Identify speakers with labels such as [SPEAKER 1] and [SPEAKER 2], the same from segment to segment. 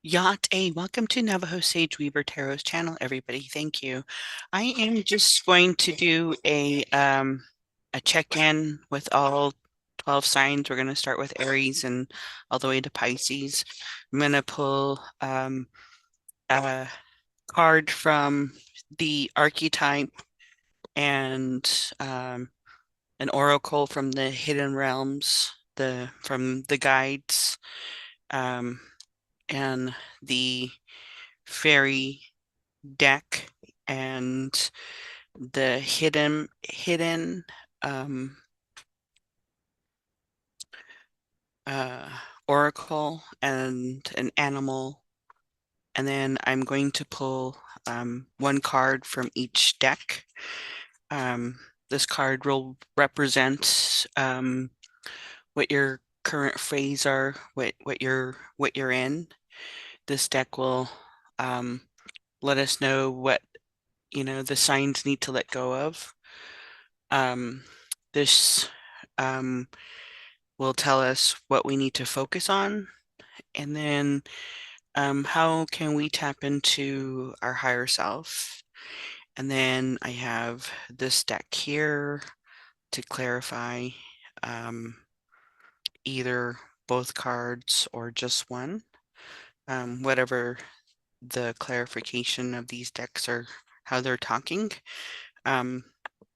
[SPEAKER 1] Yacht A, welcome to Navajo Sage Weaver Tarot's channel, everybody. Thank you. I am just going to do a check-in with all 12 signs. We're going to start with Aries and all the way to Pisces. I'm going to pull a card from the Archetype and an oracle from the Hidden Realms, from the guides, um, and the fairy deck and the hidden um uh oracle and an animal, and then I'm going to pull one card from each deck. This card will represent what your current phase are, what you're in. This deck will um let us know what the signs need to let go of. Um, this um, will tell us what we need to focus on, and then how can we tap into our higher self. And then I have this deck here to clarify um, either both cards or just one, whatever the clarification of these decks are, how they're talking. Um,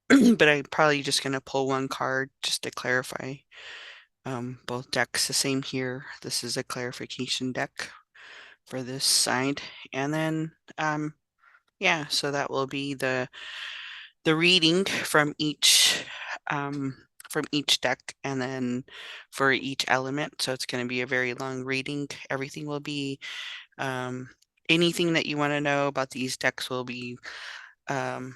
[SPEAKER 1] but I'm probably just going to pull one card just to clarify both decks. The same here. This is a clarification deck for this side. And then, yeah, so that will be the reading from each deck, and then for each element. So it's going to be a very long reading. Everything will be anything that you want to know about these decks will be um,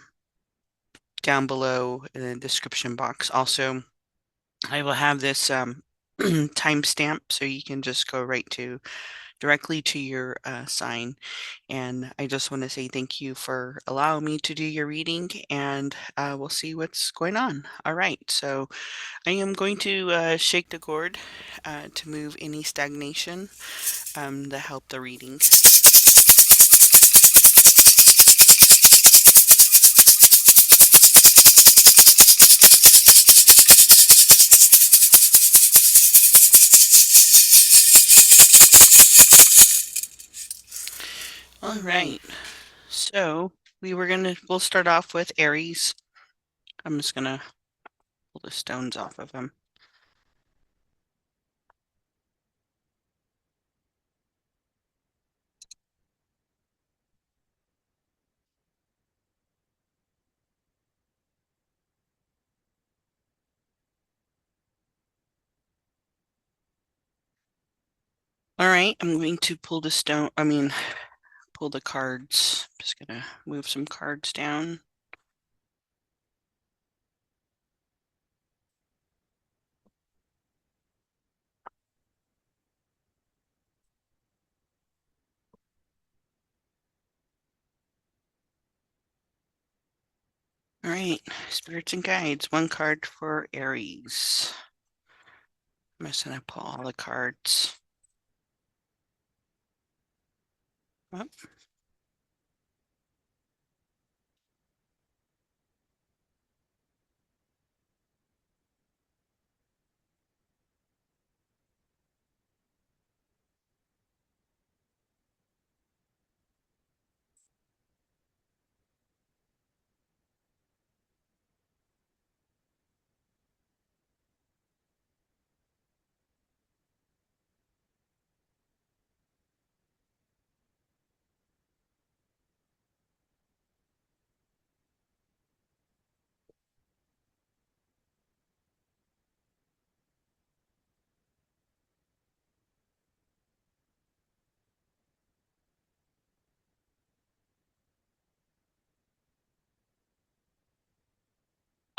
[SPEAKER 1] down below in the description box. Also, I will have this timestamp so you can just go directly to your sign. And I just want to say thank you for allowing me to do your reading, and we'll see what's going on. All right, so I am going to shake the gourd to move any stagnation to help the reading. All right, so we'll start off with Aries. I'm just gonna pull the stones off of him. All right, I'm going to pull the pull the cards. Just gonna move some cards down. All right, spirits and guides. One card for Aries. I'm just gonna pull all the cards. Oh.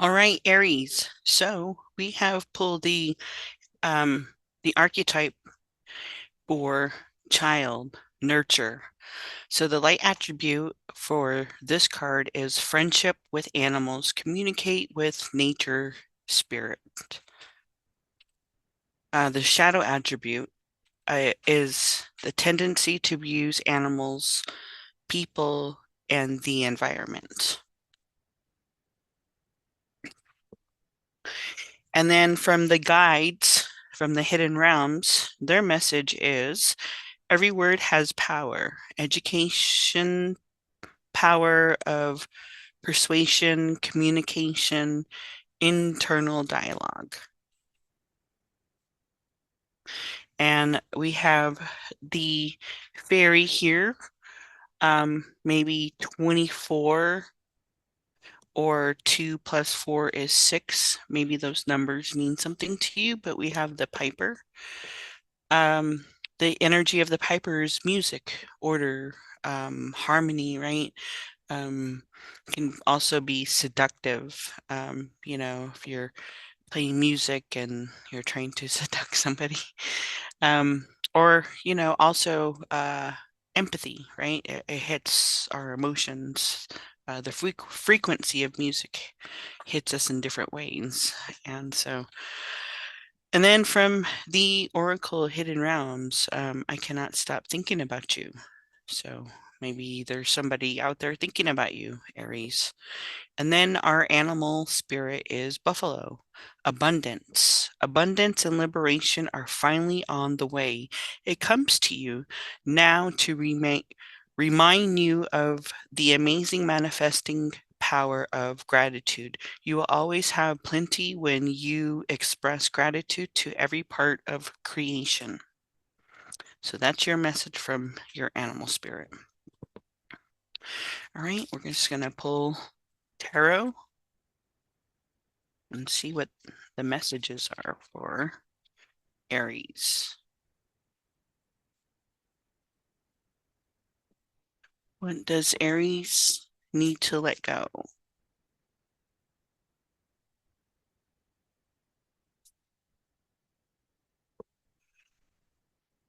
[SPEAKER 1] All right, Aries. So we have pulled the archetype for child, nurture. So the light attribute for this card is friendship with animals, communicate with nature, spirit. The shadow attribute is the tendency to abuse animals, people, and the environment. And then from the guides, from the hidden realms, their message is every word has power. Education, power of persuasion, communication, internal dialogue. And we have the fairy here, maybe 24 or 2 plus 4 is 6. Maybe those numbers mean something to you, but we have the piper. The energy of the piper is music, order, harmony, right? Can also be seductive. If you're playing music and you're trying to seduce somebody. Um, or, also empathy, right? It hits our emotions. The frequency of music hits us in different ways. And then from the Oracle Hidden Realms, I cannot stop thinking about you. So maybe there's somebody out there thinking about you, Aries. And then our animal spirit is buffalo. Abundance. Abundance and liberation are finally on the way. It comes to you now to remind you of the amazing manifesting power of gratitude. You will always have plenty when you express gratitude to every part of creation. So that's your message from your animal spirit. All right, we're just going to pull tarot and see what the messages are for Aries. What does Aries need to let go?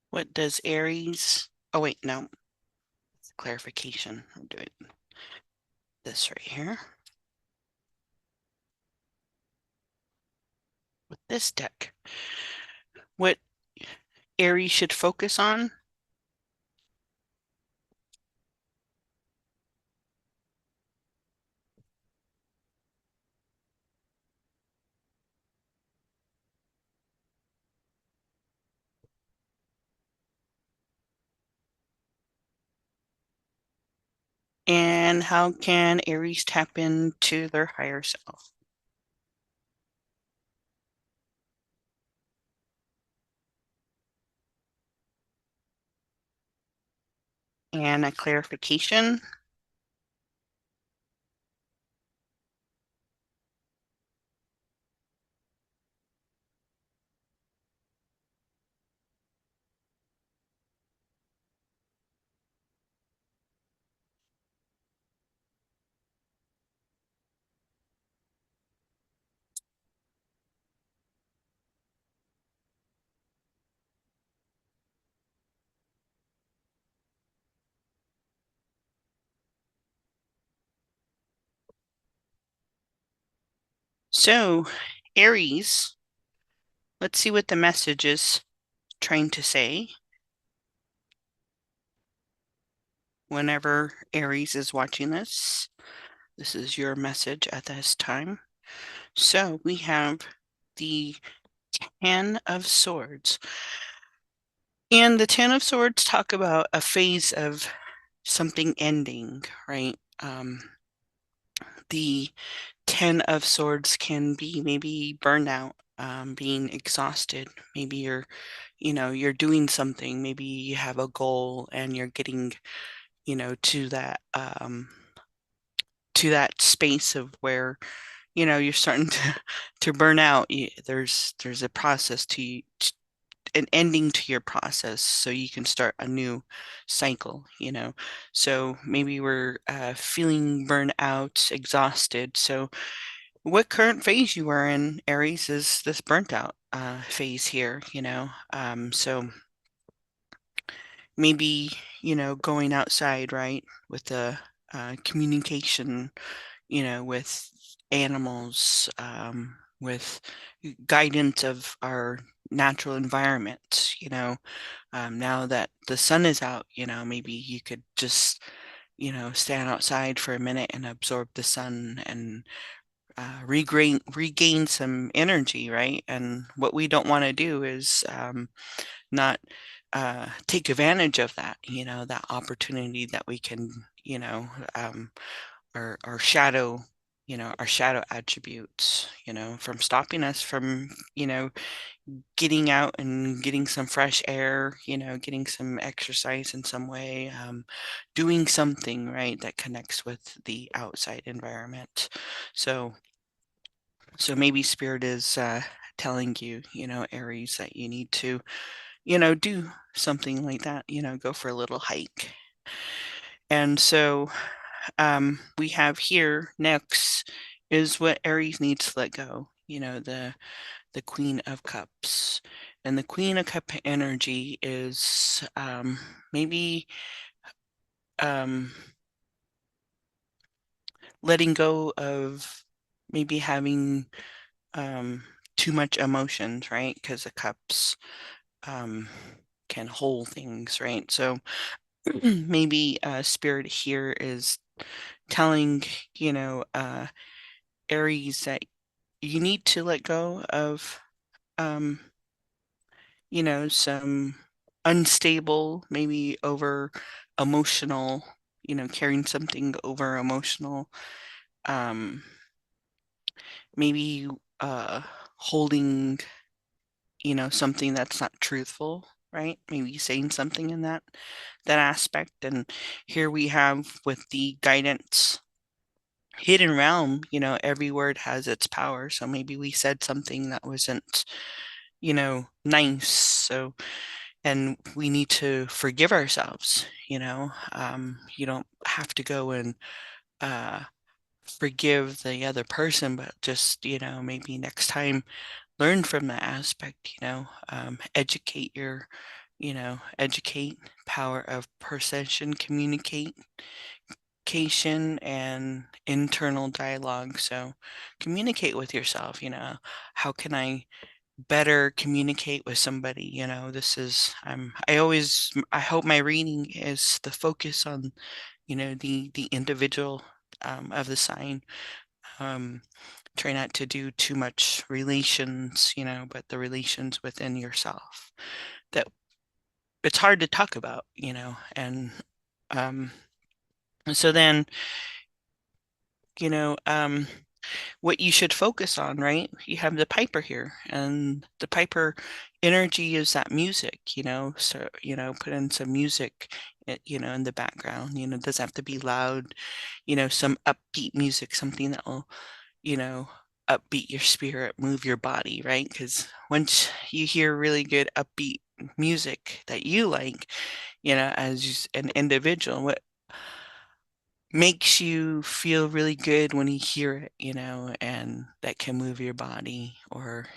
[SPEAKER 1] What does Aries... Oh, wait, no. Clarification. I'm doing this right here. With this deck. What Aries should focus on? And how can Aries tap into their higher self? And a clarification. So, Aries, let's see what the message is trying to say. Whenever Aries is watching this, this is your message at this time. So we have the Ten of Swords. And the Ten of Swords talk about a phase of something ending, right? The Ten of Swords can be maybe burnout, being exhausted. Maybe you're doing something. Maybe you have a goal and you're getting, to that space of where, you're starting to burn out. There's a process to an ending to your process so you can start a new cycle. So maybe we're feeling burnt out, exhausted. So what current phase you are in, Aries, is this burnt out phase here. So maybe, going outside, right, with the communication, with animals, with guidance of our natural environment, now that the sun is out, maybe you could just, stand outside for a minute and absorb the sun and regain some energy, right? And what we don't want to do is not take advantage of that, that opportunity that we can, um, our shadow, our shadow attributes, from stopping us from, getting out and getting some fresh air, getting some exercise in some way, doing something, right, that connects with the outside environment. So maybe spirit is telling you, Aries, that you need to, do something like that, go for a little hike. And so we have here next is what Aries needs to let go, the Queen of Cups. And the Queen of Cup energy is maybe letting go of maybe having too much emotions, right? Because the cups can hold things, right? So maybe spirit here is telling, Aries that you need to let go of, some unstable, maybe over emotional, carrying something over emotional, maybe holding, something that's not truthful, right? Maybe saying something in that aspect. And here we have with the guidance hidden realm, every word has its power. So maybe we said something that wasn't, nice. So, and we need to forgive ourselves, you don't have to go and forgive the other person, but just, maybe next time learn from that aspect, educate educate, power of perception, communication, and internal dialogue. So communicate with yourself, how can I better communicate with somebody? This is, I hope my reading is the focus on, the individual of the sign. Try not to do too much relations, but the relations within yourself that it's hard to talk about, and so then, you know, um, what you should focus on, right? You have the piper here, and the piper energy is that music, so, put in some music, in the background, it doesn't have to be loud, some upbeat music, something that will, you know, upbeat your spirit, move your body, right? Because once you hear really good upbeat music that you like, as an individual, what makes you feel really good when you hear it, and that can move your body or,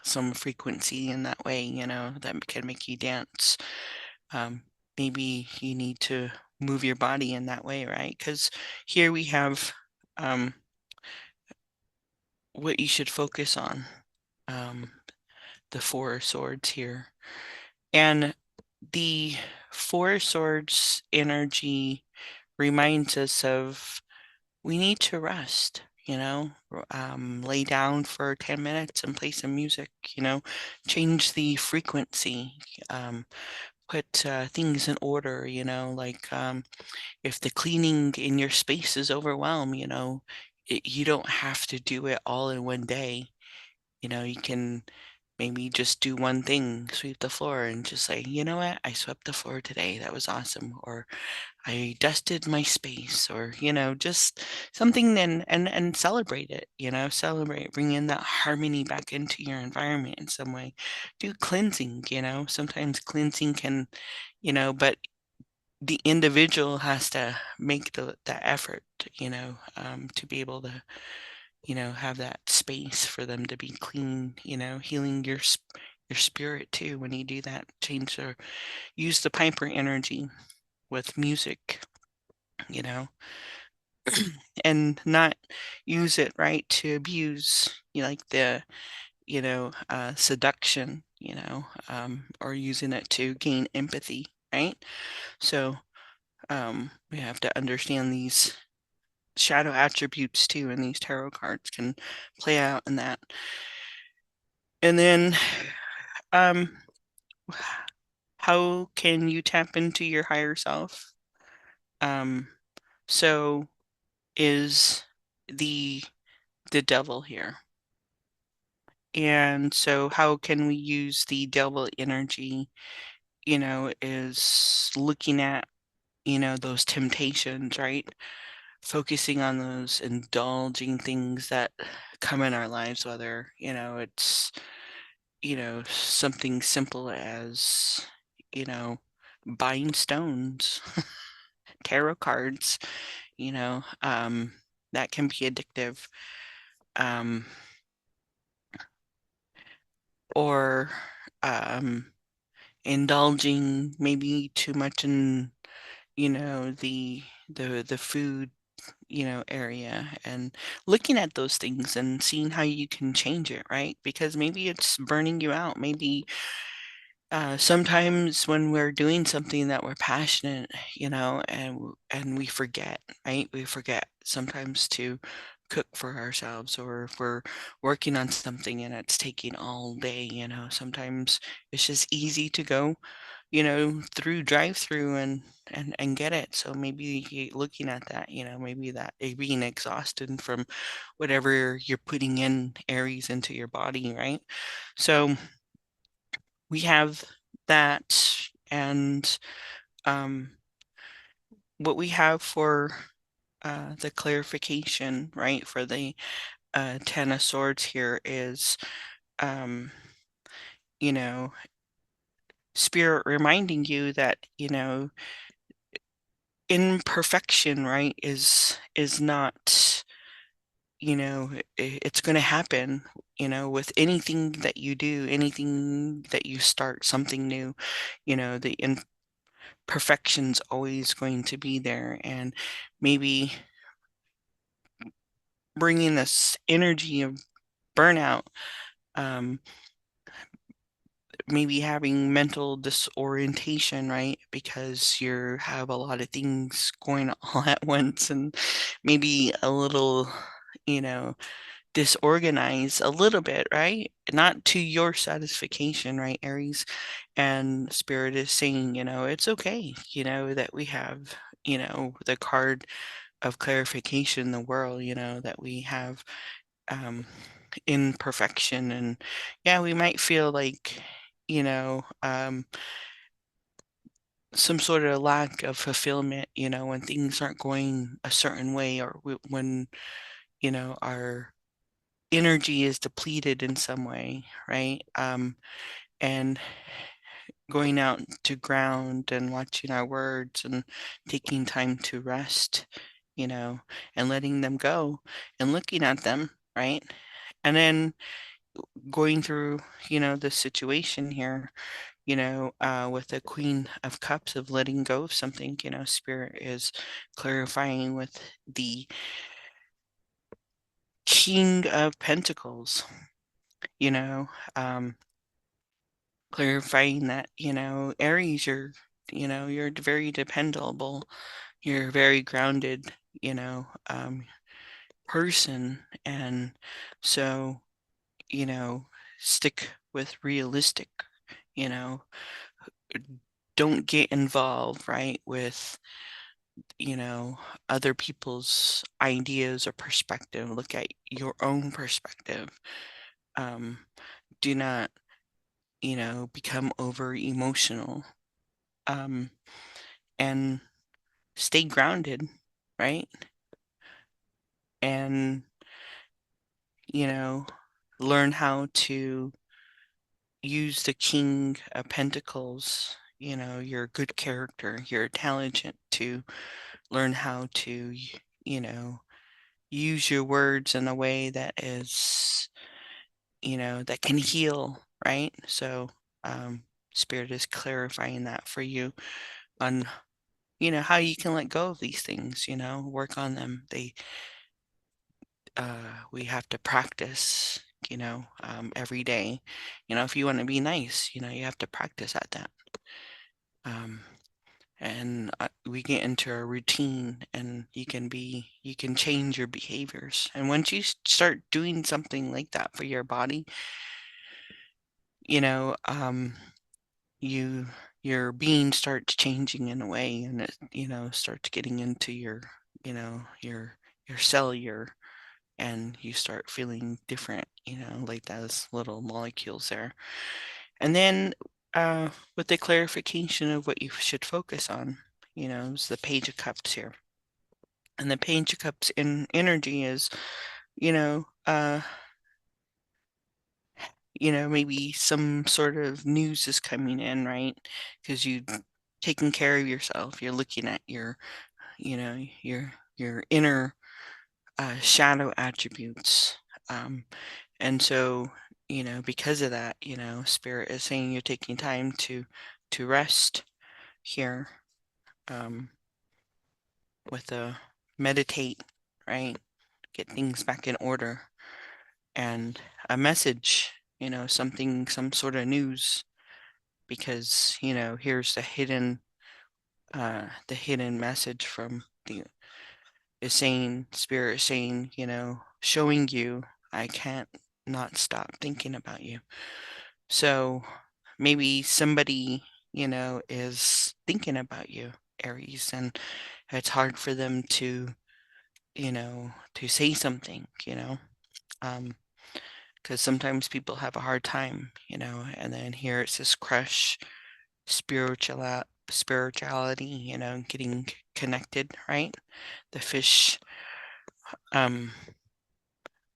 [SPEAKER 1] some frequency in that way, that can make you dance. Maybe you need to move your body in that way, right? Because here we have what you should focus on, um, the Four of Swords here. And the Four of Swords energy reminds us of we need to rest, lay down for 10 minutes and play some music, change the frequency, put things in order, like if the cleaning in your space is overwhelmed, you don't have to do it all in one day. You can maybe just do one thing, sweep the floor, and just say, you know what, I swept the floor today. That was awesome. Or I dusted my space, or, just something, and celebrate it, celebrate, bring in that harmony back into your environment in some way. Do cleansing, sometimes cleansing can, but the individual has to make that effort, to be able to, have that space for them to be clean, healing your spirit too when you do that. Change or use the piper energy with music, you know, and not use it right to abuse, like the seduction, or using it to gain empathy, right? So we have to understand these shadow attributes too, and these tarot cards can play out in that. And then how can you tap into your higher self? So is the devil here. And so how can we use the devil energy, is looking at, those temptations, right? Focusing on those indulging things that come in our lives, whether, it's, something simple as, buying stones, tarot cards, that can be addictive. Or indulging maybe too much in, the food, area, and looking at those things and seeing how you can change it, right? Because maybe it's burning you out. Maybe sometimes when we're doing something that we're passionate, and we forget, right? We forget sometimes to cook for ourselves, or if we're working on something and it's taking all day, sometimes it's just easy to go, through drive-through and get it. So maybe looking at that, maybe that being exhausted from whatever you're putting in Aries into your body, right? So we have that, and what we have for the clarification, right, for the Ten of Swords here is, you know, Spirit reminding you that, imperfection, right, is not, it's going to happen, with anything that you do, anything that you start, something new, the imperfection's always going to be there. And maybe bringing this energy of burnout, maybe having mental disorientation, right? Because you have a lot of things going all at once, and maybe a little, disorganized a little bit, right? Not to your satisfaction, right, Aries? And Spirit is saying, it's okay, that we have, the card of clarification in the world, that we have imperfection. And yeah, we might feel like, some sort of lack of fulfillment, when things aren't going a certain way, or when, our energy is depleted in some way, right? And going out to ground and watching our words and taking time to rest, and letting them go and looking at them, right? And then going through, the situation here, with the Queen of Cups, of letting go of something, Spirit is clarifying with the King of Pentacles, clarifying that, Aries, you're very dependable, you're a very grounded, person. And so, stick with realistic, you know, don't get involved, right, with, other people's ideas or perspective. Look at your own perspective. Do not, become over emotional, and stay grounded, right? And, learn how to use the King of Pentacles, your good character, your intelligent, to learn how to, use your words in a way that is, that can heal, right? So, Spirit is clarifying that for you on, how you can let go of these things, work on them. We have to practice, every day. If you want to be nice, you have to practice at that. And we get into a routine, and you can change your behaviors. And once you start doing something like that for your body, your being starts changing in a way, and it starts getting into your cellular, and you start feeling different, like those little molecules there. And then with the clarification of what you should focus on, is the Page of Cups here. And the Page of Cups in energy is, maybe some sort of news is coming in, right? Because you've taken care of yourself. You're looking at your inner shadow attributes. And so, because of that, Spirit is saying you're taking time to rest here, with a meditate, right? Get things back in order, and a message, some sort of news, because, here's the hidden message from Spirit is saying, showing you, I can't not stop thinking about you. So maybe somebody, is thinking about you, Aries, and it's hard for them to say something, because sometimes people have a hard time, and then here it's this crush spirituality, getting connected, right? The fish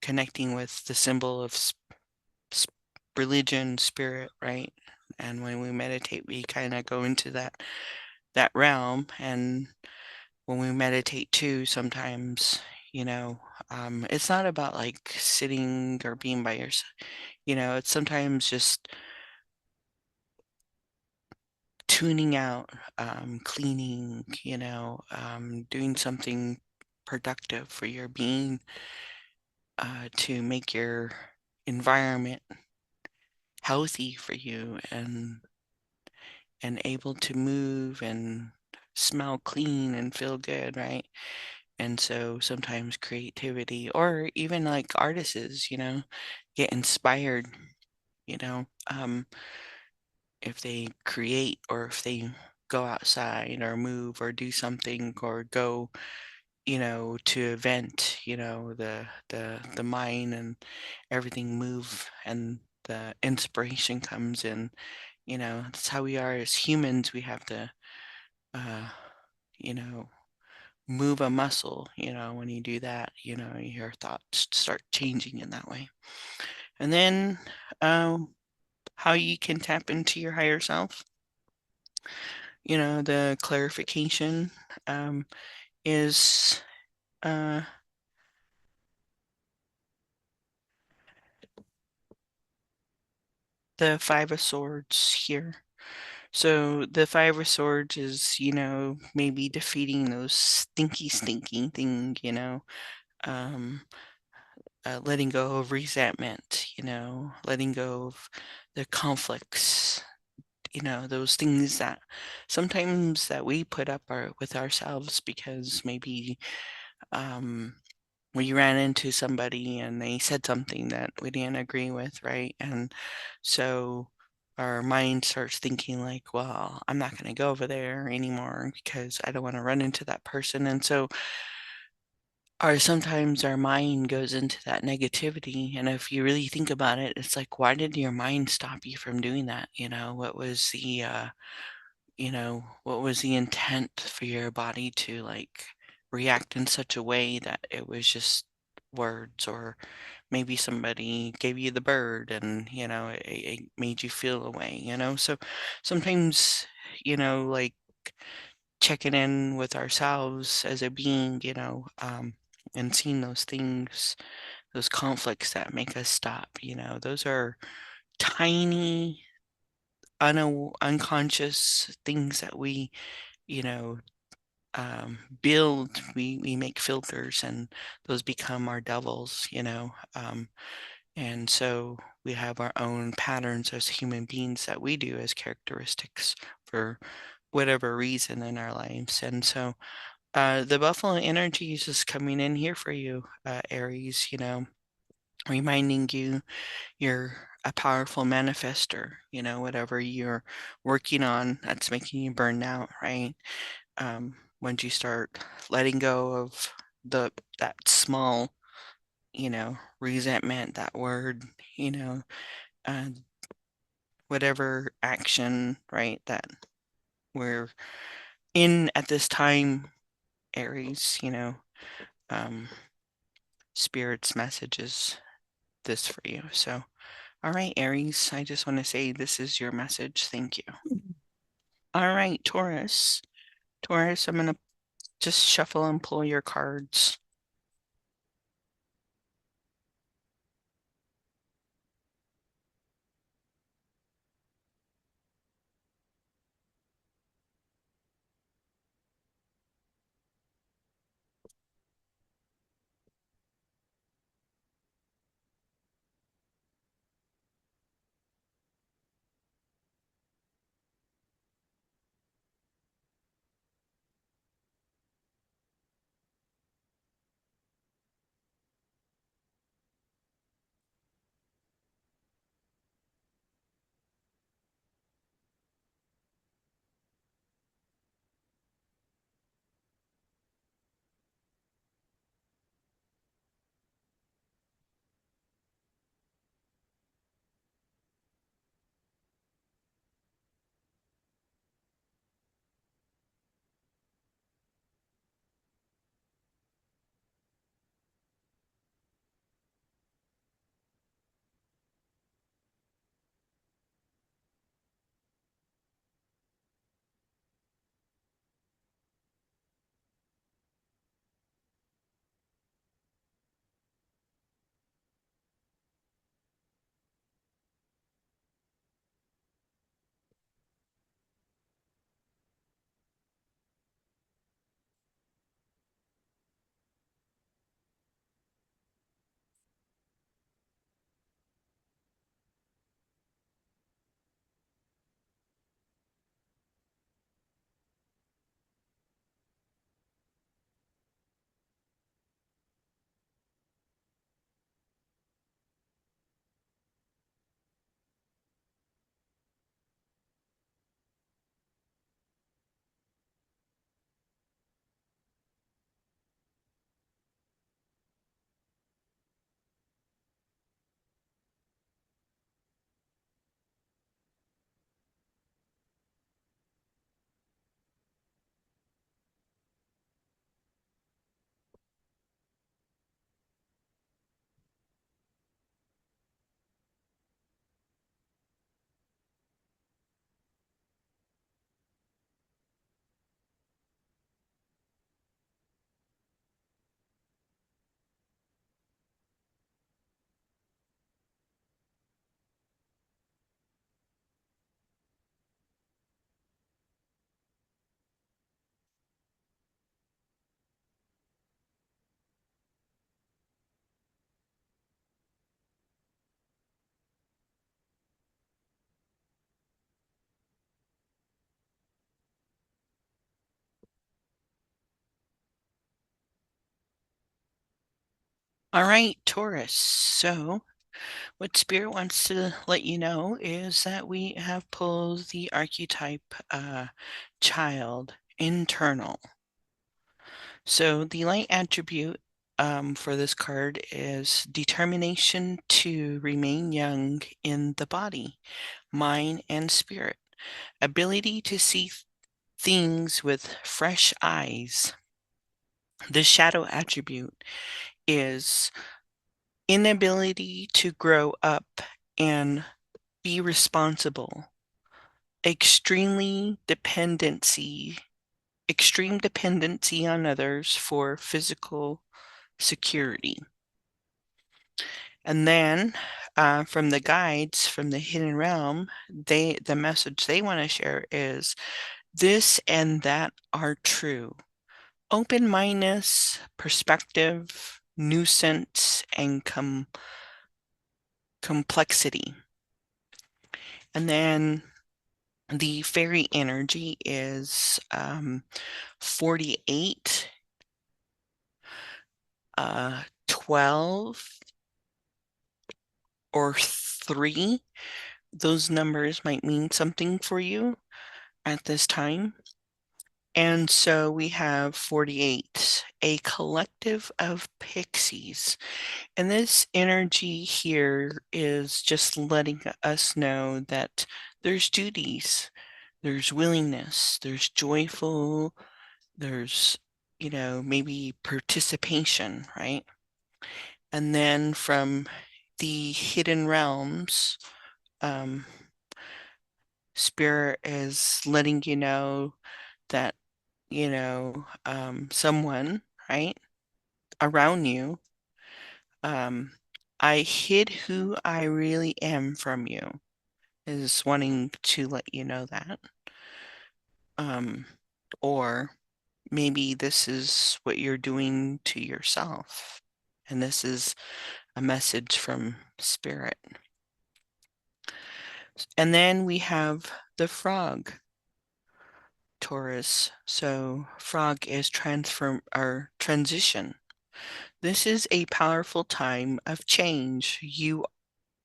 [SPEAKER 1] connecting with the symbol of religion, spirit, right? And when we meditate, we kind of go into that realm. And when we meditate too, sometimes, it's not about like sitting or being by yourself. It's sometimes just tuning out, cleaning, doing something productive for your being, to make your environment healthy for you, and able to move and smell clean and feel good, right? And so sometimes creativity, or even like artists, get inspired, you know, um, if they create, or if they go outside or move or do something, or go, to event, the mind and everything move, and the inspiration comes in. That's how we are as humans. We have to, uh, you know, move a muscle, when you do that, your thoughts start changing in that way. And then, how you can tap into your higher self, the clarification, is, uh, the Five of Swords here. So the Five of Swords is, maybe defeating those stinky thing, um, letting go of resentment, letting go of the conflicts, those things that sometimes that we put up with ourselves, because maybe, we ran into somebody and they said something that we didn't agree with, right? And so our mind starts thinking like, well, I'm not going to go over there anymore because I don't want to run into that person. And so sometimes our mind goes into that negativity. And if you really think about it, it's like, why did your mind stop you from doing that? What was the intent for your body to like react in such a way that it was just words, or maybe somebody gave you the bird, and it made you feel a way, so sometimes, like checking in with ourselves as a being, and seeing those things, those conflicts that make us stop, those are tiny unconscious things that we, you know, build. We make filters, and those become our devils, And so we have our own patterns as human beings that we do as characteristics for whatever reason in our lives. And so the buffalo energy is just coming in here for you, Aries, reminding you you're a powerful manifester, whatever you're working on that's making you burn out, right? Once you start letting go of that small, resentment, that word, uh, whatever action, right, that we're in at this time, Aries, um, Spirit's message is this for you. So, all right, Aries, I just want to say this is your message. Thank you. All right, Taurus. Taurus, I'm going to just shuffle and pull your cards. All right, Taurus. So, what Spirit wants to let you know is that we have pulled the archetype child, internal. So, the light attribute for this card is determination to remain young in the body, mind, and spirit, ability to see things with fresh eyes. The shadow attribute is inability to grow up and be responsible, extreme dependency on others for physical security. And then from the guides from the hidden realm, the message they want to share is this and that are true. Open-mindedness, perspective, nuisance, and complexity. And then the fairy energy is 48, 12, or 3. Those numbers might mean something for you at this time. And so we have 48, a collective of pixies. And this energy here is just letting us know that there's duties, there's willingness, there's joyful, there's, maybe participation, right? And then from the hidden realms, Spirit is letting you know that, someone, right, around you, I hid who I really am from you, is wanting to let you know that. Or maybe this is what you're doing to yourself, and this is a message from Spirit. And then we have the frog, Taurus. So frog is transform or transition. This is a powerful time of change. You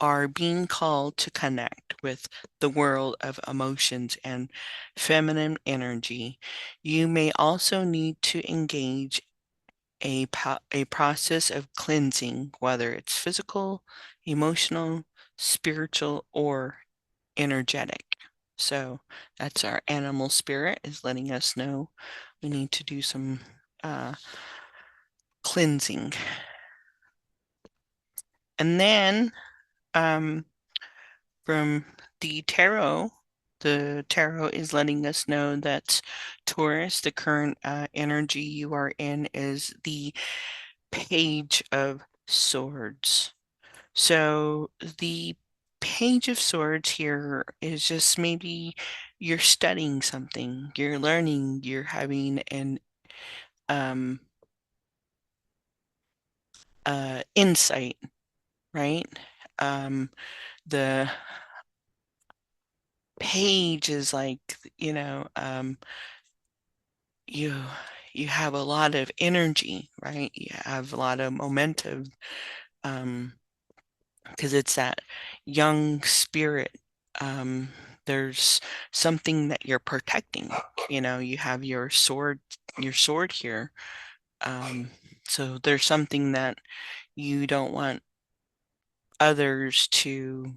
[SPEAKER 1] are being called to connect with the world of emotions and feminine energy. You may also need to engage a process of cleansing, whether it's physical, emotional, spiritual, or energetic. So that's our animal spirit is letting us know we need to do some cleansing. And then from the tarot is letting us know that Taurus, the current energy you are in, is the Page of Swords. So the Page of Swords here is just maybe you're studying something, you're learning, you're having an insight, right? The page is like, you have a lot of energy, right? You have a lot of momentum, because it's that young spirit. There's something that you're protecting. You have your sword here. So there's something that you don't want others to,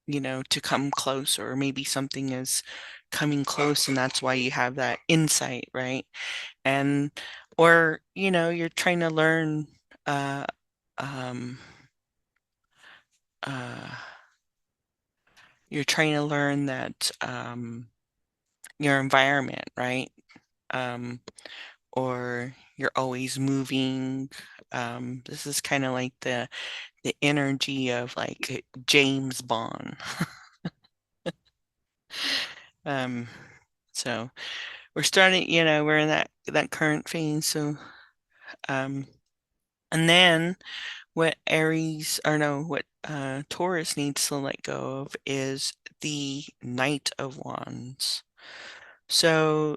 [SPEAKER 1] to come close, or maybe something is coming close, and that's why you have that insight, right? And or you're trying to learn uh um uh you're trying to learn that your environment, right? um or you're always moving. This is kind of like the energy of like James Bond. um so we're starting, we're in that current phase. So um and then what Taurus needs to let go of is the Knight of Wands. So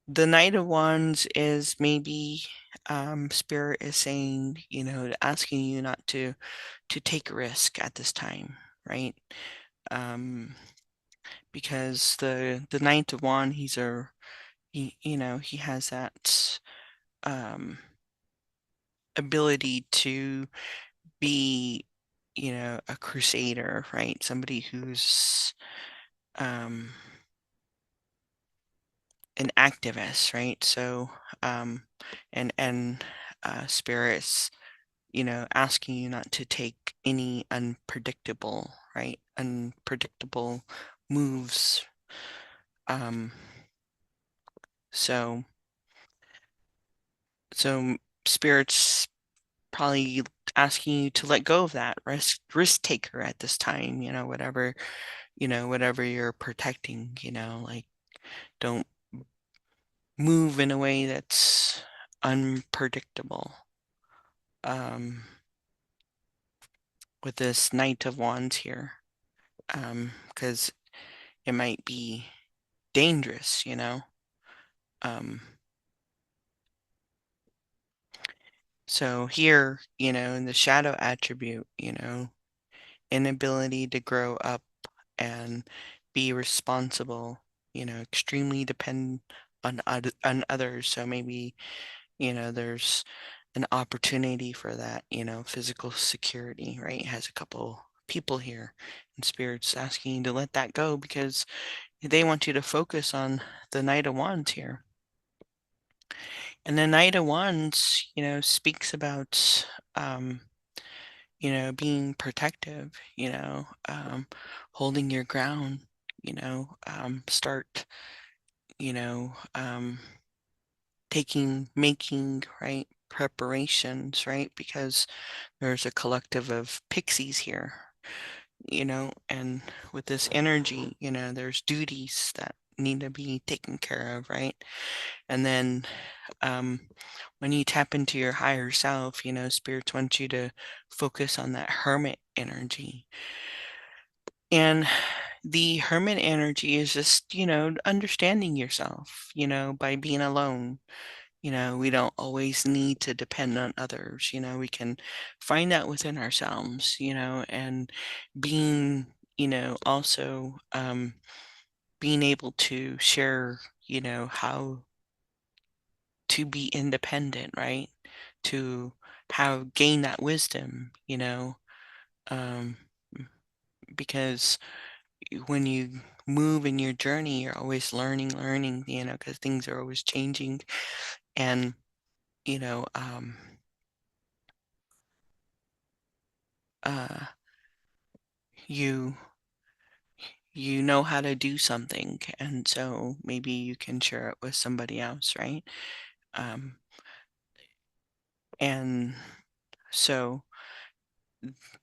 [SPEAKER 1] the Knight of Wands is maybe Spirit is saying, asking you not to take a risk at this time, right? Because the Knight of Wands, he has that ability to be, a crusader, right? Somebody who's an activist, right? So, and spirits, asking you not to take any unpredictable, right? Unpredictable moves. Um, so, so spirits probably asking you to let go of that risk taker at this time, whatever you're protecting, like don't move in a way that's unpredictable. Um, with this Knight of Wands here, because it might be dangerous, you know. So here, you know, in the shadow attribute, you know, inability to grow up and be responsible, you know, extremely dependent on others. So maybe, you know, there's an opportunity for that, you know, physical security, right? It has a couple people here and spirits asking you to let that go because they want you to focus on the Knight of Wands here. And the Knight of Wands, you know, speaks about, you know, being protective, you know, holding your ground, you know, start, you know, making, right, preparations, right, because there's a collective of pixies here, you know, and with this energy, you know, there's duties that need to be taken care of, right? And then when you tap into your higher self, you know, spirits want you to focus on that hermit energy. And the hermit energy is just, you know, understanding yourself, you know, by being alone. You know, we don't always need to depend on others. You know, we can find that within ourselves, you know, and being, you know, also being able to share, you know, how to be independent, right? To gain that wisdom, you know, um, because when you move in your journey, you're always learning, you know, because things are always changing. And, you know, uh, you you know how to do something, and so maybe you can share it with somebody else, right? Um, and so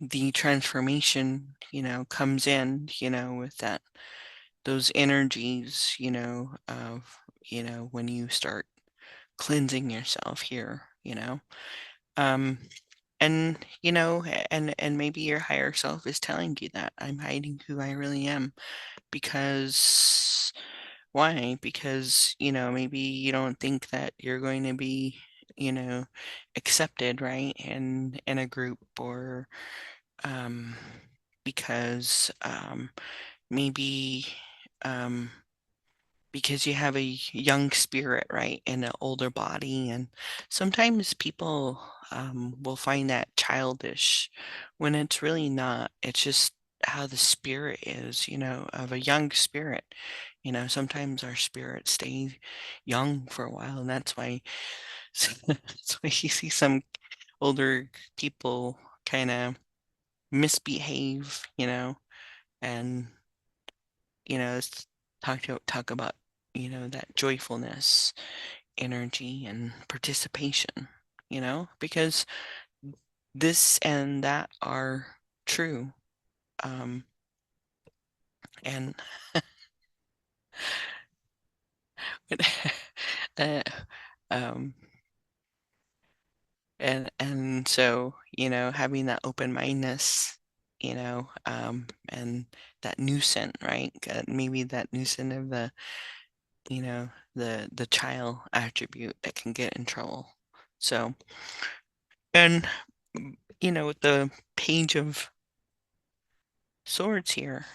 [SPEAKER 1] the transformation, you know, comes in, you know, with those energies, you know, of, you know, when you start cleansing yourself here, you know. Um, and you know, and maybe your higher self is telling you that I'm hiding who I really am because why? Because, you know, maybe you don't think that you're going to be, you know, accepted, right? In a group or um because maybe um because you have a young spirit, right, in an older body. And sometimes people will find that childish when it's really not. It's just how the spirit is, you know, of a young spirit. You know, sometimes our spirits stay young for a while, and that's why that's why you see some older people kind of misbehave, you know, and you know, talk about, you know, that joyfulness, energy, and participation, you know, because this and that are true. Um, and uh, um, and so, you know, having that open mindedness, you know, and that nuisance, right? Maybe that nuisance of the, you know, the child attribute that can get in trouble. So, and you know, with the Page of Swords here,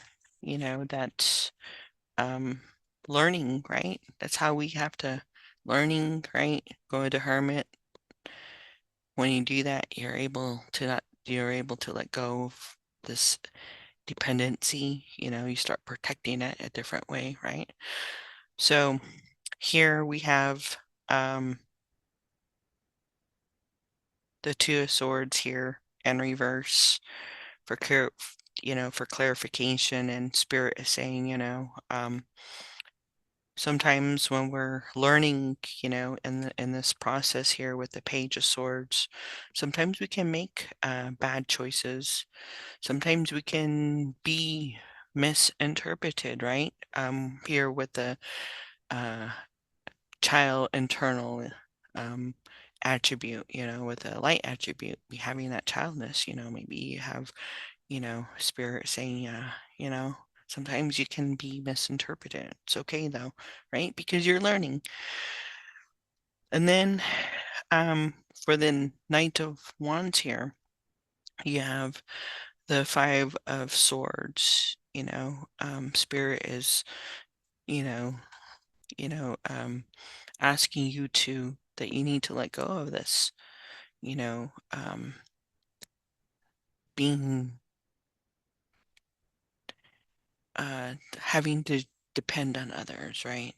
[SPEAKER 1] you know, that's um learning, right? That's how we have to learning, right? Go to hermit. When you do that, you're able to let go of this dependency, you know, you start protecting it a different way, right? So here we have the Two of Swords here in reverse for you know, for clarification, and spirit is saying, you know, sometimes when we're learning, you know, in this process here with the Page of Swords, sometimes we can make bad choices. Sometimes we can be misinterpreted, right? Here with the uh, child internal um, attribute, with a light attribute, having that childness, maybe you have, spirit saying, sometimes you can be misinterpreted. It's okay though, right? Because you're learning. And then for the Knight of Wands here, you have the Five of Swords. Spirit is, you know, asking you that you need to let go of this, being, having to depend on others, right?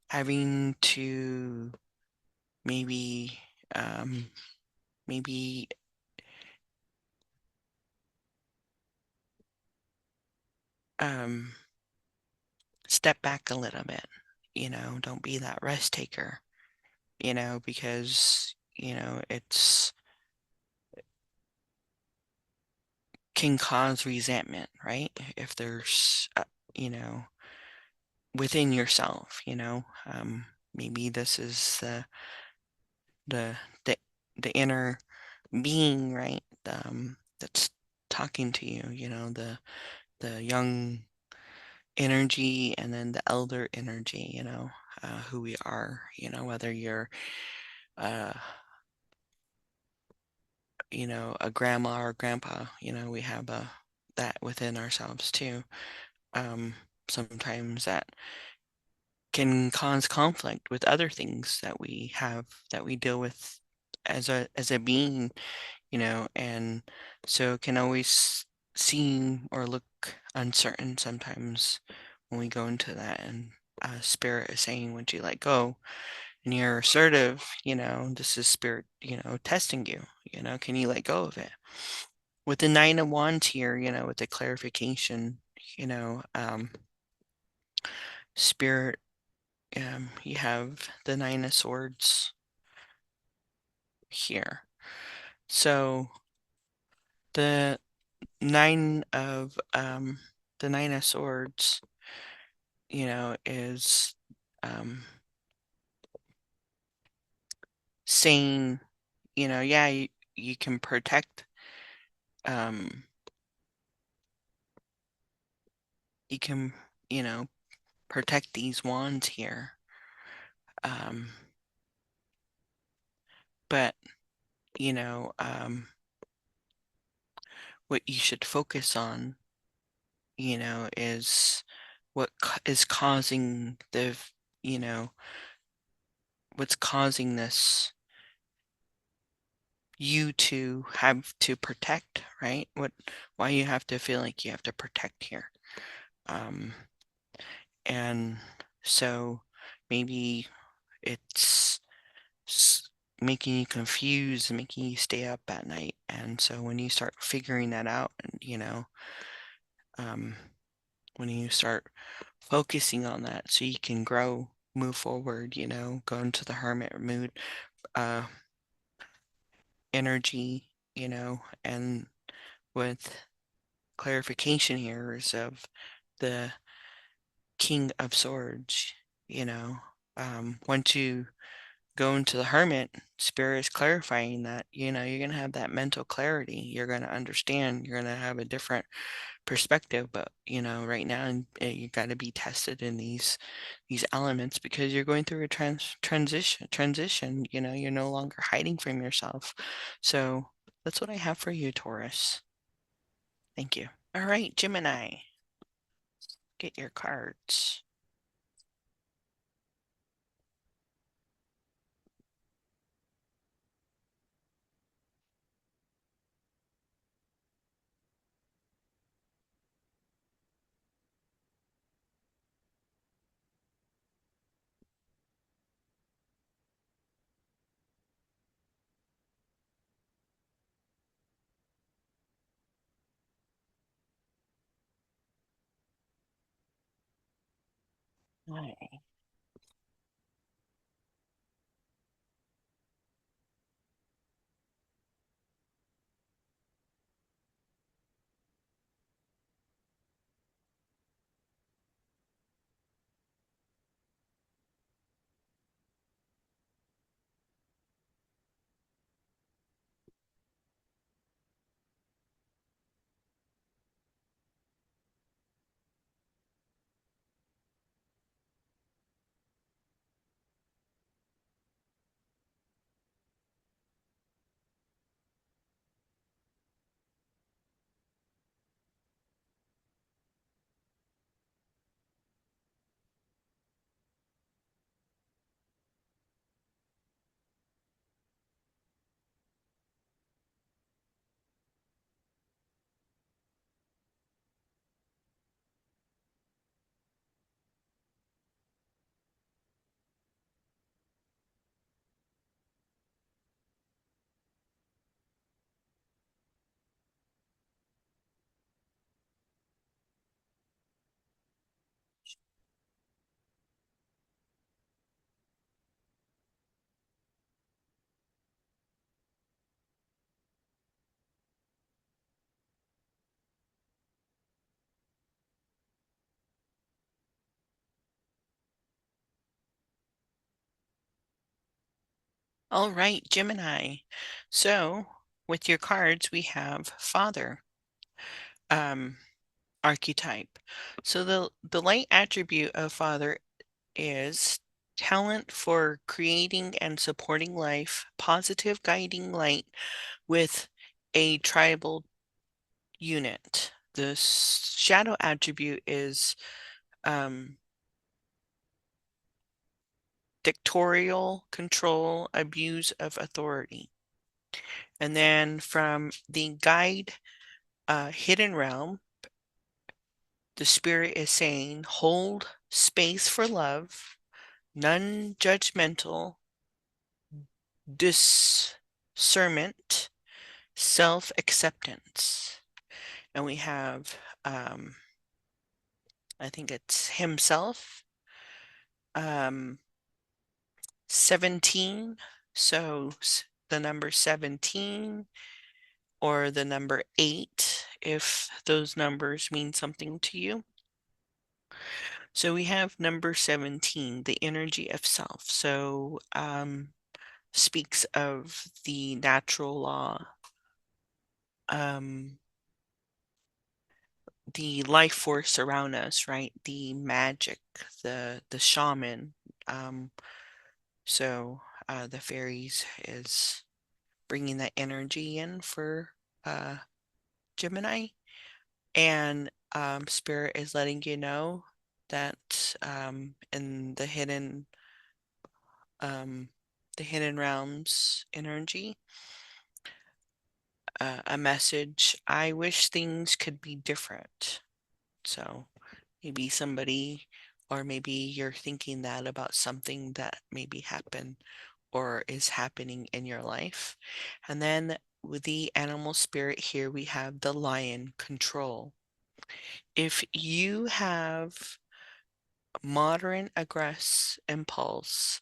[SPEAKER 1] Having to maybe, maybe step back a little bit, don't be that rest taker, because, it's can cause resentment, right? If there's, within yourself, maybe this is the, the, the inner being, right? That's talking to you, the young energy and then the elder energy, who we are, whether you're, uh, a grandma or grandpa, we have that within ourselves too. Sometimes that can cause conflict with other things that we have, that we deal with as a being, and so it can always seem or look uncertain sometimes when we go into that. And spirit is saying, once you let go and you're assertive, this is spirit, testing you, can you let go of it? With the Nine of Wands here, with the clarification, spirit, you have the Nine of Swords here. So the Nine of Swords, is saying, yeah, you can protect, you can, protect these wands here. But, what you should focus on, is what is causing what's causing this, you to have to protect, right? Why you have to feel like you have to protect here. And so maybe it's making you confused, making you stay up at night. And so when you start figuring that out, and when you start focusing on that so you can grow, move forward, go into the hermit mood, energy, and with clarification here is of the King of Swords, once you go into the hermit, spirit is clarifying that, you're going to have that mental clarity. You're going to understand. You're going to have a different perspective. But, right now you got to be tested in these elements because you're going through a transition. You're no longer hiding from yourself. So that's what I have for you, Taurus. Thank you. All right, Gemini, get your cards. Hi. All right, Gemini. So with your cards, we have Father, um, archetype. So the light attribute of Father is talent for creating and supporting life, positive guiding light with a tribal unit. The shadow attribute is dictatorial control, abuse of authority. And then from the guide hidden realm, the spirit is saying hold space for love, non-judgmental, discernment, self-acceptance. And we have, I think it's himself, 17. So the number 17 or the number 8, if those numbers mean something to you. So we have number 17, the energy of self. So speaks of the natural law, the life force around us, right? The magic, the shaman. So the fairies is bringing that energy in for Gemini, and spirit is letting you know that in the hidden realms energy, a message. I wish things could be different. So maybe somebody, or maybe you're thinking that about something that maybe happened or is happening in your life. And then with the animal spirit here, we have the lion, control. If you have moderate aggress impulse,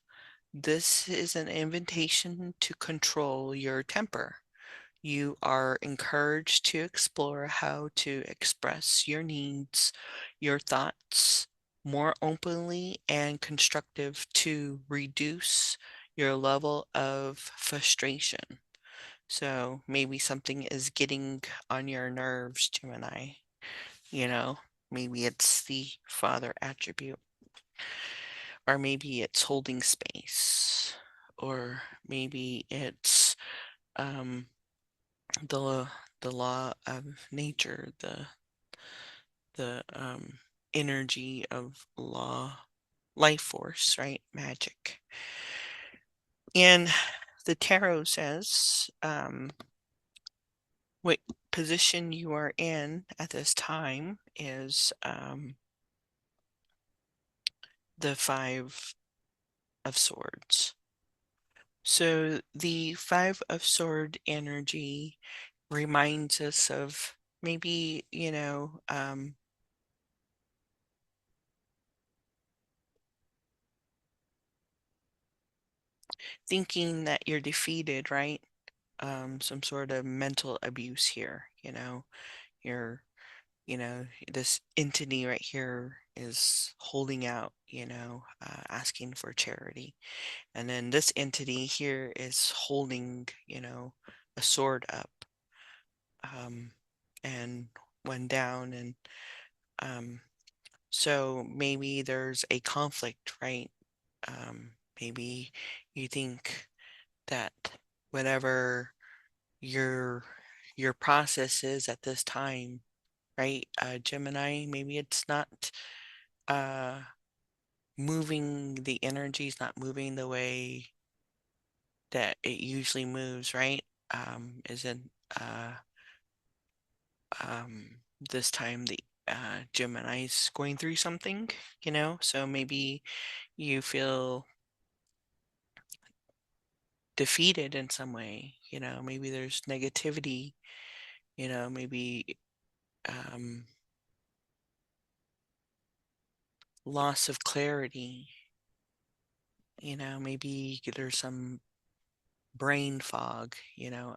[SPEAKER 1] this is an invitation to control your temper. You are encouraged to explore how to express your needs, your thoughts more openly and constructive to reduce your level of frustration. So maybe something is getting on your nerves, Gemini. You know, maybe it's the father attribute, or maybe it's holding space, or maybe it's um, the the law of nature, the energy of law, life force, right? Magic. And the tarot says what position you are in at this time is the Five of Swords. So the Five of Sword energy reminds us of maybe, thinking that you're defeated, right? Some sort of mental abuse here, you're, this entity right here is holding out, asking for charity. And then this entity here is holding, a sword up, and one down. And so maybe there's a conflict, right? Maybe you think that whatever your your process is at this time, right? Gemini, maybe it's not uh moving, the energy is not moving the way that it usually moves, right? Isn't this time the Gemini's going through something, so maybe you feel defeated in some way, maybe there's negativity, maybe um, loss of clarity, maybe there's some brain fog,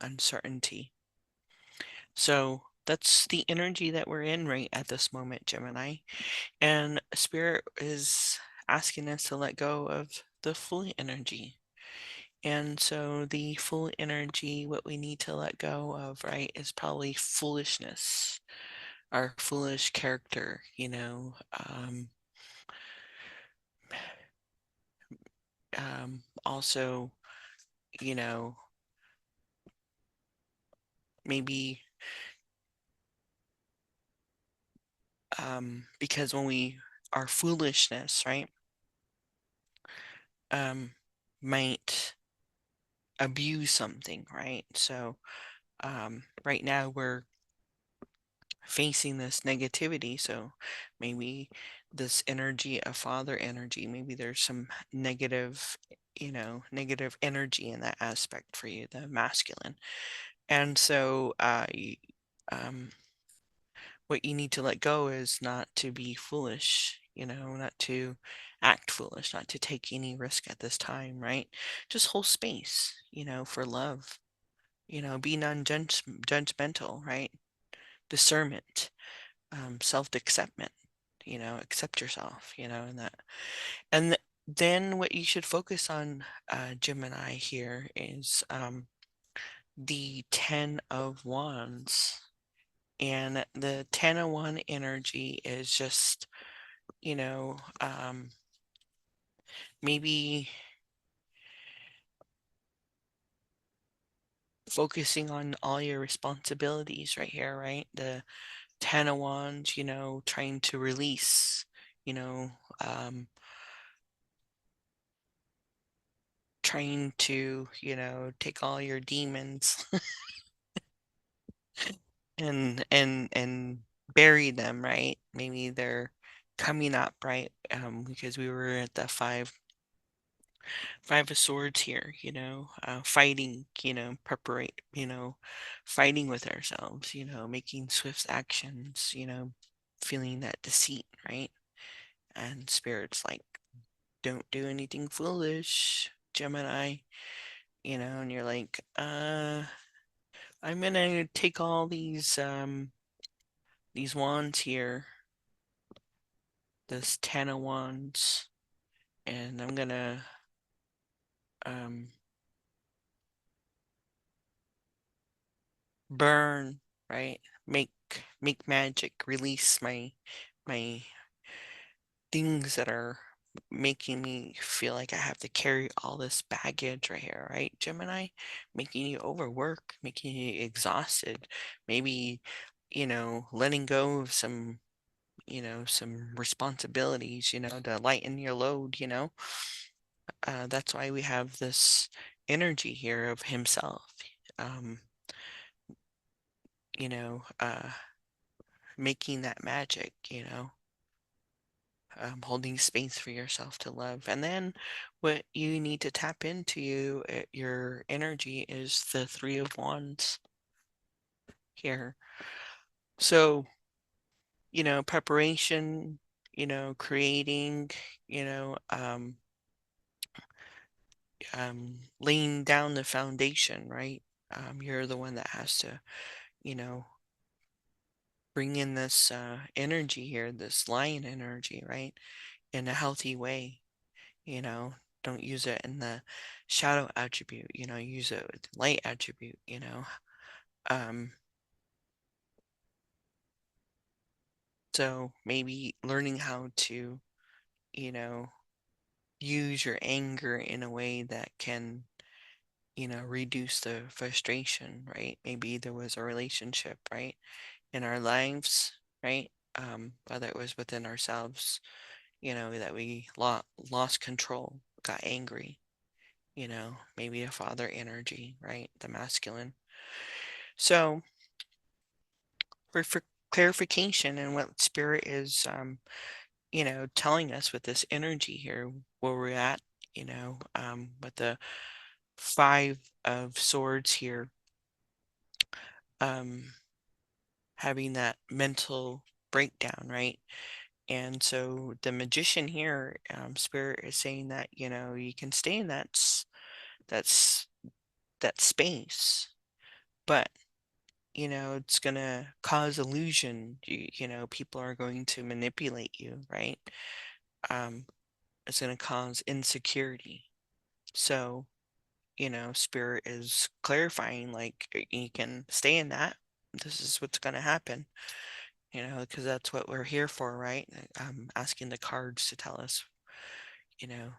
[SPEAKER 1] uncertainty. So that's the energy that we're in right at this moment, Gemini. And Spirit is asking us to let go of the full energy. And so the full energy, what we need to let go of, right, is probably foolishness, our foolish character, also, you know, maybe because when we, our foolishness, right, might abuse something, right? So right now we're facing this negativity, so maybe this energy of father energy, maybe there's some negative, negative energy in that aspect for you, the masculine. And so um, what you need to let go is not to be foolish, not to act foolish, not to take any risk at this time, right? Just hold space, for love, be non-judgmental, right? Discernment, self-acceptance, accept yourself, and that. And then what you should focus on, Gemini, here is the 10 of Wands. And the 10 of Wands energy is just, you know, um, maybe focusing on all your responsibilities right here, right? The 10 of Wands, trying to release, you know, um, trying to, take all your demons and bury them, right? Maybe they're coming up, right? Because we were at the five of swords here, fighting, preparate, fighting with ourselves, making swift actions, feeling that deceit, right? And spirit's like, don't do anything foolish, Gemini, and you're like, I'm gonna take all these wands here, this 10 of wands, and I'm gonna um burn, right? Make magic, release my things that are making me feel like I have to carry all this baggage right here, right, Gemini? Making you overwork, making you exhausted, maybe, letting go of some responsibilities, to lighten your load, that's why we have this energy here of himself, um, you know, uh, making that magic, holding space for yourself to love. And then what you need to tap into your energy is the Three of Wands here. So, preparation, creating, you know, um, laying down the foundation, right? You're the one that has to, you know, bring in this energy here, this lion energy, right? In a healthy way, you know. Don't use it in the shadow attribute, use it with the light attribute, Um, so maybe learning how to, you know, use your anger in a way that can, reduce the frustration, right? Maybe there was a relationship, right, in our lives, right? Whether it was within ourselves, that we lost control, got angry, maybe a father energy, right? The masculine. So for clarification and what spirit is, telling us with this energy here, where we're at, with the five of swords here, um, having that mental breakdown, right? And so the magician here, spirit is saying that, you can stay in that's that space, but it's gonna cause illusion. People are going to manipulate you, right? Um, it's gonna cause insecurity. So Spirit is clarifying, like, you can stay in that. This is what's going to happen, because that's what we're here for, right? Asking the cards to tell us, you know,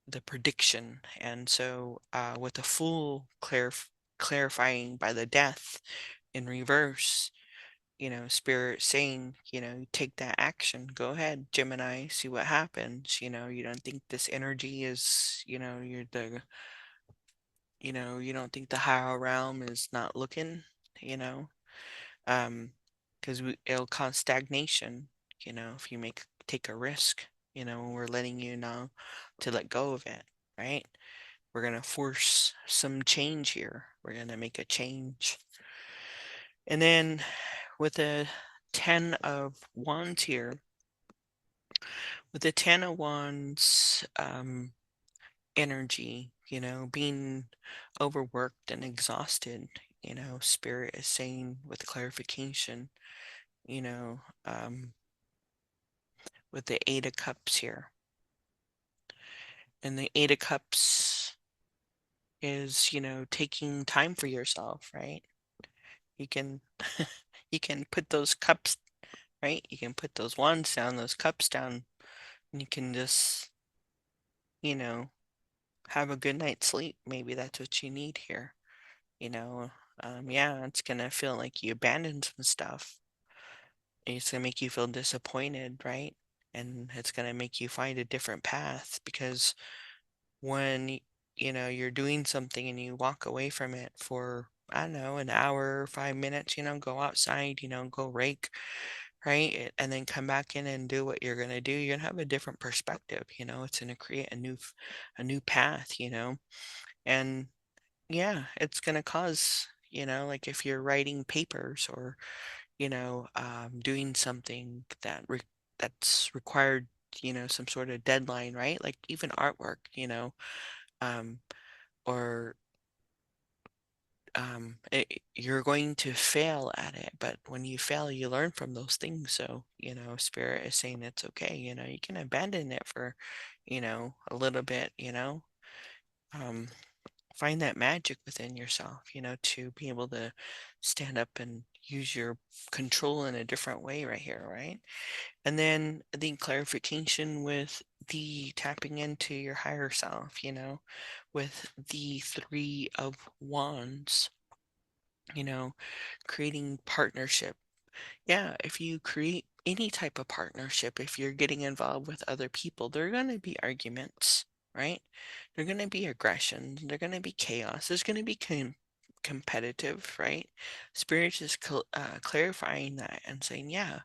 [SPEAKER 1] the prediction. And so with the Fool clarifying by the Death in reverse, Spirit saying, take that action, go ahead, Gemini, see what happens. You don't think this energy is, you don't think the higher realm is not looking, you know, because it'll cause stagnation, if you take a risk, we're letting you know to let go of it, right? We're going to force some change here. We're going to make a change. And then with the 10 of Wands here, with the 10 of Wands energy, being overworked and exhausted, Spirit is saying with clarification, with the 8 of Cups here. And the 8 of Cups is, taking time for yourself, right? You can you can put those cups, right? You can put those wands down, those cups down, and you can just, you know, have a good night's sleep. Maybe that's what you need here. Yeah, it's gonna feel like you abandoned some stuff. It's gonna make you feel disappointed, right? And it's gonna make you find a different path, because when you're doing something and you walk away from it for, I don't know, an hour, 5 minutes, go outside, go rake, right? And then come back in and do what you're gonna do. You're gonna have a different perspective. It's gonna create a new path. And yeah, it's gonna cause, like if you're writing papers or doing something that's required, some sort of deadline, right? Like even artwork, um, or you're going to fail at it, but when you fail, you learn from those things. So, Spirit is saying it's okay. You can abandon it for, a little bit, um, find that magic within yourself, to be able to stand up and use your control in a different way right here, right? And then the clarification with the tapping into your higher self, with the 3 of Wands, creating partnership. Yeah, if you create any type of partnership, if you're getting involved with other people, there are going to be arguments, right? There are going to be aggressions, there are going to be chaos, there's going to be competitive, right? Spirit is clarifying that and saying, yeah,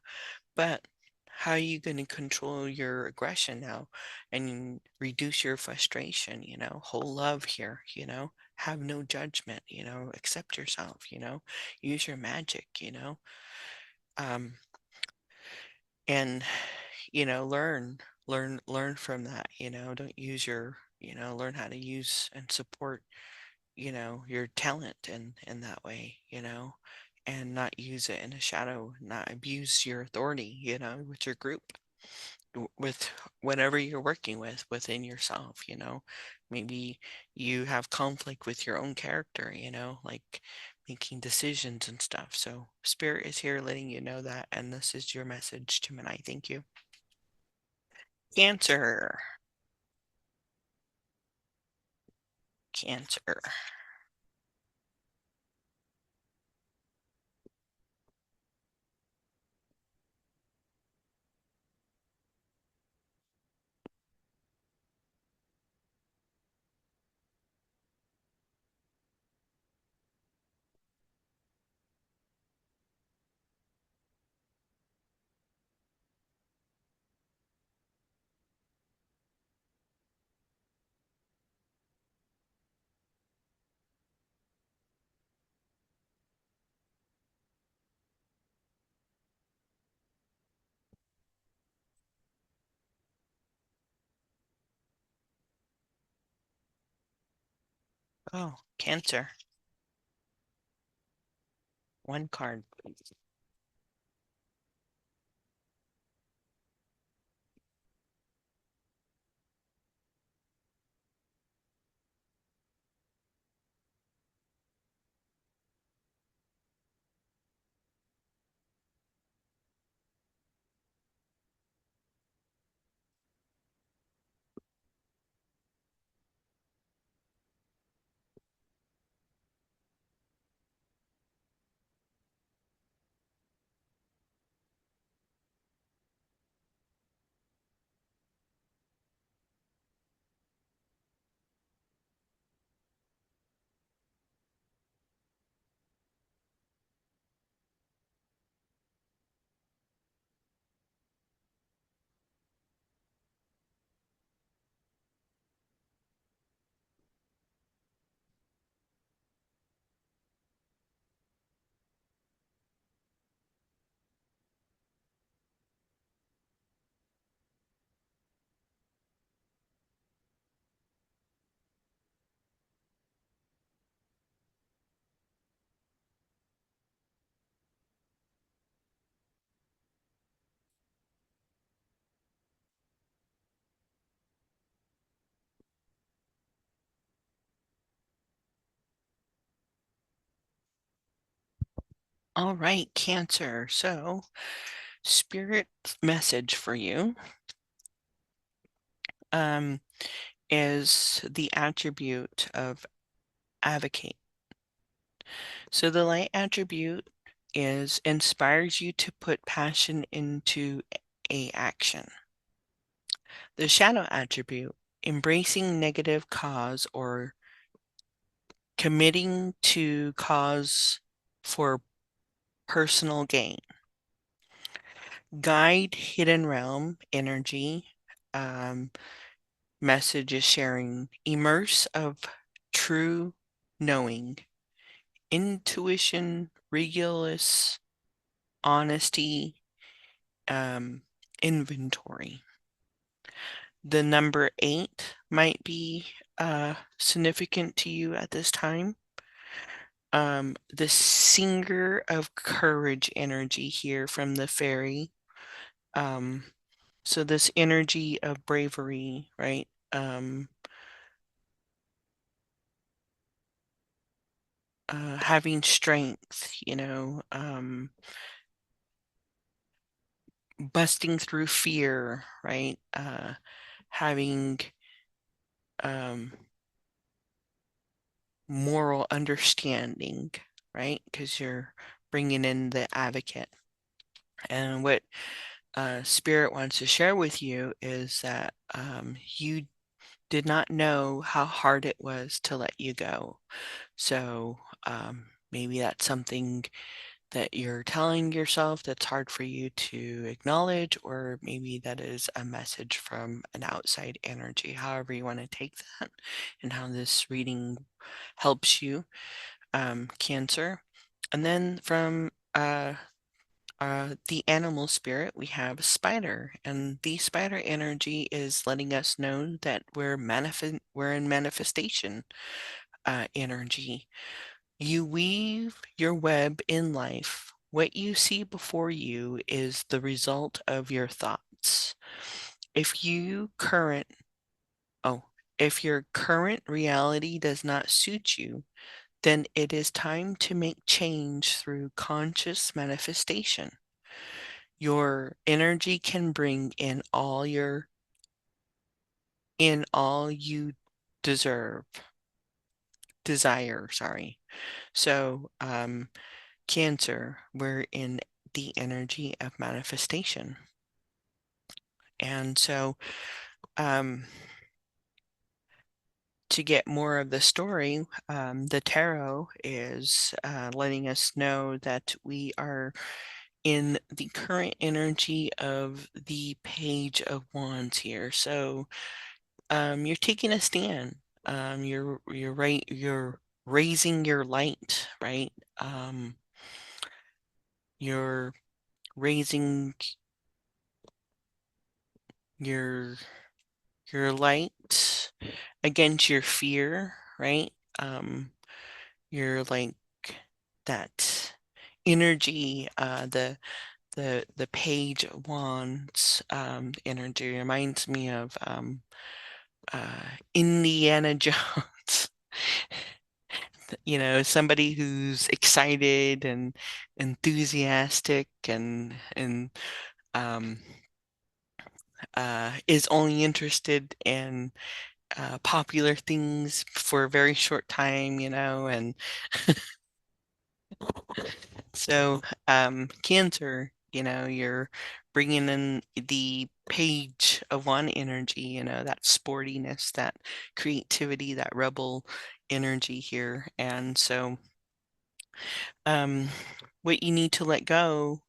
[SPEAKER 1] but how are you going to control your aggression now and reduce your frustration? Whole love here, have no judgment, accept yourself, use your magic, um, and, learn from that, don't use learn how to use and support, your talent in that way, and not use it in a shadow, not abuse your authority, with your group, with whatever you're working with within yourself, maybe you have conflict with your own character, like making decisions and stuff. So Spirit is here letting you know that, and this is your message, Gemini. Thank you. Cancer. Cancer. Oh, Cancer. One card, please. All right, Cancer. So, spirit message for you is the attribute of advocate. So, the light attribute is inspires you to put passion into a action. The shadow attribute, embracing negative cause or committing to cause for personal gain. Guide, hidden realm energy, message is sharing immerse of true knowing, intuition, rigorous honesty, inventory. The number 8 might be significant to you at this time. The singer of courage energy here from the fairy. So this energy of bravery, right? Having strength, busting through fear, right? Having moral understanding, right? Because you're bringing in the advocate. And what Spirit wants to share with you is that you did not know how hard it was to let you go. So maybe that's something that you're telling yourself that's hard for you to acknowledge, or maybe that is a message from an outside energy, however you want to take that, and how this reading helps you, Cancer. And then from the animal spirit, we have spider, and the spider energy is letting us know that we're in manifestation energy. You weave your web in life. What you see before you is the result of your thoughts. If you current, oh, if your current reality does not suit you, then it is time to make change through conscious manifestation. Your energy can bring in all you desire, sorry. So, Cancer, we're in the energy of manifestation. And so, to get more of the story, the tarot is letting us know that we are in the current energy of the Page of Wands here. So, you're taking a stand. You're right. You're raising your light, right? You're raising your light against your fear, right? You're like that energy, the Page of Wands energy reminds me of Indiana Jones. Somebody who's excited and enthusiastic and um, is only interested in popular things for a very short time, and so Cancer, you're bringing in the Page of One energy, that sportiness, that creativity, that rebel energy here. And so what you need to let go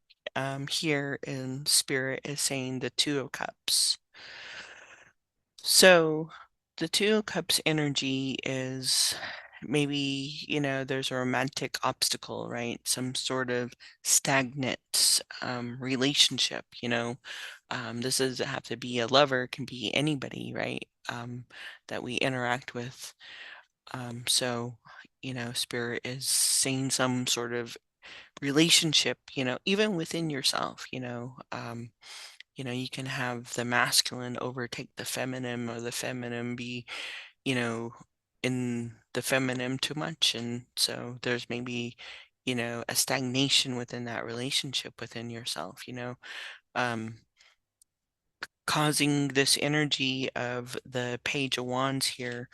[SPEAKER 1] here in Spirit is saying the Two of Cups. So the Two of Cups energy is maybe, there's a romantic obstacle, right? Some sort of stagnant relationship, this doesn't have to be a lover, it can be anybody, right? That we interact with. So, Spirit is saying some sort of relationship, even within yourself, you can have the masculine overtake the feminine, or the feminine be, in the feminine too much. And so there's maybe, you know, a stagnation within that relationship within yourself, you know, um, causing this energy of the Page of Wands here,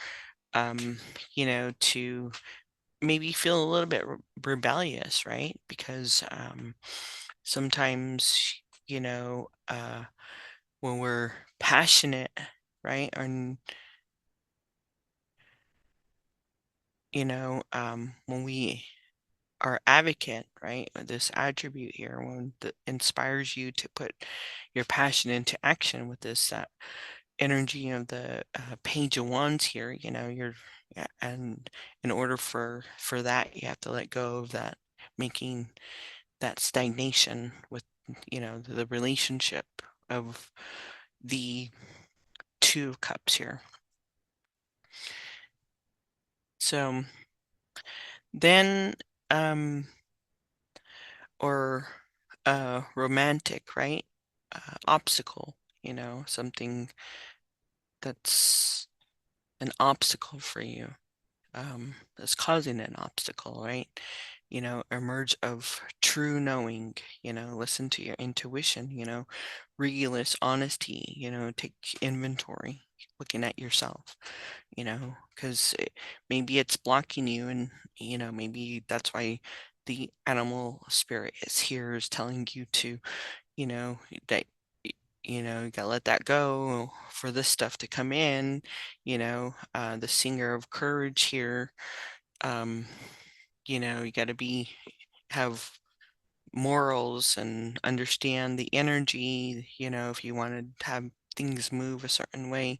[SPEAKER 1] um, you know, to maybe feel a little bit rebellious, right? Because sometimes, you know, when we're passionate, right, and you know, when we are advocate, right, this attribute here, one that inspires you to put your passion into action with this energy of the Page of Wands here, you know, yeah, and in order for that, you have to let go of that, making that stagnation with, you know, the relationship of the Two of Cups here. So then, or romantic, right? Obstacle, you know, something that's an obstacle for you, that's causing an obstacle, right? You know, emerge of true knowing, you know, listen to your intuition, you know, realist honesty, you know, take inventory, looking at yourself, you know, because maybe it's blocking you, and, you know, maybe that's why the animal spirit is here, is telling you to, you know, that you know, you gotta let that go for this stuff to come in, you know, the singer of courage here, um, you know, you gotta have morals and understand the energy, you know, if you want to have things move a certain way,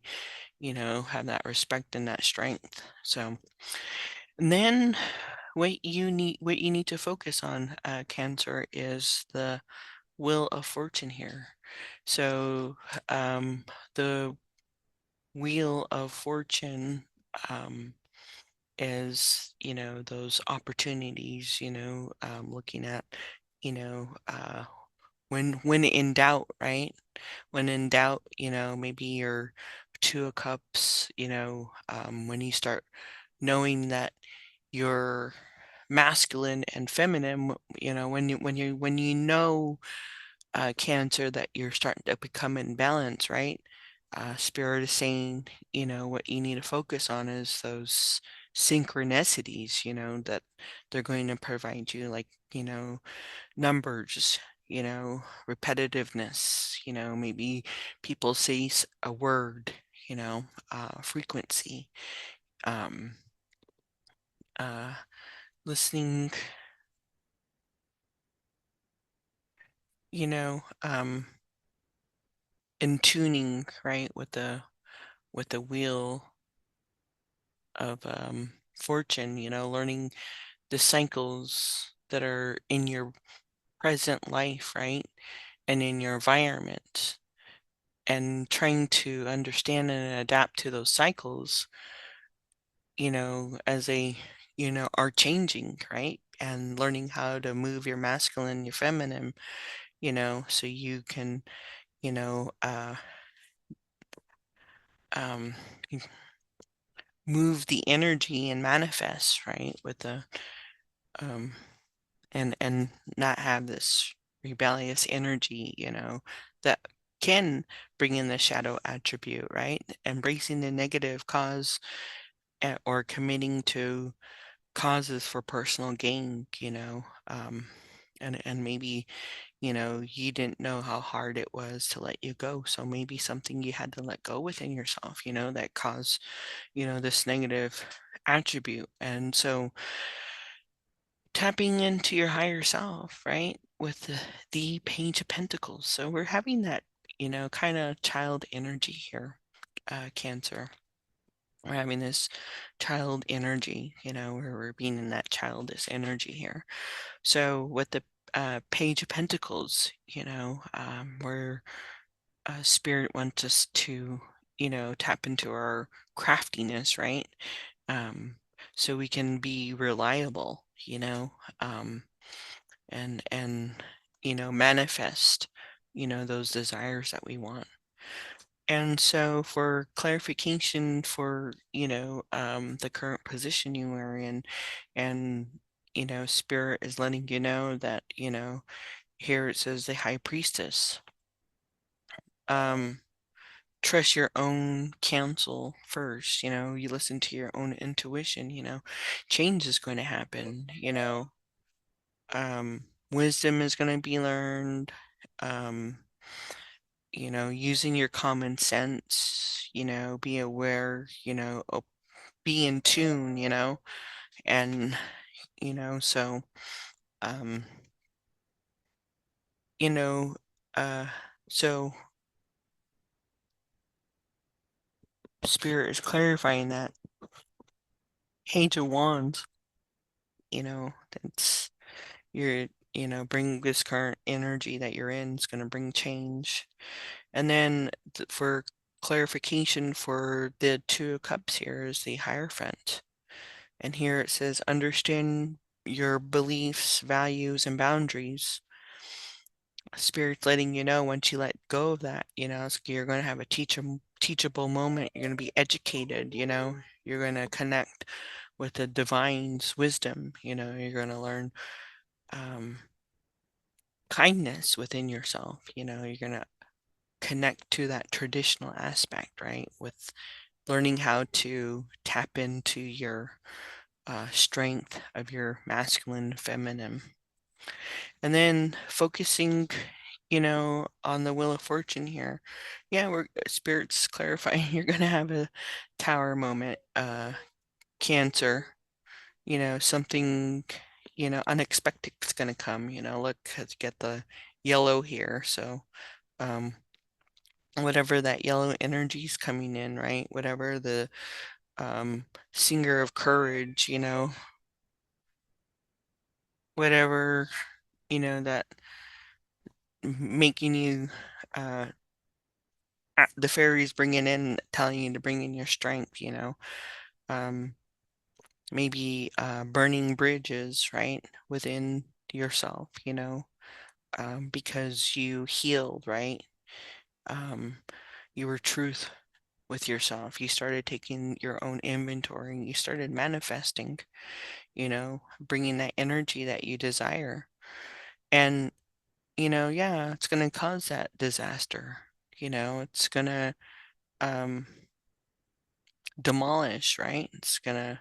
[SPEAKER 1] you know, have that respect and that strength. So, and then what you need to focus on, Cancer, is the Wheel of Fortune here. So, the Wheel of Fortune, is, you know, those opportunities, you know, looking at, you know, when in doubt, right? When in doubt, you know, maybe your Two of Cups, you know, when you start knowing that you're masculine and feminine, you know, when you know, Cancer, that you're starting to become in balance, right? Spirit is saying, you know, what you need to focus on is those synchronicities, you know, that they're going to provide you, like, you know, numbers, you know, repetitiveness, you know, maybe people say a word, you know, frequency, um, uh, listening, you know, in tuning, right, with the wheel of fortune, you know, learning the cycles that are in your present life, right, and in your environment, and trying to understand and adapt to those cycles, you know, as they, you know, are changing, right, and learning how to move your masculine, your feminine, you know, so you can, you know, um, move the energy and manifest, right, with the um and not have this rebellious energy, you know, that can bring in the shadow attribute, right? Embracing the negative cause, or committing to causes for personal gain, you know, and maybe, you know, you didn't know how hard it was to let you go, so maybe something you had to let go within yourself, you know, that caused, you know, this negative attribute. And so tapping into your higher self, right? With the Page of Pentacles. So we're having that, you know, kind of child energy here, Cancer. We're having this child energy, you know, where we're being in that childish energy here. So with the Page of Pentacles, you know, where Spirit wants us to, you know, tap into our craftiness, right? Um, so we can be reliable, you know, and you know, manifest, you know, those desires that we want. And so for clarification for, you know, the current position you are in, and you know, Spirit is letting you know that, you know, here it says the High Priestess. Trust your own counsel first, you know, you listen to your own intuition, you know, change is going to happen, you know, wisdom is going to be learned, um, you know, using your common sense, you know, be aware, you know, be in tune, you know, and, you know, so, um, you know, uh, so Spirit is clarifying that Page of Wands, you know, that's you're, you know, bring this current energy that you're in is going to bring change. And then for clarification for the Two of Cups here is the Hierophant. And here it says, understand your beliefs, values, and boundaries. Spirit's letting you know once you let go of that, you know, you're going to have a teachable moment. You're going to be educated, you know, you're going to connect with the divine's wisdom, you know, you're going to learn kindness within yourself, you know, you're going to connect to that traditional aspect, right? With learning how to tap into your strength of your masculine, feminine. And then focusing, you know, on the Wheel of Fortune here. Yeah, we're Spirit's clarifying you're gonna have a tower moment, Cancer, you know, something, you know, unexpected is gonna come, you know, look, let's get the yellow here. So whatever that yellow energy is coming in, right? Whatever the singer of courage, you know, whatever, you know, that making you the fairies bringing in, telling you to bring in your strength, you know, um, maybe burning bridges, right, within yourself, you know, because you healed, right? Um, you were truth with yourself. You started taking your own inventory. You started manifesting, you know, bringing that energy that you desire. And, you know, yeah, it's going to cause that disaster. You know, it's going to um, demolish, right? It's going to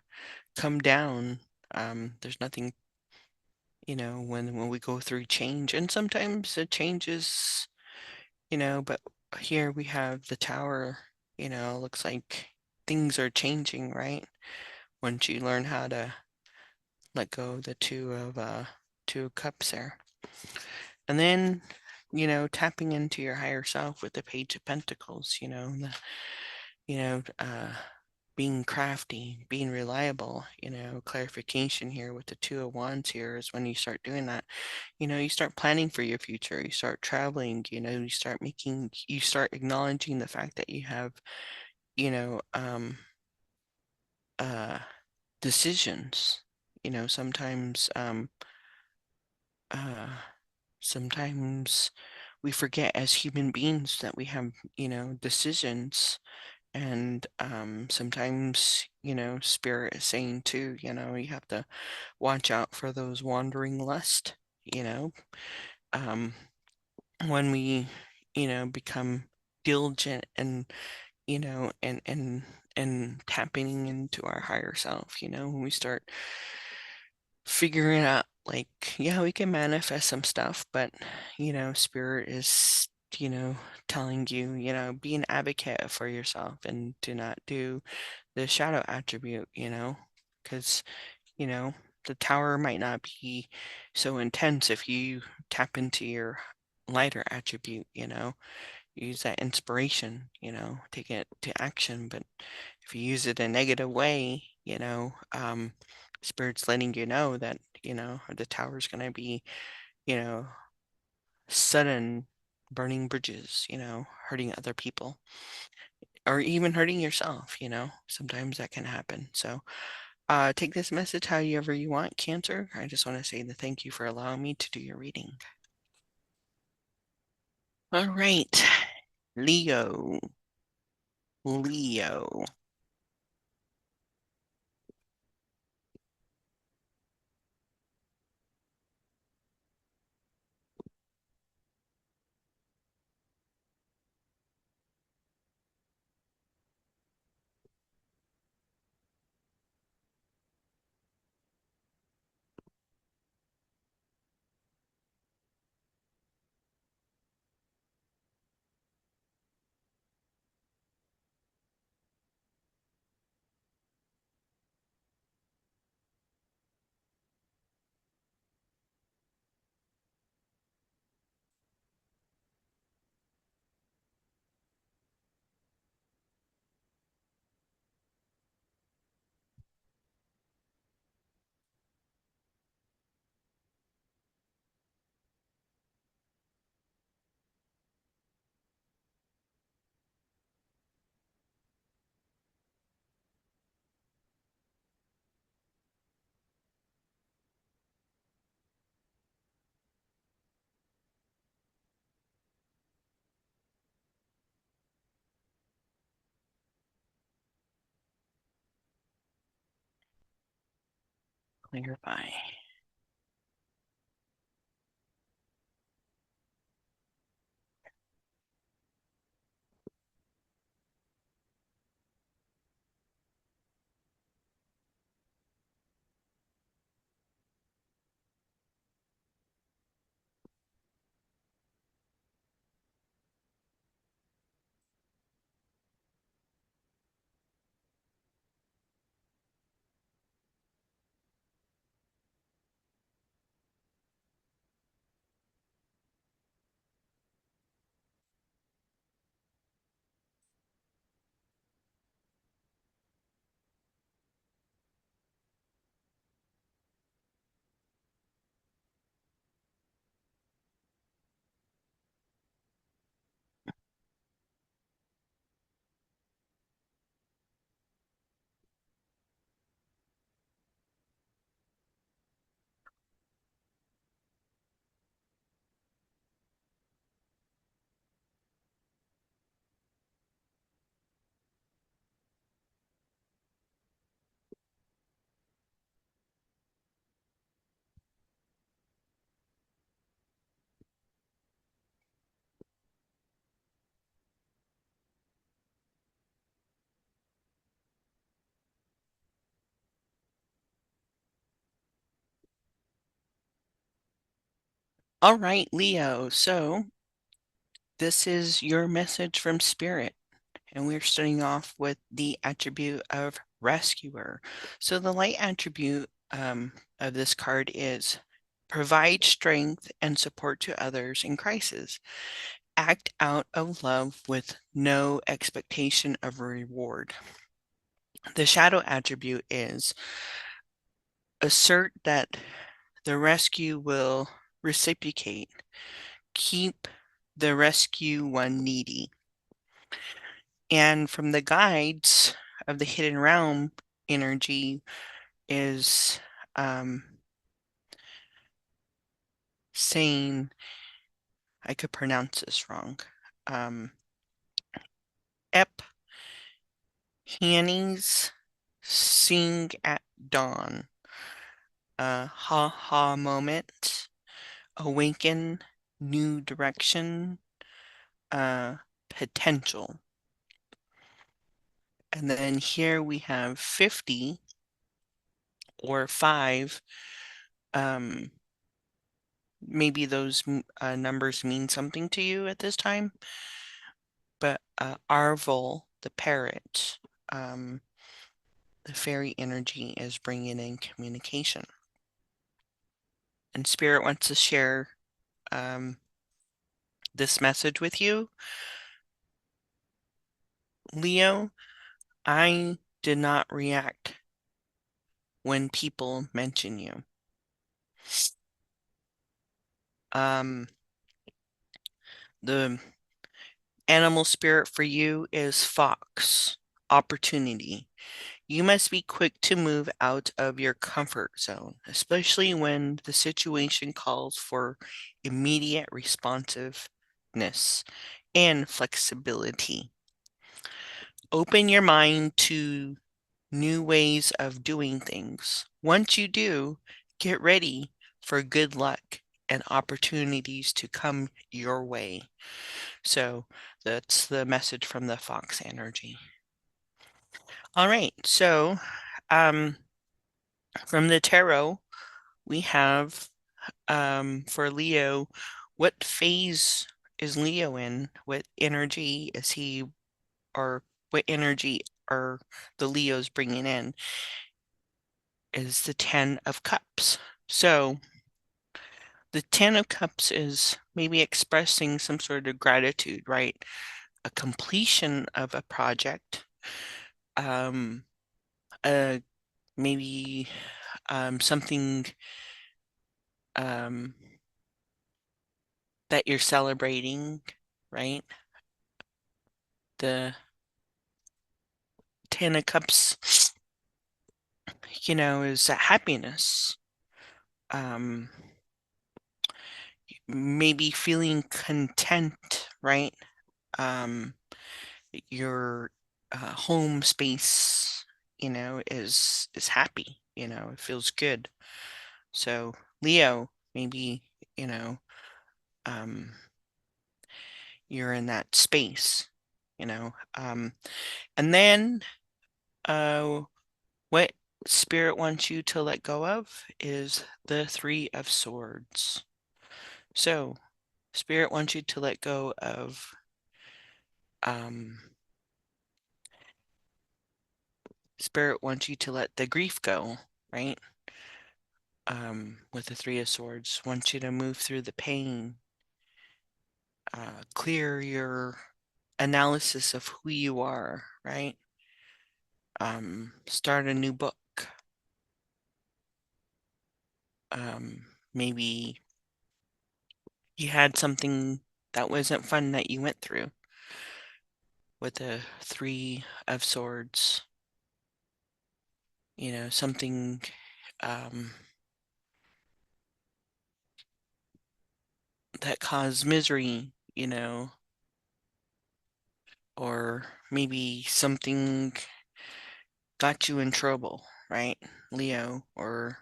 [SPEAKER 1] come down. There's nothing, you know, when we go through change, and sometimes it changes, you know, but here we have the tower, you know, looks like things are changing, right? Once you learn how to let go of the two of cups there. And then, you know, tapping into your higher self with the Page of Pentacles, you know, you know, being crafty, being reliable, you know, clarification here with the Two of Wands here is when you start doing that, you know, you start planning for your future, you start traveling, you know, you start acknowledging the fact that you have, you know, uh, decisions, you know, uh, sometimes we forget as human beings that we have, you know, decisions. And sometimes, you know, Spirit is saying too, you know, you have to watch out for those wandering lust, you know. Um, when we, you know, become diligent and, you know, and tapping into our higher self, you know, when we start figuring out like, yeah, we can manifest some stuff, but you know, Spirit is, you know, telling you, you know, be an advocate for yourself and do not do the shadow attribute, you know, because, you know, the tower might not be so intense if you tap into your lighter attribute, you know, use that inspiration, you know, take it to action. But if you use it a negative way, you know, Spirit's letting you know that, you know, the tower's going to be, you know, sudden burning bridges, you know, hurting other people or even hurting yourself, you know, sometimes that can happen. So take this message however you want, Cancer. I just want to say the thank you for allowing me to do your reading. All right, Leo. Leo. clarify. All right, Leo. So this is your message from Spirit. And we're starting off with the attribute of rescuer. So the light attribute of this card is provide strength and support to others in crisis. Act out of love with no expectation of reward. The shadow attribute is assert that the rescue will reciprocate. Keep the rescue one needy. And from the guides of the hidden realm energy is saying, I could pronounce this wrong. Ep Hannies sing at dawn. Ha ha moment. Awaken new direction. Potential. And then here we have 50 or 5. Maybe those numbers mean something to you at this time. But Arvel, the parrot, the fairy energy is bringing in communication. And Spirit wants to share this message with you. Leo, I did not react when people mention you. The animal spirit for you is fox, opportunity. You must be quick to move out of your comfort zone, especially when the situation calls for immediate responsiveness and flexibility. Open your mind to new ways of doing things. Once you do, get ready for good luck and opportunities to come your way. So that's the message from the fox energy. All right, so from the tarot, we have for Leo, what phase is Leo in? What energy is he, or what energy are the Leos bringing in? Is the 10 of Cups. So the 10 of Cups is maybe expressing some sort of gratitude, right? A completion of a project, maybe something that you're celebrating, right? The 10 of Cups, is that happiness. Maybe feeling content, right? Your home space, is happy. you know, it feels good. So Leo, maybe, you know, you're in that space, you know. And then what Spirit wants you to let go of is the Three of Swords. So Spirit wants you to let go of Spirit wants you to let the grief go, right? With the Three of Swords, wants you to move through the pain, clear your analysis of who you are, right? Start a new book. Maybe you had something that wasn't fun that you went through with the Three of Swords. You know, something that caused misery, you know, or maybe something got you in trouble, right, Leo? Or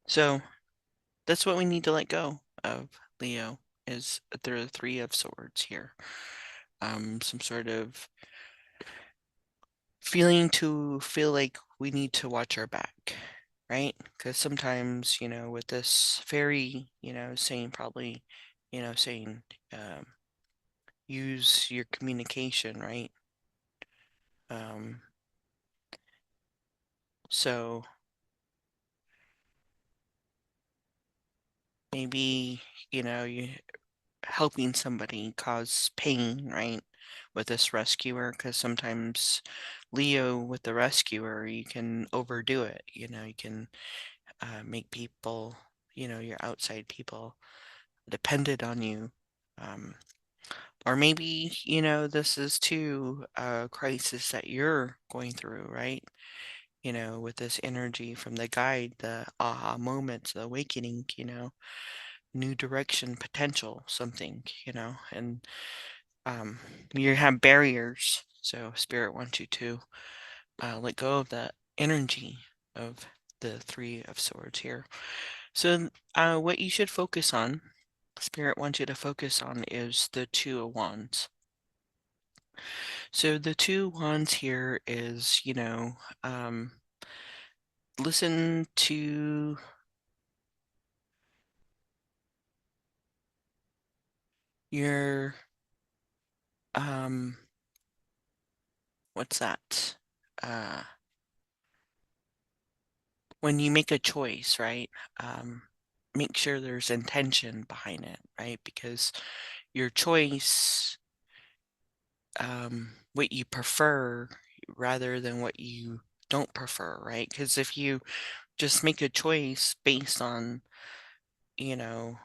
[SPEAKER 1] so that's what we need to let go of, Leo, is the Three of Swords here. Some sort of feeling to feel like we need to watch our back, right? Because sometimes, you know, with this fairy, you know, saying probably, you know, saying use your communication, right? So maybe, you know, you helping somebody cause pain, right? With this rescuer, because sometimes Leo with the rescuer, you can overdo it, you know, you can make people, you know, your outside people dependent on you. Or maybe, you know, this is too a crisis that you're going through, right? You know, with this energy from the guide, the aha moments, the awakening, you know, new direction, potential, something, you know, and you have barriers. So Spirit wants you to let go of that energy of the Three of Swords here. So what you should focus on, Spirit wants you to focus on, is the Two of Wands. So the Two of Wands here is, you know, listen to your, what's that? When you make a choice, right? Make sure there's intention behind it, right? Because your choice, what you prefer rather than what you don't prefer, right? Because if you just make a choice based on, you know,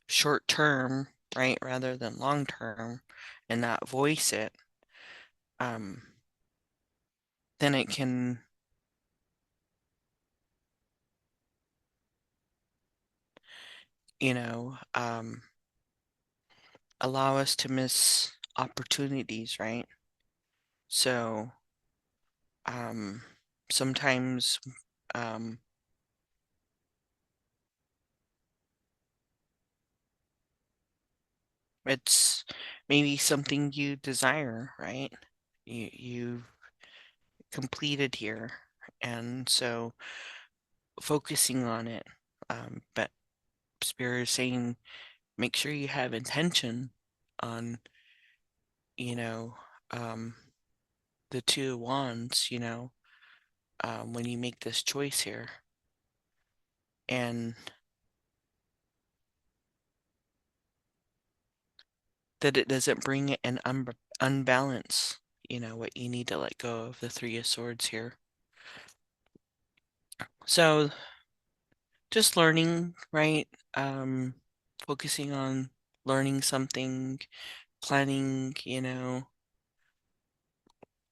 [SPEAKER 1] short term, right, rather than long term, and not voice it, then it can, you know, allow us to miss opportunities, right? So sometimes it's maybe something you desire, right? You've completed here, and so focusing on it. But Spirit is saying, make sure you have intention on, you know, the Two of Wands, you know, when you make this choice here, and that it doesn't bring an unbalance, you know, what you need to let go of the Three of Swords here. So just learning, right? Focusing on learning something, planning, you know,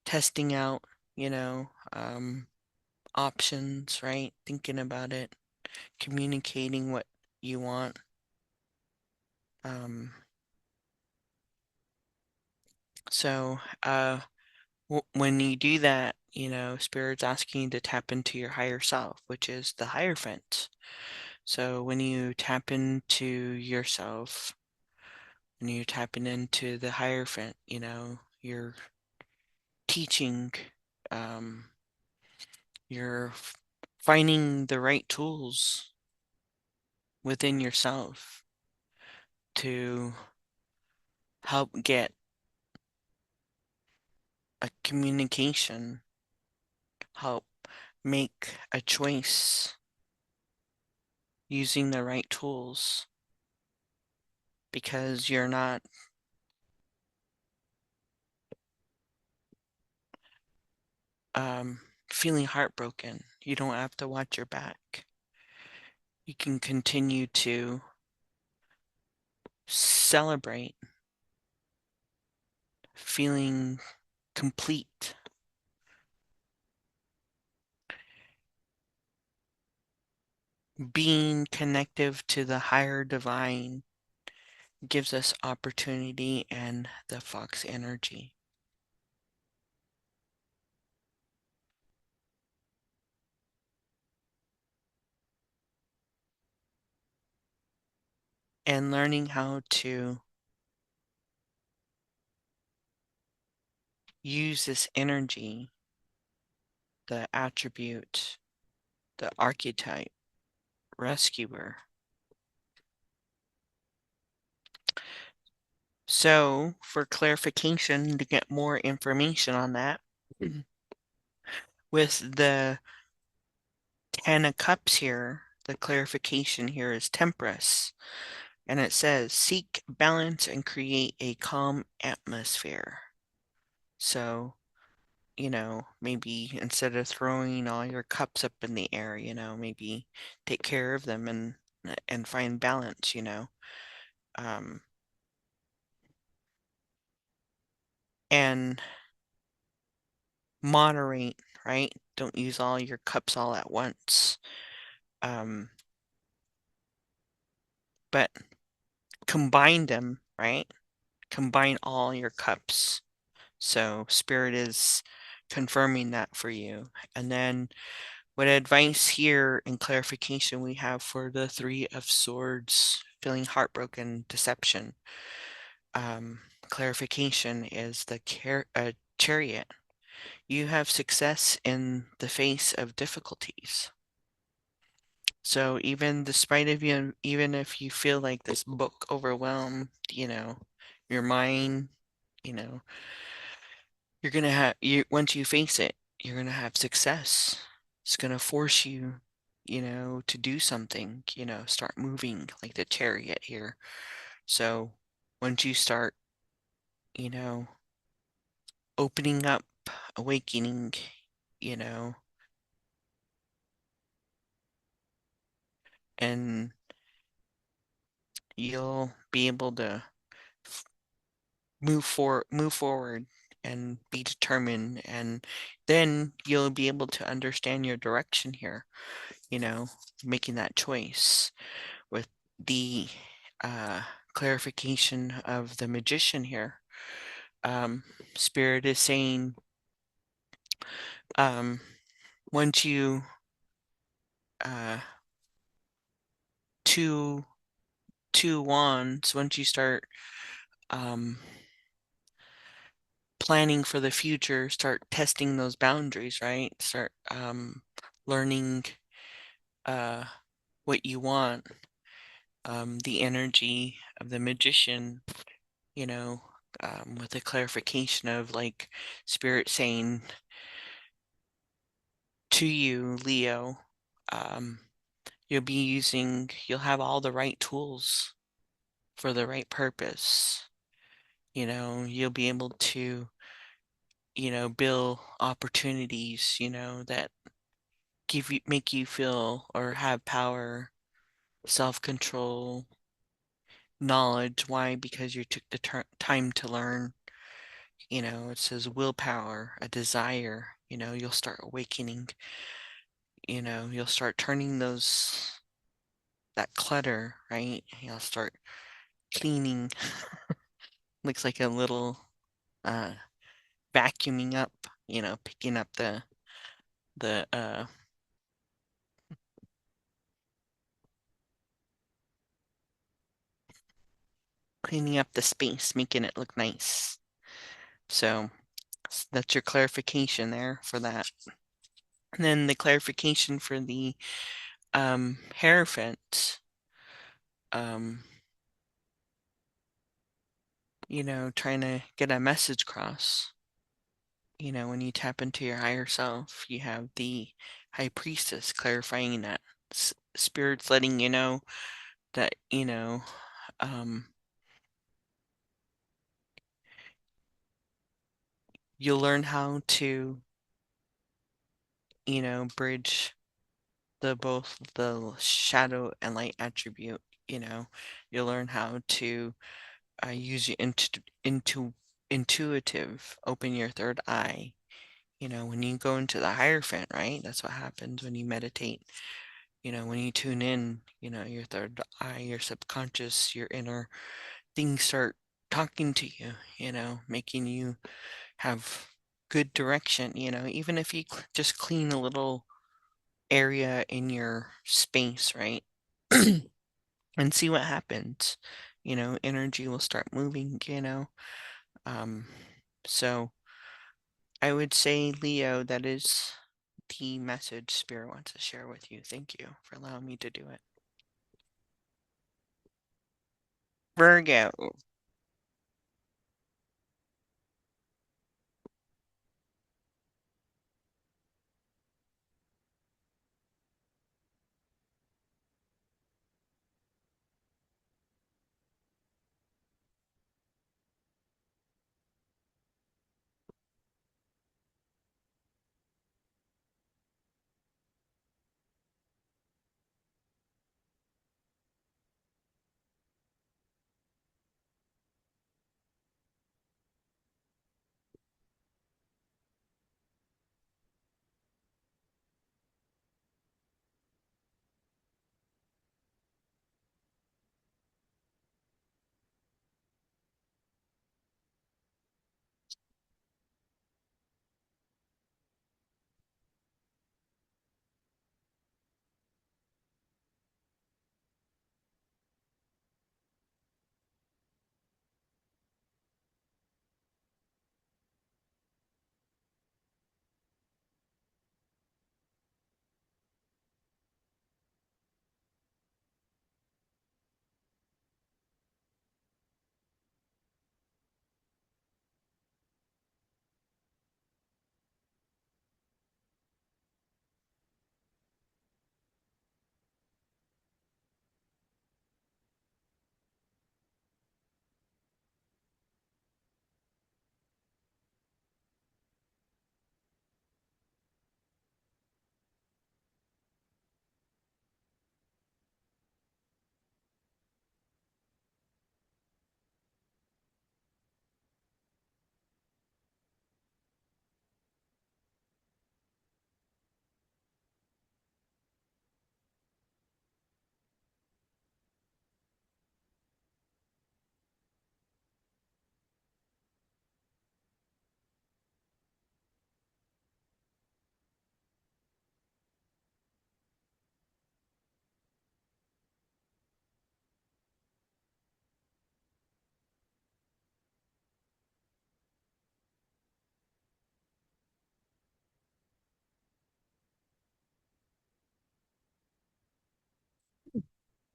[SPEAKER 1] testing out, you know, options, right? Thinking about it, communicating what you want. Um, So, when you do that, Spirit's asking you to tap into your higher self, which is the Hierophant. So when you tap into yourself, when you're tapping into the Hierophant, you're teaching, um, you're finding the right tools within yourself to help get a communication, help make a choice using the right tools, because you're not feeling heartbroken. You don't have to watch your back. You can continue to celebrate feeling complete. Being connective to the higher divine gives us opportunity and the fox energy. And learning how to use this energy, the attribute, the archetype, rescuer. So, for clarification, to get more information on that, with the Ten of Cups here, the clarification here is Temperance. And it says, seek balance and create a calm atmosphere. So, maybe instead of throwing all your cups up in the air, maybe take care of them and find balance, um, and moderate, right? Don't use all your cups all at once. But combine them, right? Combine all your cups. So Spirit is confirming that for you. And then what advice here and clarification we have for the Three of Swords, feeling heartbroken, deception. Clarification is the Chariot. You have success in the face of difficulties. So even despite of you, even if you feel like this book overwhelmed, your mind, you know, you're gonna have once you face it, you're gonna have success. It's gonna force you, to do something, start moving like the chariot here. So once you start, you know, opening up, awakening, you know, and you'll be able to move forward and be determined, and then you'll be able to understand your direction here, making that choice with the uh, clarification of the Magician here. Spirit is saying, um, once you uh, two wands, once you start um, planning for the future, start testing those boundaries, right? Start learning uh, what you want, the energy of the Magician, you know, with a clarification of like Spirit saying to you, Leo, um, you'll have all the right tools for the right purpose. You'll be able to, build opportunities, that make you feel or have power, self-control, knowledge. Why? Because you took the time to learn. It says willpower, a desire. You'll start awakening. You'll start turning that clutter, right? You'll start cleaning. Looks like a little vacuuming up, picking up the cleaning up the space, making it look nice. So that's your clarification there for that. And then the clarification for the Hierophant, trying to get a message across. When you tap into your higher self, you have the High Priestess clarifying that. Spirit's letting you know that, you'll learn how to, bridge both the shadow and light attribute. You'll learn how to use your intuitive, open your third eye. When you go into the Hierophant, right? That's what happens when you meditate. When you tune in, your third eye, your subconscious, your inner things start talking to you, making you have good direction, even if you just clean a little area in your space, right? And see what happens. Energy will start moving, So I would say, Leo, that is the message Spirit wants to share with you. Thank you for allowing me to do it. Virgo.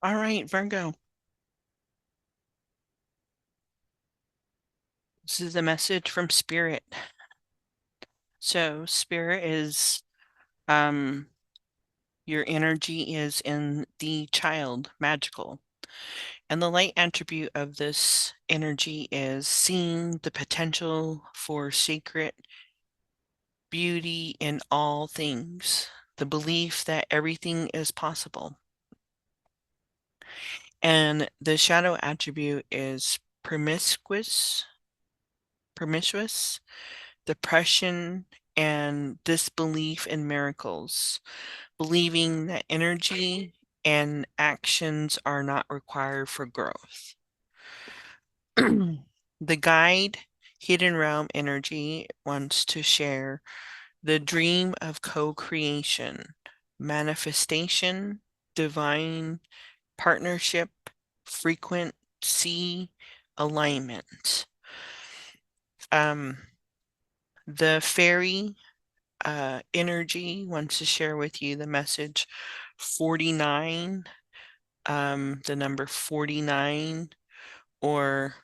[SPEAKER 1] All right, Virgo. This is a message from Spirit. So Spirit is, your energy is in the child, magical. And the light attribute of this energy is seeing the potential for sacred beauty in all things, the belief that everything is possible. And the shadow attribute is promiscuous, depression, and disbelief in miracles, believing that energy and actions are not required for growth. The guide Hidden Realm energy wants to share the dream of co-creation, manifestation, divine partnership, frequency, alignment. The fairy energy wants to share with you the message 49, the number 49, or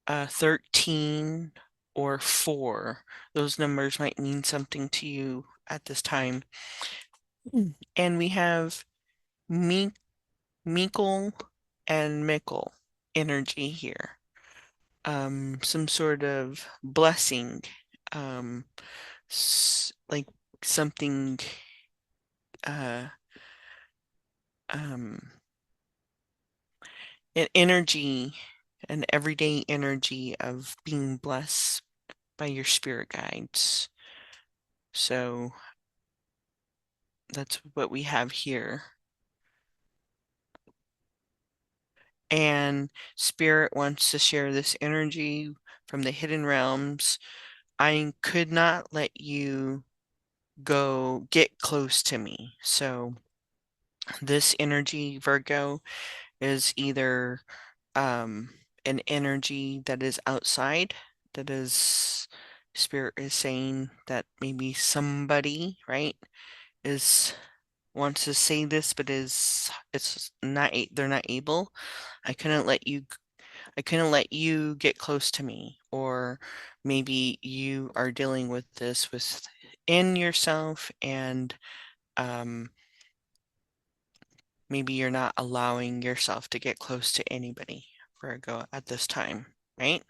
[SPEAKER 1] 13 or 4. Those numbers might mean something to you at this time. And we have Meikle and Mickle energy here. Some sort of blessing, like something, an energy, an everyday energy of being blessed by your spirit guides. So that's what we have here. And Spirit wants to share this energy from the hidden realms. I could not let you get close to me. So this energy, Virgo, is either an energy that is outside, that is, Spirit is saying that maybe somebody, right, wants to say this, but it's not, they're not able. I couldn't let you get close to me, or maybe you are dealing with this within yourself, and maybe you're not allowing yourself to get close to anybody, Virgo, at this time, right?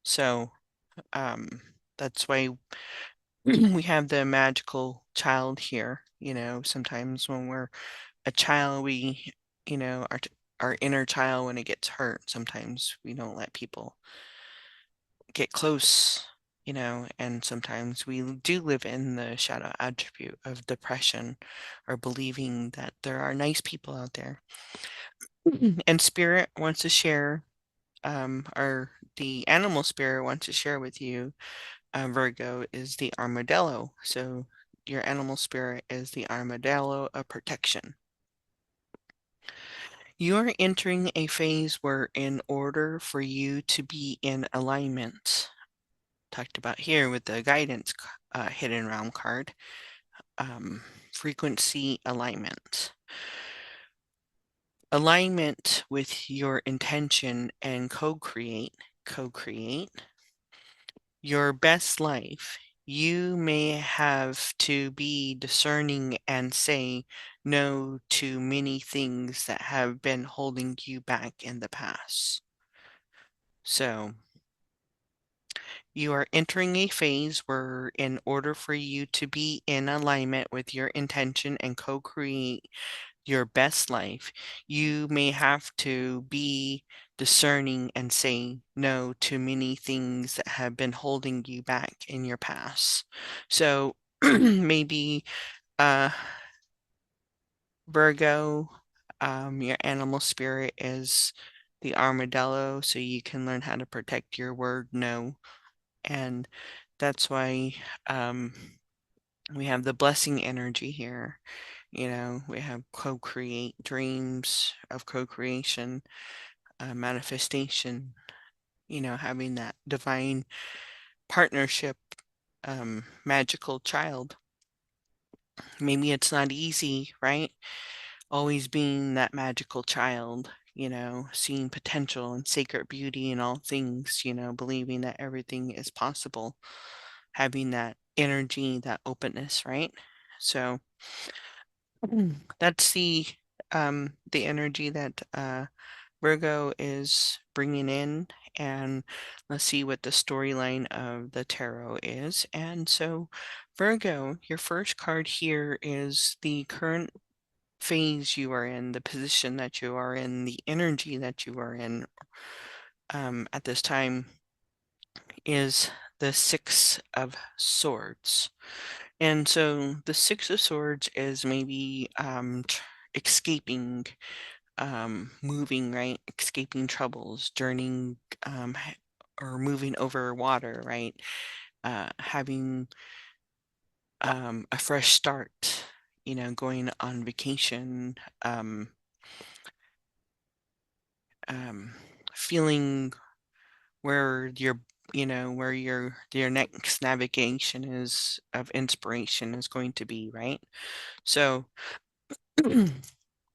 [SPEAKER 1] So that's why we have the magical child here. Sometimes when we're a child, we, our inner child, when it gets hurt, sometimes we don't let people get close, and sometimes we do live in the shadow attribute of depression, or believing that there are nice people out there. And Spirit wants to share, or the animal spirit wants to share with you, Virgo, is the armadillo. So your animal spirit is the armadillo of protection. You're entering a phase where, in order for you to be in alignment, talked about here with the guidance hidden realm card, frequency alignment. Alignment with your intention and co-create your best life. You may have to be discerning and say no to many things that have been holding you back in the past. So you are entering a phase where, in order for you to be in alignment with your intention and co-create your best life, you may have to be discerning and say no to many things that have been holding you back in your past. So maybe Virgo, your animal spirit is the armadillo, so you can learn how to protect your word no. And that's why we have the blessing energy here. We have co-create, dreams of co-creation, manifestation, having that divine partnership, magical child. Maybe it's not easy, right? Always being that magical child, seeing potential and sacred beauty in all things, believing that everything is possible, having that energy, that openness, right? So that's the energy that Virgo is bringing in, and let's see what the storyline of the tarot is. And so, Virgo, your first card here is the current phase you are in, the position that you are in, the energy that you are in at this time is the Six of Swords. And so the Six of Swords is maybe escaping moving, right? Escaping troubles, journeying, or moving over water, right? Having a fresh start, going on vacation, feeling where your next navigation is of inspiration is going to be, right? So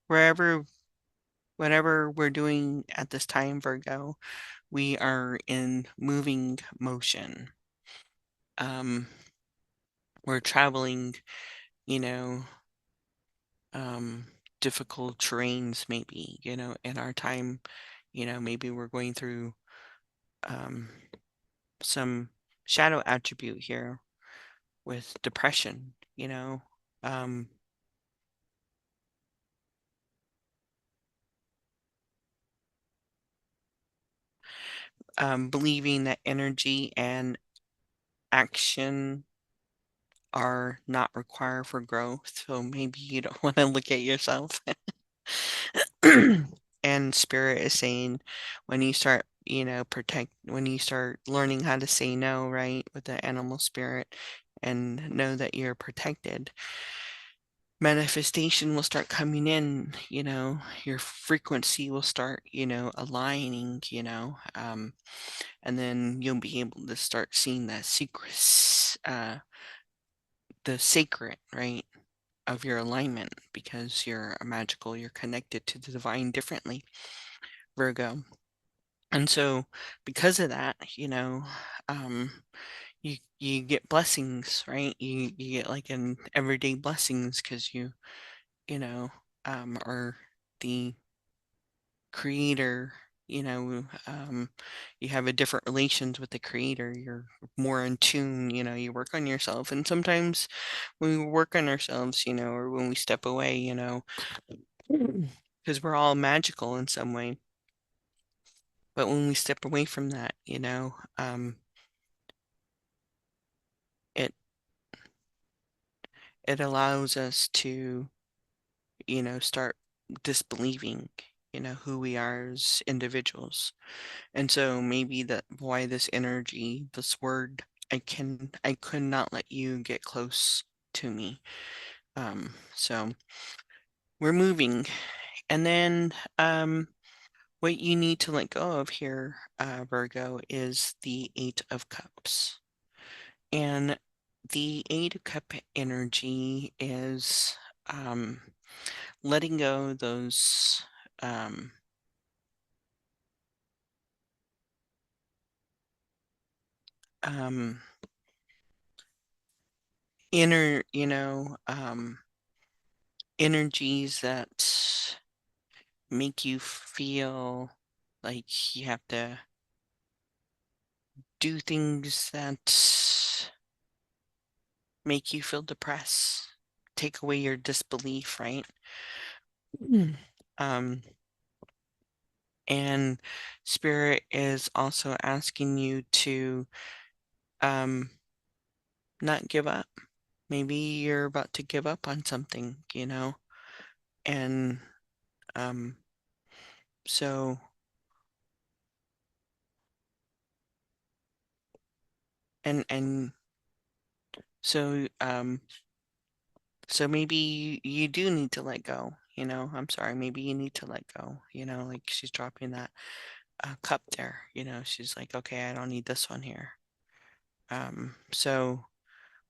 [SPEAKER 1] wherever whatever we're doing at this time, Virgo, we are in moving motion. We're traveling, you know, difficult terrains, maybe, in our time, maybe we're going through um, some shadow attribute here with depression, um, believing that energy and action are not required for growth. So maybe you don't want to look at yourself. And spirit is saying when you start, when you start learning how to say no, right, with the animal spirit and know that you're protected, manifestation will start coming in, your frequency will start, aligning, and then you'll be able to start seeing that secrets, the sacred, right, of your alignment because you're a magical, you're connected to the divine differently, Virgo. And so because of that, um, you get blessings, right? You get like an everyday blessings because you know, are the creator, you have a different relations with the creator. You're more in tune, you work on yourself. And sometimes when we work on ourselves, or when we step away, because we're all magical in some way. But when we step away from that, it it allows us to, start disbelieving, who we are as individuals. And so maybe that why this energy, this word, I could not let you get close to me. So we're moving. And then what you need to let go of here, Virgo, is the Eight of Cups. And the Eight of Cup energy is letting go those um, inner, energies that make you feel like you have to do things that make you feel depressed, take away your disbelief, right? Mm. Um, and Spirit is also asking you to um, not give up. Maybe you're about to give up on something, and um, so and so maybe you do need to let go, I'm sorry, maybe you need to let go, like she's dropping that cup there, she's like, okay, I don't need this one here. So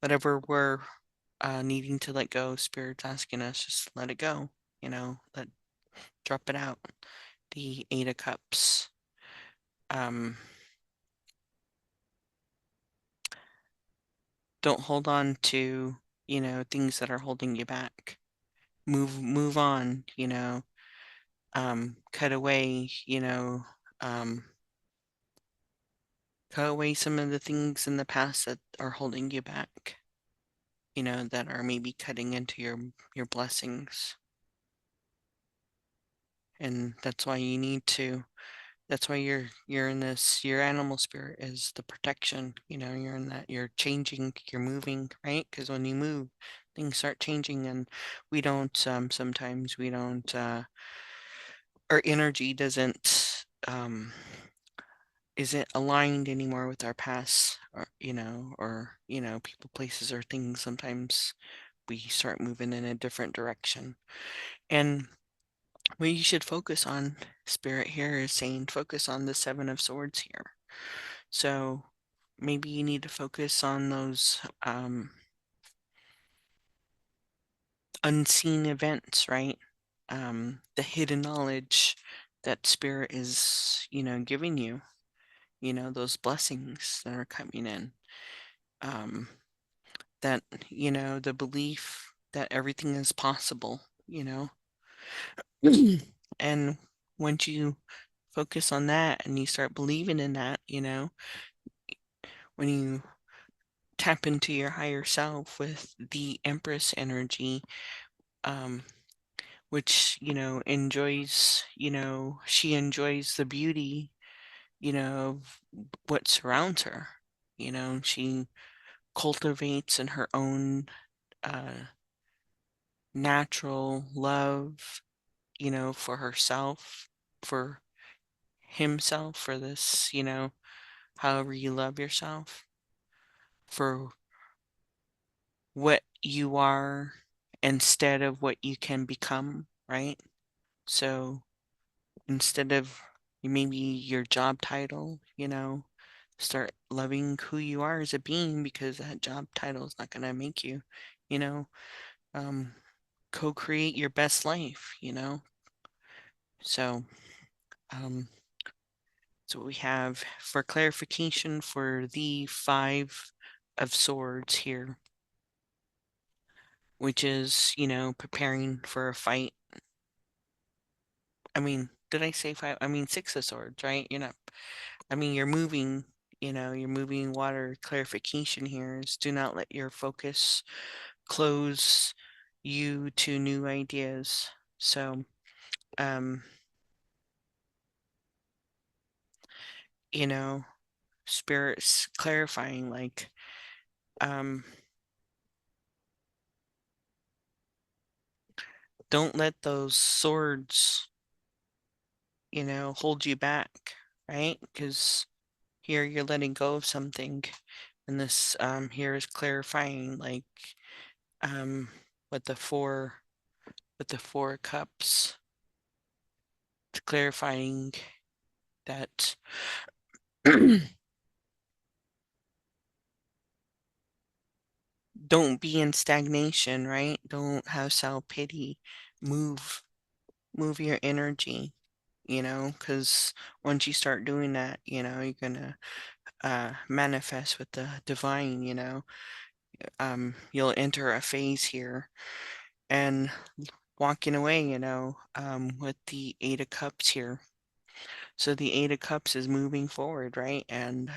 [SPEAKER 1] whatever we're needing to let go, Spirit's asking us just let it go, let drop it out. The Eight of Cups. Um, don't hold on to, things that are holding you back. Move on, cut away, um, cut away some of the things in the past that are holding you back, that are maybe cutting into your blessings. And that's why you need to, that's why you're in this, your animal spirit is the protection, you're in that, you're changing, you're moving, right? Because when you move, things start changing and we don't, sometimes we don't, our energy isn't aligned anymore with our past, or people, places, or things. Sometimes we start moving in a different direction. And what you should focus on, Spirit here is saying, focus on the Seven of Swords here. So maybe you need to focus on those unseen events, right? The hidden knowledge that Spirit is, giving you, those blessings that are coming in. That, the belief that everything is possible, and once you focus on that and you start believing in that, when you tap into your higher self with the Empress energy, which, enjoys, she enjoys the beauty, of what surrounds her. She cultivates in her own natural love, for herself, for himself, for this, however you love yourself, for what you are instead of what you can become, right? So instead of maybe your job title, start loving who you are as a being, because that job title is not going to make you, you know, co-create your best life, So, so we have, for clarification, for the Five of Swords here, which is, preparing for a fight. I mean, did I say five? I mean, Six of Swords, right? You're moving, you're moving water. Clarification here is, do not let your focus close you to new ideas. So, Spirit's clarifying, like, don't let those swords, hold you back, right? Because here you're letting go of something, and this here is clarifying, like, with the four cups, it's clarifying that don't be in stagnation, right? Don't have self-pity. Move your energy, because once you start doing that, you're gonna manifest with the divine, you'll enter a phase here, and walking away, with the Eight of Cups here. So the Eight of Cups is moving forward, right? And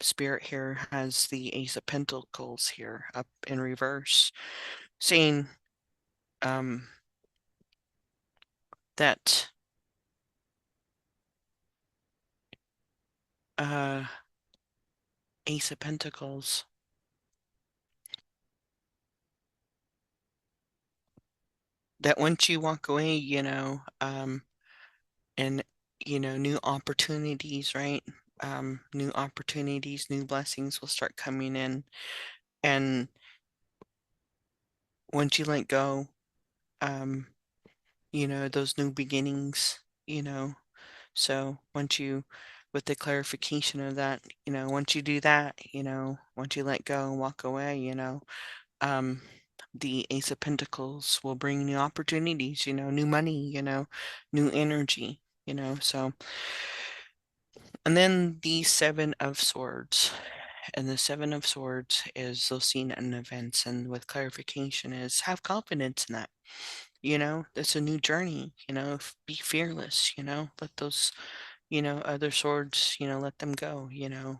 [SPEAKER 1] Spirit here has the Ace of Pentacles here up in reverse, saying that Ace of Pentacles, that once you walk away, and new opportunities, right? New opportunities, new blessings will start coming in. And once you let go, those new beginnings, so once you, with the clarification of that, once you do that, once you let go and walk away, the Ace of Pentacles will bring new opportunities, new money, new energy, so. And then the Seven of Swords. And the Seven of Swords is those seen in events, and with clarification is, have confidence in that. It's a new journey, be fearless, let those, other swords, let them go,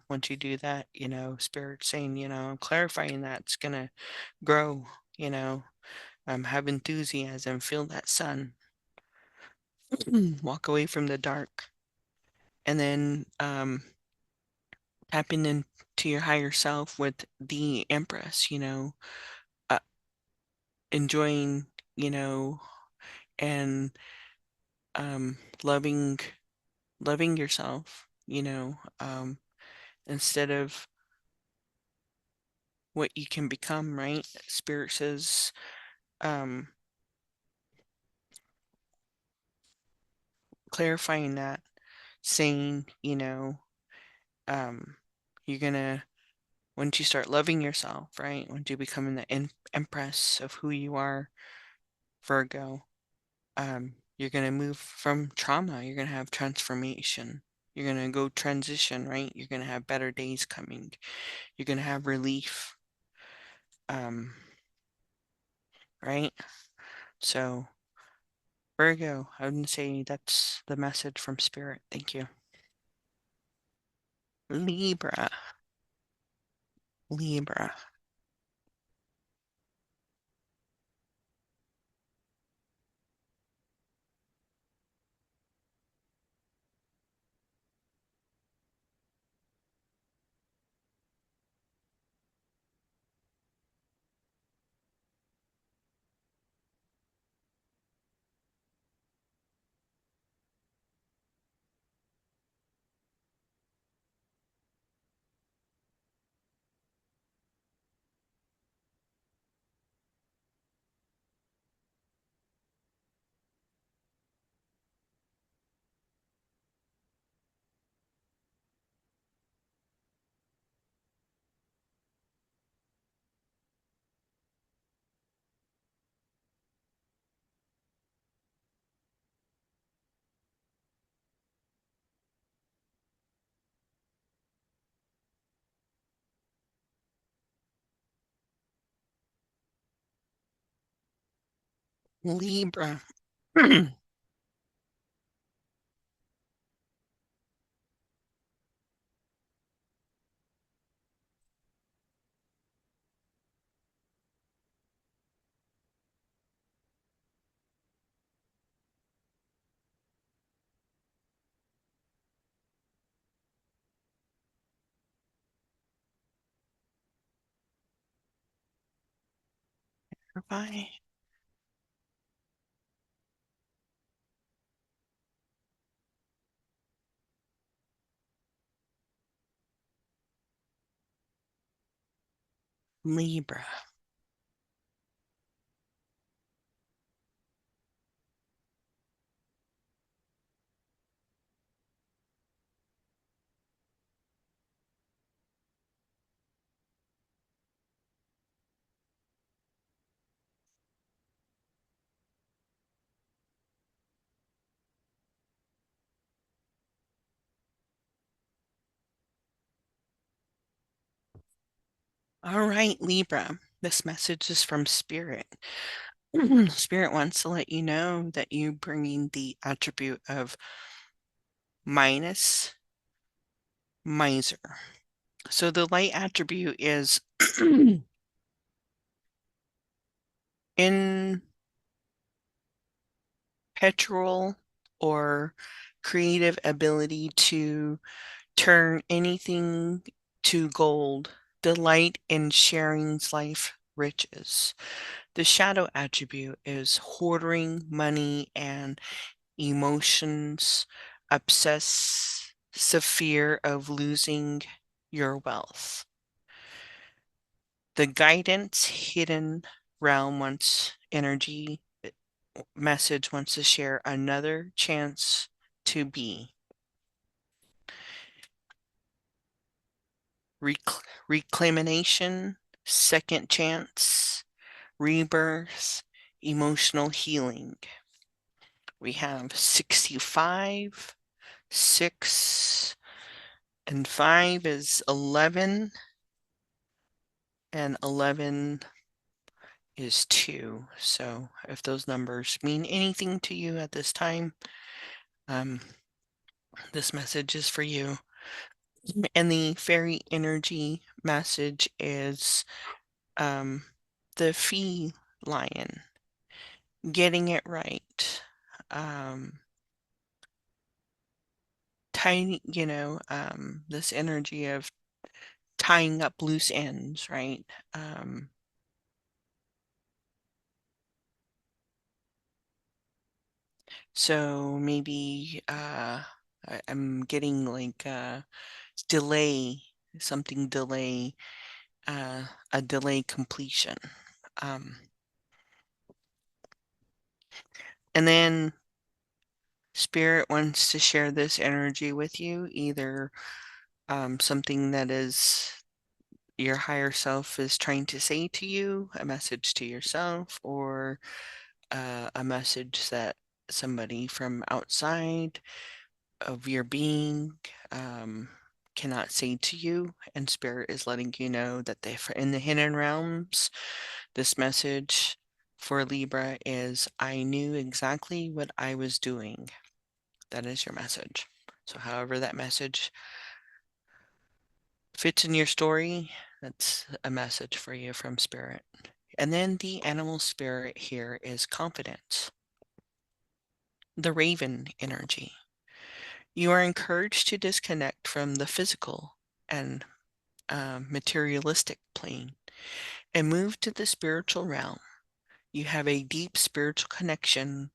[SPEAKER 1] once you do that, Spirit saying, I'm clarifying that it's gonna grow, have enthusiasm, feel that sun, walk away from the dark, and then tapping into your higher self with the Empress, uh, enjoying, and loving yourself, instead of what you can become, right? Spirit says, clarifying that, saying, you're gonna, once you start loving yourself, right? Once you become the empress of who you are, Virgo, you're gonna move from trauma. You're gonna have transformation. You're gonna go transition, right? You're gonna have better days coming. You're gonna have relief, right? So, Virgo, I would say that's the message from Spirit. Thank you. Libra. Libra. Libra. Bye. Libra. All right, Libra. This message is from Spirit. Spirit wants to let you know that you're bringing the attribute of minus miser. So the light attribute is impetual or creative ability to turn anything to gold, delight in sharing life riches. The shadow attribute is hoarding money and emotions, obsessive fear of losing your wealth. The guidance hidden realm wants energy message wants to share another chance to be. Reclamation, second chance, rebirth, emotional healing. We have 65, 6, and 5 is 11, and 11 is 2. So if those numbers mean anything to you at this time, this message is for you. And the fairy energy message is the feline, getting it right. Tiny, this energy of tying up loose ends, right? So maybe I'm getting like delay, something delay, a delay completion. And then Spirit wants to share this energy with you, either something that is your higher self is trying to say to you, a message to yourself, or a message that somebody from outside of your being cannot say to you. And Spirit is letting you know that in the hidden realms, this message for Libra is, I knew exactly what I was doing. That is your message. So however that message fits in your story, that's a message for you from Spirit. And then the animal spirit here is confidence. The raven energy. You are encouraged to disconnect from the physical and materialistic plane and move to the spiritual realm. You have a deep spiritual connection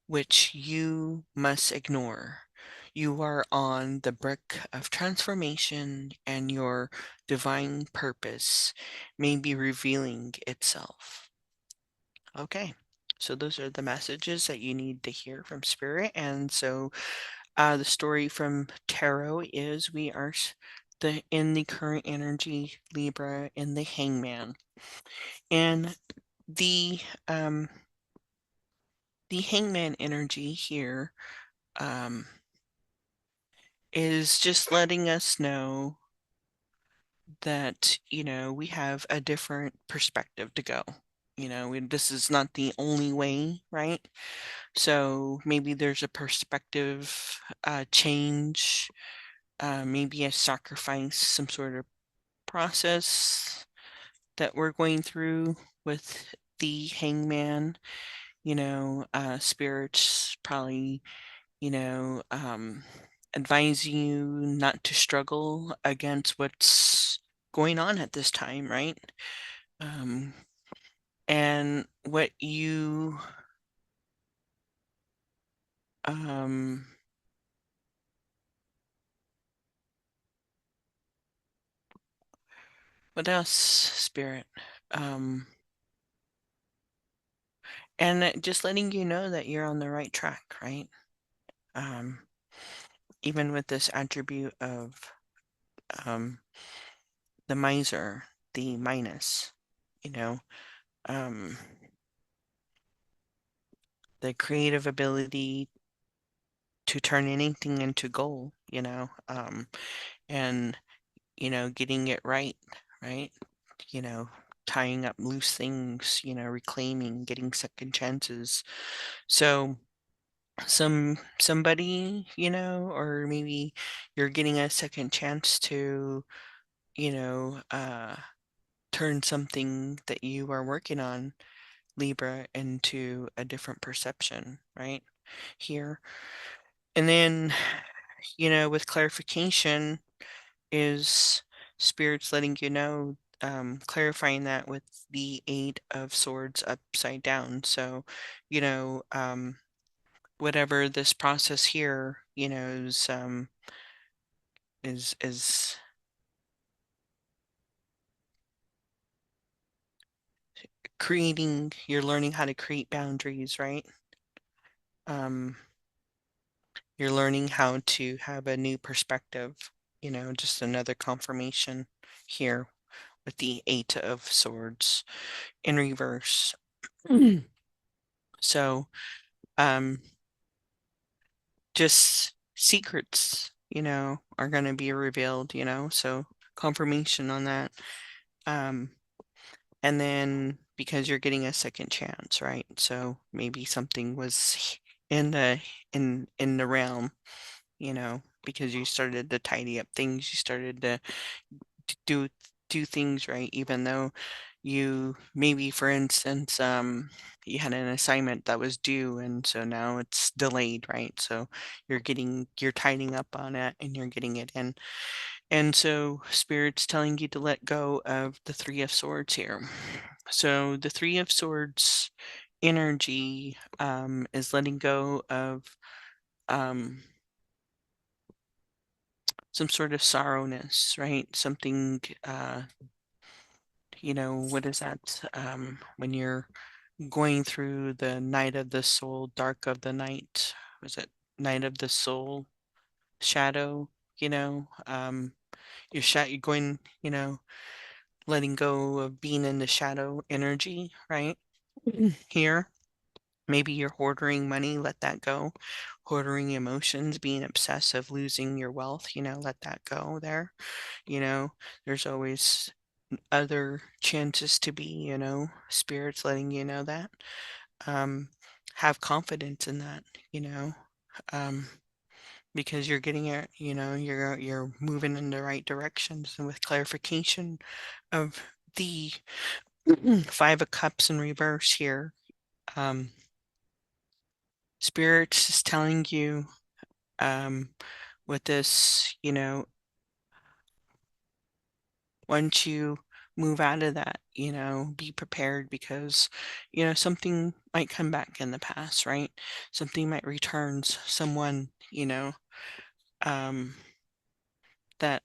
[SPEAKER 1] which you must ignore. You are on the brink of transformation, and your divine purpose may be revealing itself. Okay, so those are the messages that you need to hear from Spirit. And so the story from Tarot is we are in the current energy, Libra, in the Hangman. And um, the Hangman energy here is just letting us know that, we have a different perspective to go. This is not the only way, right? So maybe there's a perspective change, maybe a sacrifice, some sort of process that we're going through with the Hangman. Spirits probably, advising you not to struggle against what's going on at this time, right? And what else, Spirit? And just letting you know that you're on the right track, right? Even with this attribute of the miser, the minus, the creative ability to turn anything into gold, and, getting it right, right? Tying up loose things, reclaiming, getting second chances. So somebody, or maybe you're getting a second chance to, turn something that you are working on, Libra, into a different perception, right? Here. And then, with clarification is spirits letting you know, clarifying that with the Eight of Swords upside down. So, whatever this process here, is creating, you're learning how to create boundaries, right? You're learning how to have a new perspective, just another confirmation here with the Eight of Swords in reverse. So, just secrets, are going to be revealed, so confirmation on that. And then because you're getting a second chance, right? So maybe something was in the realm, because you started to tidy up things, you started to do things right, even though you maybe, for instance, you had an assignment that was due, and so now it's delayed, right? So you're tidying up on it and you're getting it in. And so Spirit's telling you to let go of the Three of Swords here. So the Three of Swords energy is letting go of some sort of sorrowness, right? Something, what is that? When you're going through the night of the soul, dark of the night, was it night of the soul, shadow, you're going, letting go of being in the shadow energy, right? Here, maybe you're hoarding money, let that go. Hoarding emotions, being obsessive, losing your wealth, let that go there. There's always other chances to be, spirits letting you know that. Have confidence in that, um, because you're getting it, you're moving in the right directions, and with clarification of the Five of Cups in reverse here, Spirit is telling you with this, once you move out of that, be prepared because, something might come back in the past, right? Something might return, someone, that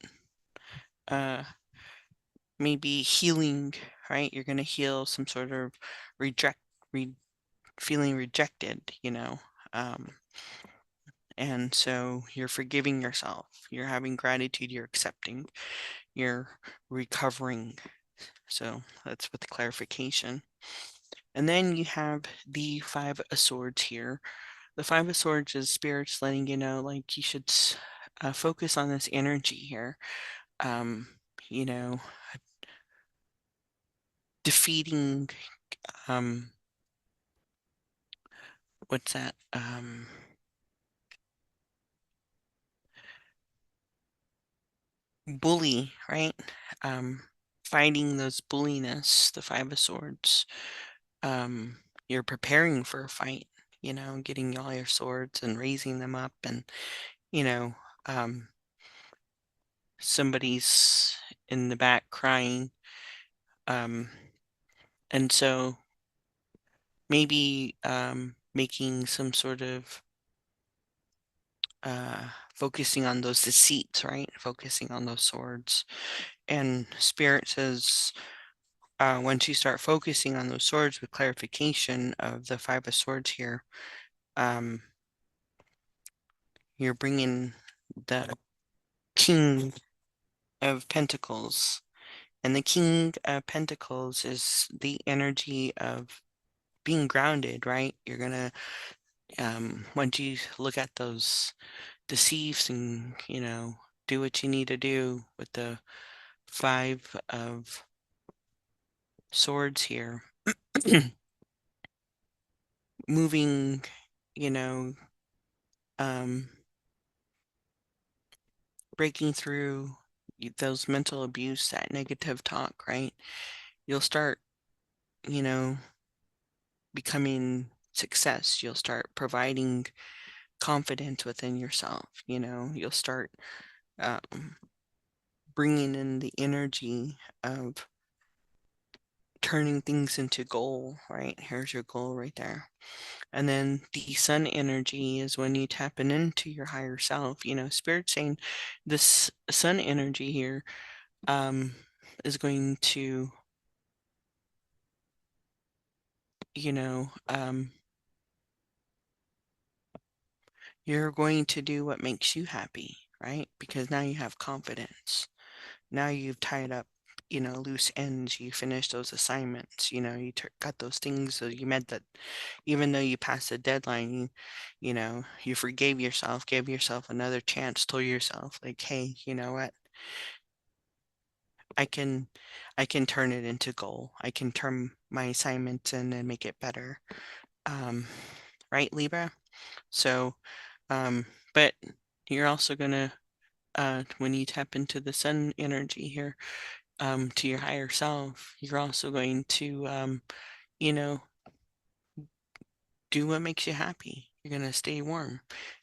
[SPEAKER 1] maybe healing, right? You're going to heal some sort of reject, feeling rejected, and so you're forgiving yourself, you're having gratitude, you're accepting, you're recovering. So that's with clarification. And then you have the Five of Swords here. The Five of Swords is spirits letting you know, like, you should focus on this energy here. You know, defeating, what's that? Bully, right? Fighting those bulliness, the Five of Swords. You're preparing for a fight, getting all your swords and raising them up, and, somebody's in the back crying. And so maybe making some sort of focusing on those deceits, right? Focusing on those swords. And Spirit says, once you start focusing on those swords with clarification of the Five of Swords here, you're bringing the King of Pentacles. And the King of Pentacles is the energy of being grounded, right? You're going to, once you look at those deceits and, do what you need to do with the Five of Swords here, moving, you know, breaking through those mental abuse, that negative talk, right? You'll start, becoming success. You'll start providing confidence within yourself. You'll start bringing in the energy of turning things into goal, right? Here's your goal right there. And then the sun energy is when you tapping into your higher self. Spirit saying this sun energy here is going to, you're going to do what makes you happy, right? Because now you have confidence. Now you've tied up, loose ends. You finished those assignments. You got those things. So you meant that even though you passed the deadline, you forgave yourself, gave yourself another chance, told yourself like, hey, you know what? I can turn it into goal. I can turn my assignments in and make it better. Right, Libra? So, but you're also gonna, when you tap into the sun energy here, to your higher self, you're also going to, do what makes you happy. You're gonna stay warm.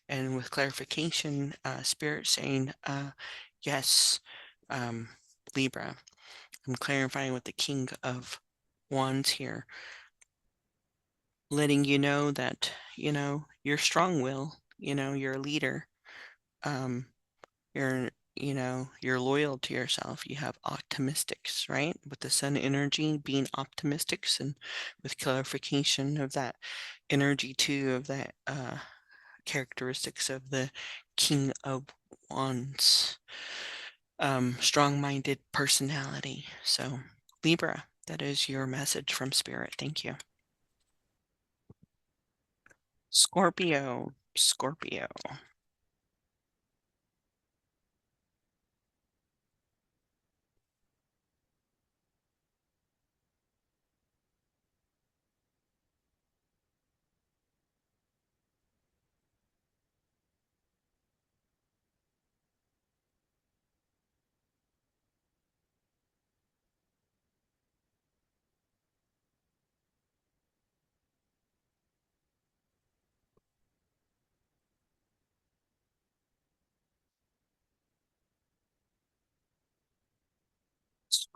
[SPEAKER 1] And with clarification, Spirit saying, yes, Libra, I'm clarifying with the King of Wands here. letting you know that, you're strong-willed, you're a leader. You're, you're loyal to yourself. You have optimistics, right? With the sun energy being optimistics, and with clarification of that energy too, of that characteristics of the King of Wands. Strong-minded personality. So, Libra, that is your message from Spirit. Thank you. Scorpio, Scorpio.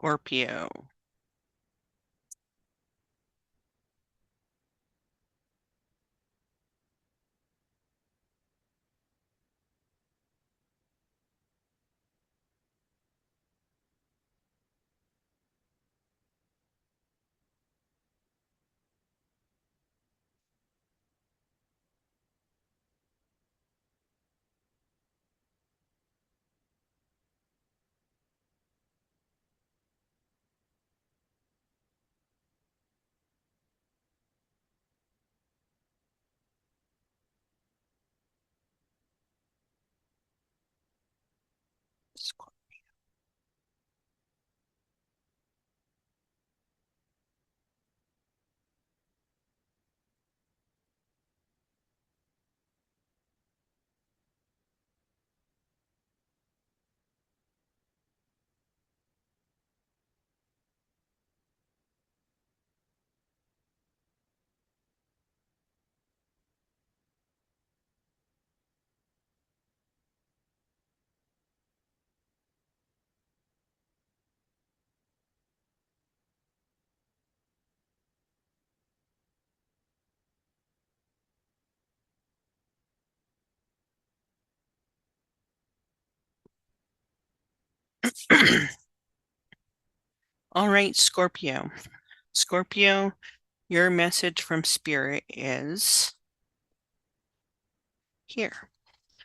[SPEAKER 1] Scorpio. All right, Scorpio. Scorpio, your message from Spirit is here.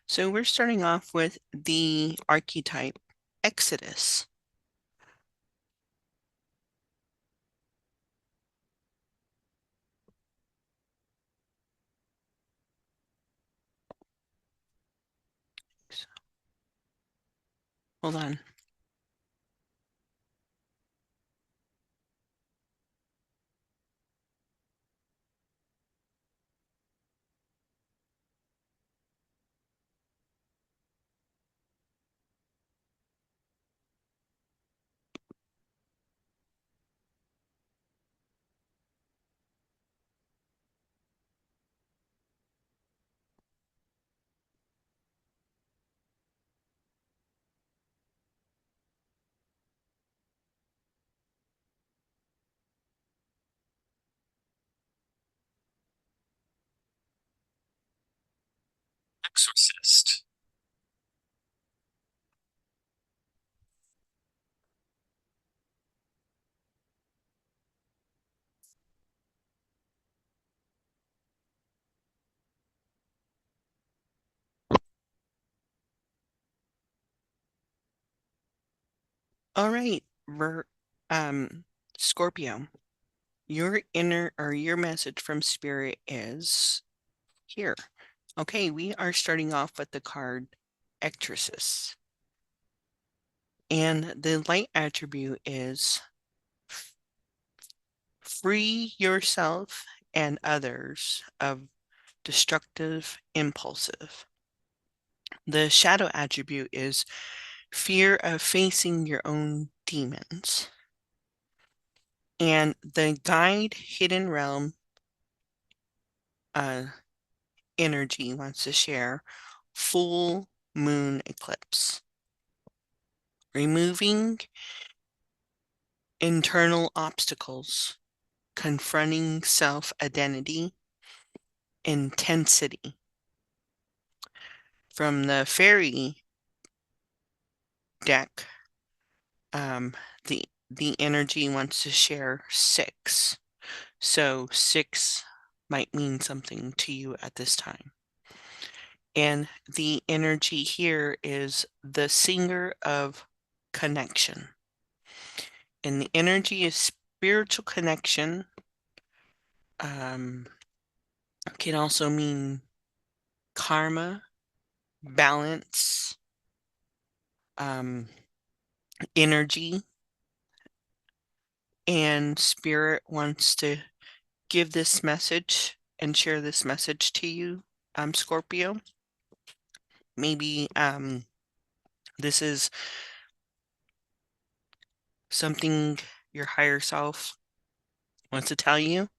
[SPEAKER 1] So we're starting off with the archetype Exodus. So, hold on. Exorcist. All right, Scorpio, your inner or your message from Spirit is here. Okay, we are starting off with the card Exorcist. And the light attribute is free yourself and others of destructive impulsive. The shadow attribute is fear of facing your own demons. And the guide hidden realm energy wants to share full moon eclipse. Removing internal obstacles, confronting self-identity, intensity. From the fairy deck, the energy wants to share 6. So 6 might mean something to you at this time. And the energy here is the singer of connection. And the energy is spiritual connection. Can also mean karma, balance, energy, and spirit wants to give this message and share this message to you, Scorpio. Maybe this is something your higher self wants to tell you.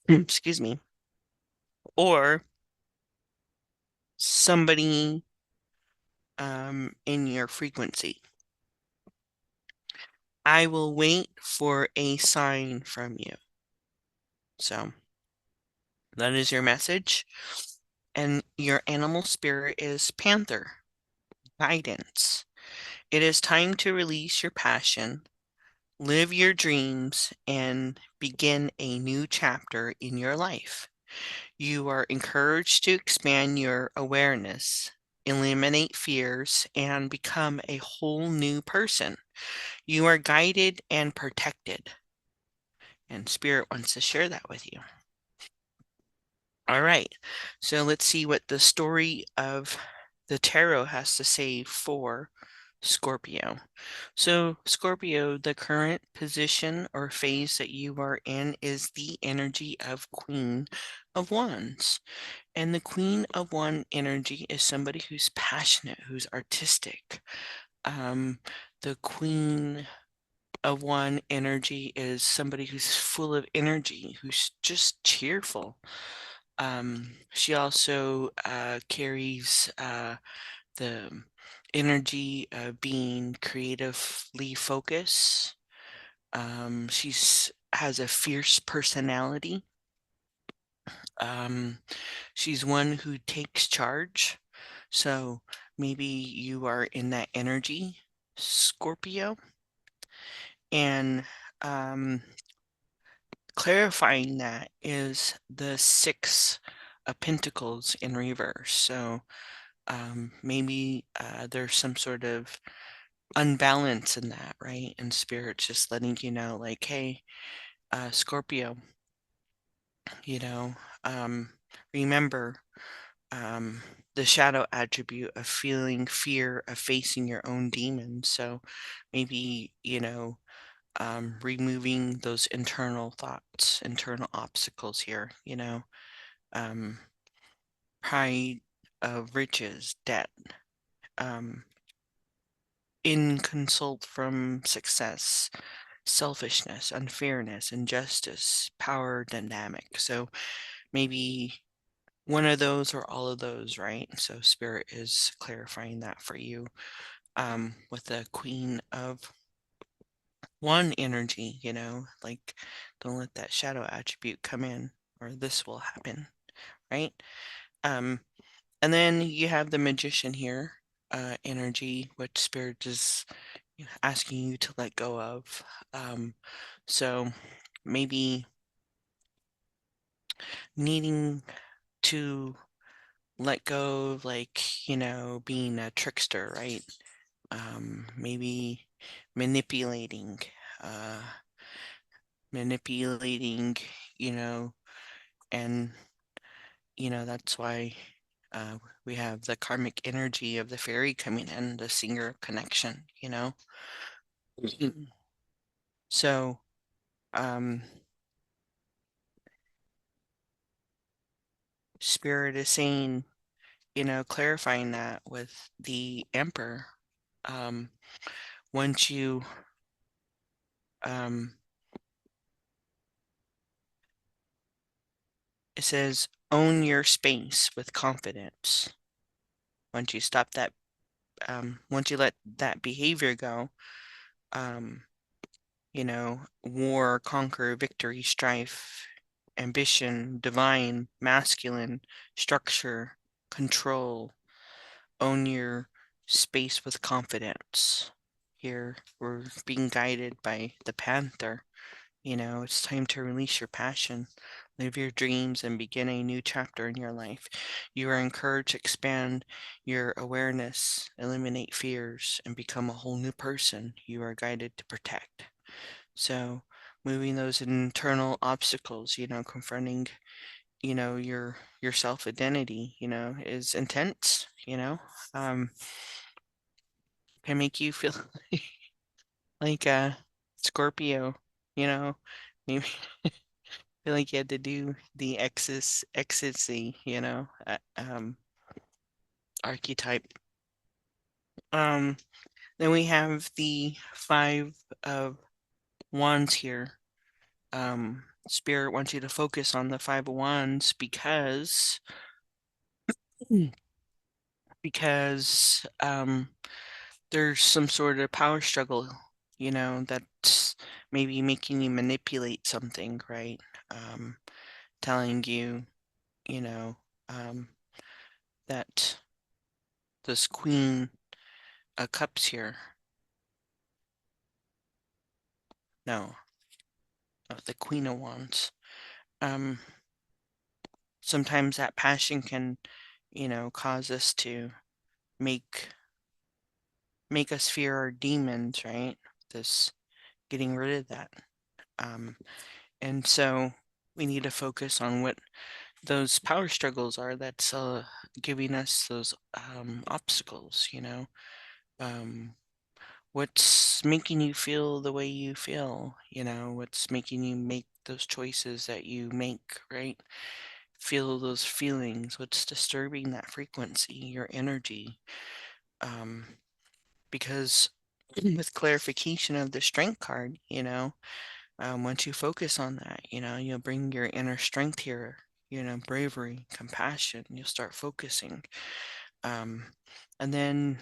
[SPEAKER 1] Excuse me. Or somebody in your frequency. I will wait for a sign from you. So that is your message. And your animal spirit is Panther, guidance. It is time to release your passion, live your dreams, and begin a new chapter in your life. You are encouraged to expand your awareness, eliminate fears, and become a whole new person. You are guided and protected. And Spirit wants to share that with you. All right, so let's see what the story of the tarot has to say for Scorpio. So, Scorpio, the current position or phase that you are in is the energy of Queen of Wands. And the Queen of Wands energy is somebody who's passionate, who's artistic. The Queen of Wands energy is somebody who's full of energy, who's just cheerful. She also carries the energy of being creatively focused. She's has a fierce personality. She's one who takes charge. So maybe you are in that energy, Scorpio. And clarifying that is the 6 of Pentacles in reverse. So maybe there's some sort of unbalance in that, right? And Spirit's just letting you know, like, hey, Scorpio, you know, remember the shadow attribute of feeling fear of facing your own demons. So maybe, removing those internal thoughts, internal obstacles here, pride of riches, debt, inconsult from success, selfishness, unfairness, injustice, power dynamic. So maybe one of those or all of those, right? So Spirit is clarifying that for you with the Queen of One energy, like don't let that shadow attribute come in or this will happen, right? And then you have the Magician here, energy, which Spirit is asking you to let go of. So maybe needing to let go of, like, being a trickster, right? Maybe manipulating, uh, manipulating, and, that's why we have the karmic energy of the fairy coming in, the singer of connection. So, Spirit is saying, clarifying that with the Emperor. Once you it says own your space with confidence. Once you stop that, once you let that behavior go, war, conquer, victory, strife, ambition, divine, masculine, structure, control, own your space with confidence. Here, we're being guided by the Panther. It's time to release your passion, live your dreams, and begin a new chapter in your life. You are encouraged to expand your awareness, eliminate fears, and become a whole new person you are guided to protect. So, moving those internal obstacles, confronting, your self-identity, is intense, can make you feel like a Scorpio, maybe feel like you had to do the ecstasy, archetype. Then we have the Five of Wands here. Spirit wants you to focus on the Five of Wands because there's some sort of power struggle, that's maybe making you manipulate something, right? Telling you, that this Queen of Cups here, no, the Queen of Wands. Sometimes that passion can, cause us to make us fear our demons, right? This getting rid of that. And so we need to focus on what those power struggles are that's giving us those obstacles, what's making you feel the way you feel, what's making you make those choices that you make, right? Feel those feelings, what's disturbing that frequency, your energy. Because with clarification of the strength card, once you focus on that, you'll bring your inner strength here, bravery, compassion, you'll start focusing. And then,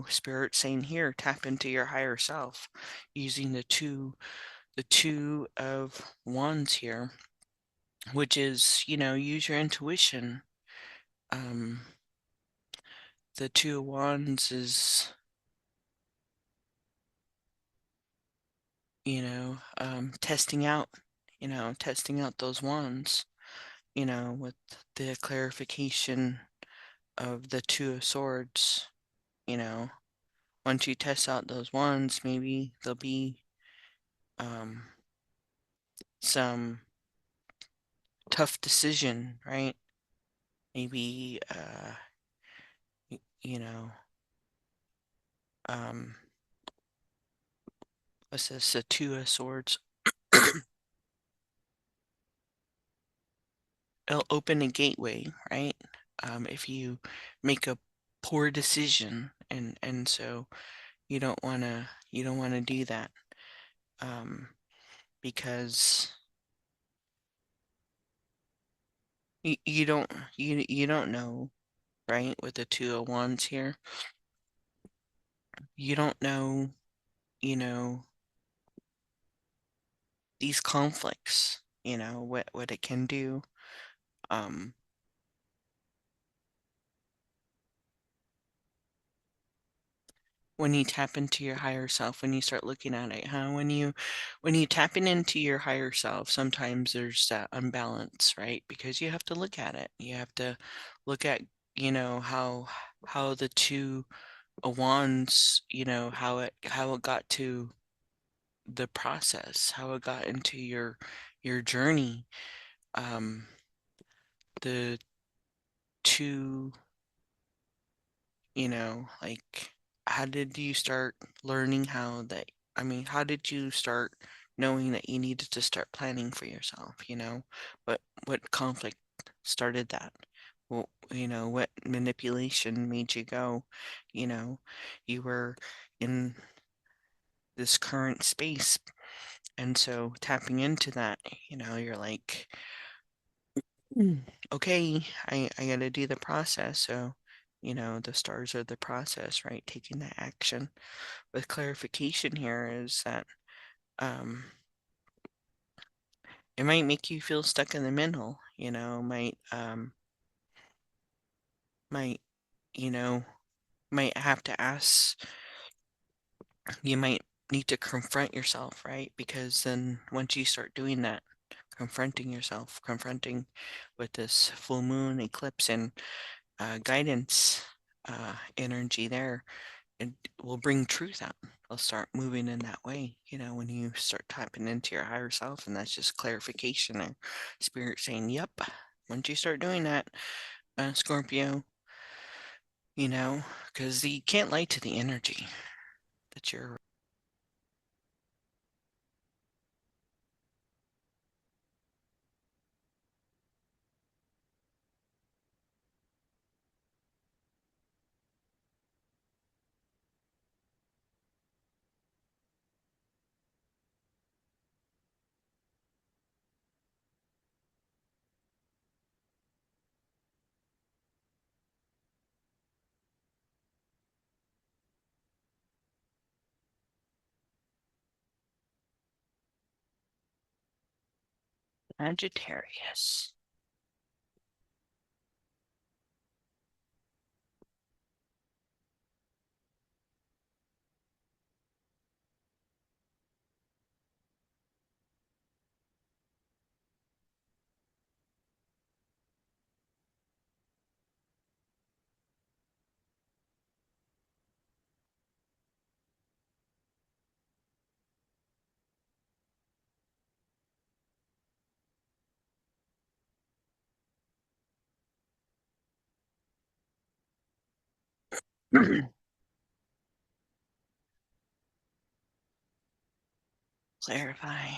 [SPEAKER 1] Spirit saying here, tap into your higher self using the two of Wands here, which is, use your intuition. The Two of Wands is, testing out those wands, with the clarification of the Two of Swords, once you test out those wands, maybe there'll be some tough decision, right? Maybe, what's this, the Two of Swords? It'll open a gateway, right? If you make a poor decision, and so you don't want to do that, because you don't know, right? With the Two of Wands here, you don't know, these conflicts, what it can do. When you tap into your higher self, when you start looking at it, when you tapping into your higher self, sometimes there's that unbalance, right? Because you have to look at it. You have to look at, how the Two of Wands, how it got to the process, how it got into your journey. The two, like, how did you start learning how did you start knowing that you needed to start planning for yourself, what conflict started that? Well, what manipulation made you go, you were in this current space, and so tapping into that, you're like, okay, I gotta do the process. So, the stars are the process, right? Taking the action. With clarification here is that, it might make you feel stuck in the middle, might, you know, might have to ask, you might need to confront yourself, right? Because then once you start doing that, confronting yourself, confronting with this full moon eclipse and guidance energy there, it will bring truth out. It'll start moving in that way, when you start tapping into your higher self, and that's just clarification or spirit saying, yep, once you start doing that, Scorpio, because you can't lie to the energy that you're Sagittarius. Clarify.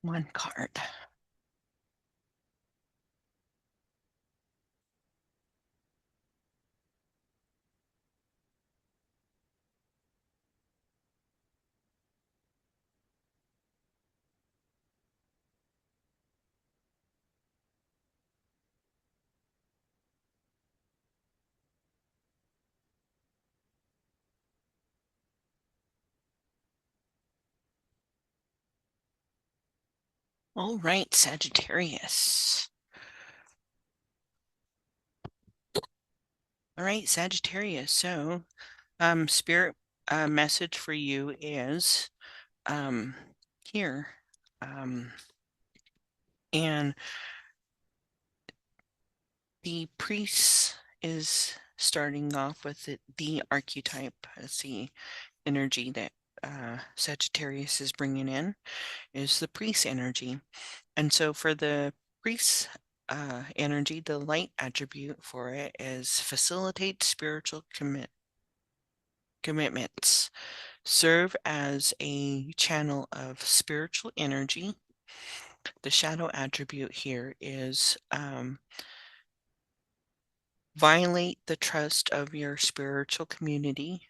[SPEAKER 1] One card. All right, Sagittarius. All right, Sagittarius. So, spirit message for you is here. And the priest is starting off with the archetype as the energy that Sagittarius is bringing in is the priest energy. And so for the priest energy, the light attribute for it is facilitate spiritual commitments, serve as a channel of spiritual energy. The shadow attribute here is violate the trust of your spiritual community,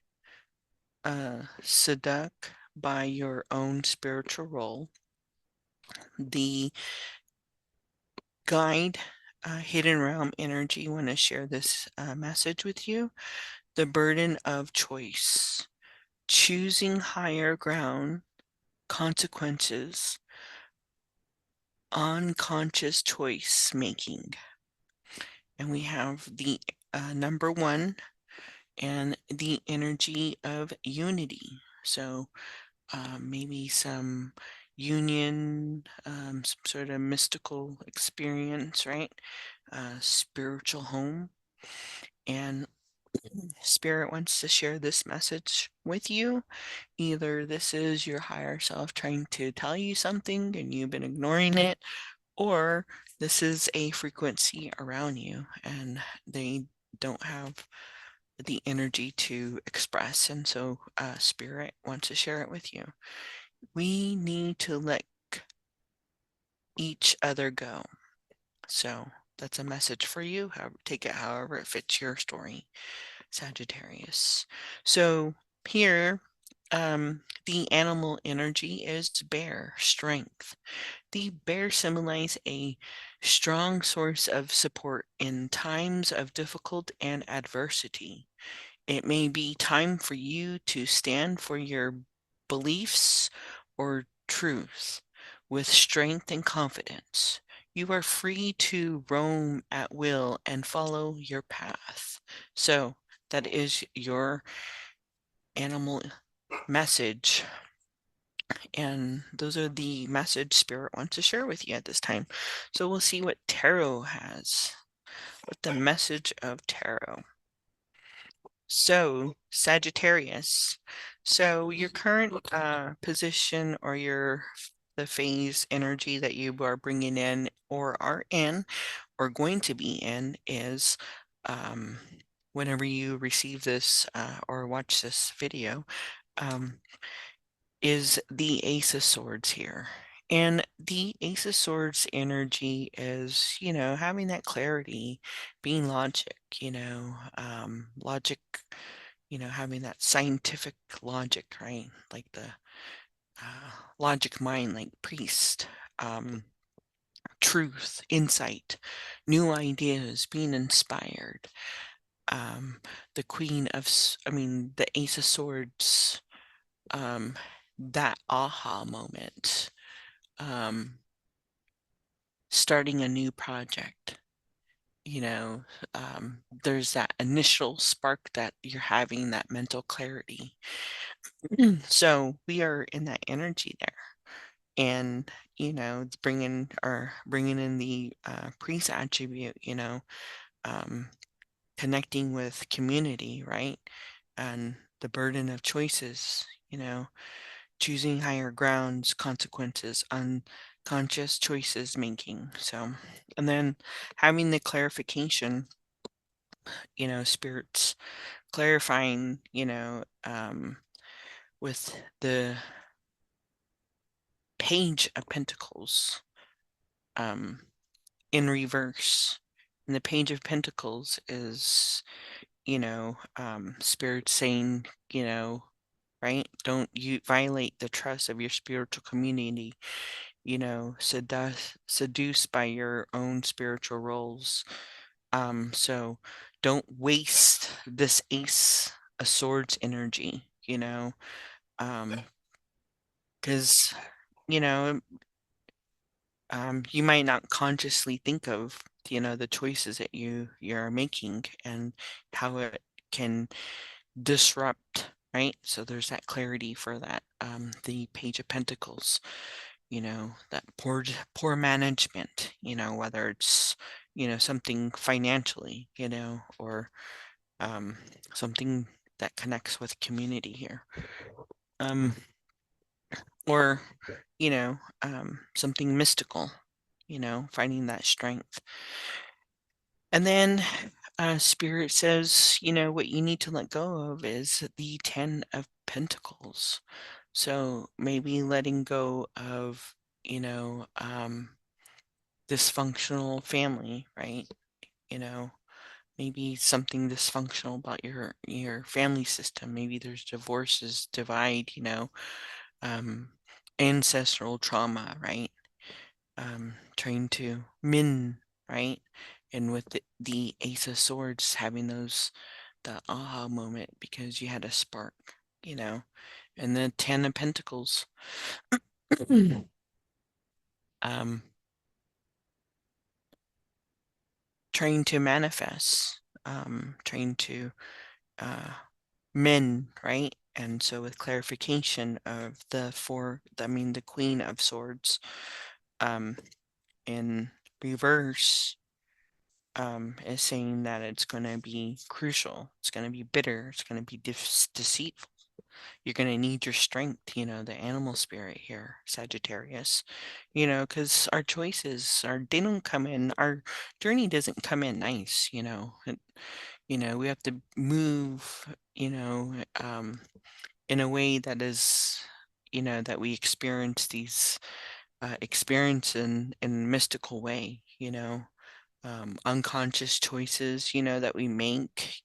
[SPEAKER 1] seduct by your own spiritual role. The guide, hidden realm energy, want to share this message with you. The burden of choice, choosing higher ground, consequences, unconscious choice making. And we have the number one and the energy of unity. So maybe some union, some sort of mystical experience, right? Spiritual home. And Spirit wants to share this message with you. Either this is your higher self trying to tell you something and you've been ignoring it, or this is a frequency around you and they don't have the energy to express. And so Spirit wants to share it with you. We need to let each other go. So that's a message for you. Take it however it fits your story, Sagittarius. So here, the animal energy is bear, strength. The bear symbolizes a strong source of support in times of difficult and adversity. It may be time for you to stand for your beliefs or truth with strength and confidence. You are free to roam at will and follow your path. So, that is your animal message. And those are the message Spirit wants to share with you at this time. So, we'll see what Tarot has. What the message of Tarot. So, Sagittarius. So, your current position or the phase energy that you are bringing in or are in or going to be in is whenever you receive this or watch this video, is the Ace of Swords here. And the Ace of Swords energy is, having that clarity, being logic, logic, having that scientific logic, right? Like the logic mind, like priest, truth, insight, new ideas, being inspired. The the Ace of Swords, that aha moment, starting a new project, there's that initial spark that you're having, that mental clarity. So we are in that energy there. And, it's bringing in the priest attribute, connecting with community, right? And the burden of choices, choosing higher grounds, consequences, unconscious choices making. So, and then having the clarification, spirits clarifying, with the Page of Pentacles in reverse. And the Page of Pentacles is, spirit saying, right? Don't you violate the trust of your spiritual community, seduced by your own spiritual roles. So don't waste this Ace of Swords energy, because, you might not consciously think of, the choices that you're making and how it can disrupt, right? So there's that clarity for that. The Page of Pentacles, that poor management, whether it's, something financially, or something that connects with community here. Or, something mystical, finding that strength. And then Spirit says, what you need to let go of is the 10 of Pentacles. So maybe letting go of, dysfunctional family, right? Maybe something dysfunctional about your family system. Maybe there's divorces, divide, ancestral trauma, right? Trying to mend, right? And with the Ace of Swords having the aha moment because you had a spark, and the 10 of Pentacles. Trying to manifest, trying to mend, right? And so with clarification of the Queen of Swords, in reverse, is saying that it's going to be crucial. It's going to be bitter. It's going to be deceitful. You're going to need your strength, the animal spirit here, Sagittarius, because our choices they don't come in, our journey doesn't come in nice, we have to move, in a way that is, that we experience these experience in mystical way, unconscious choices, that we make,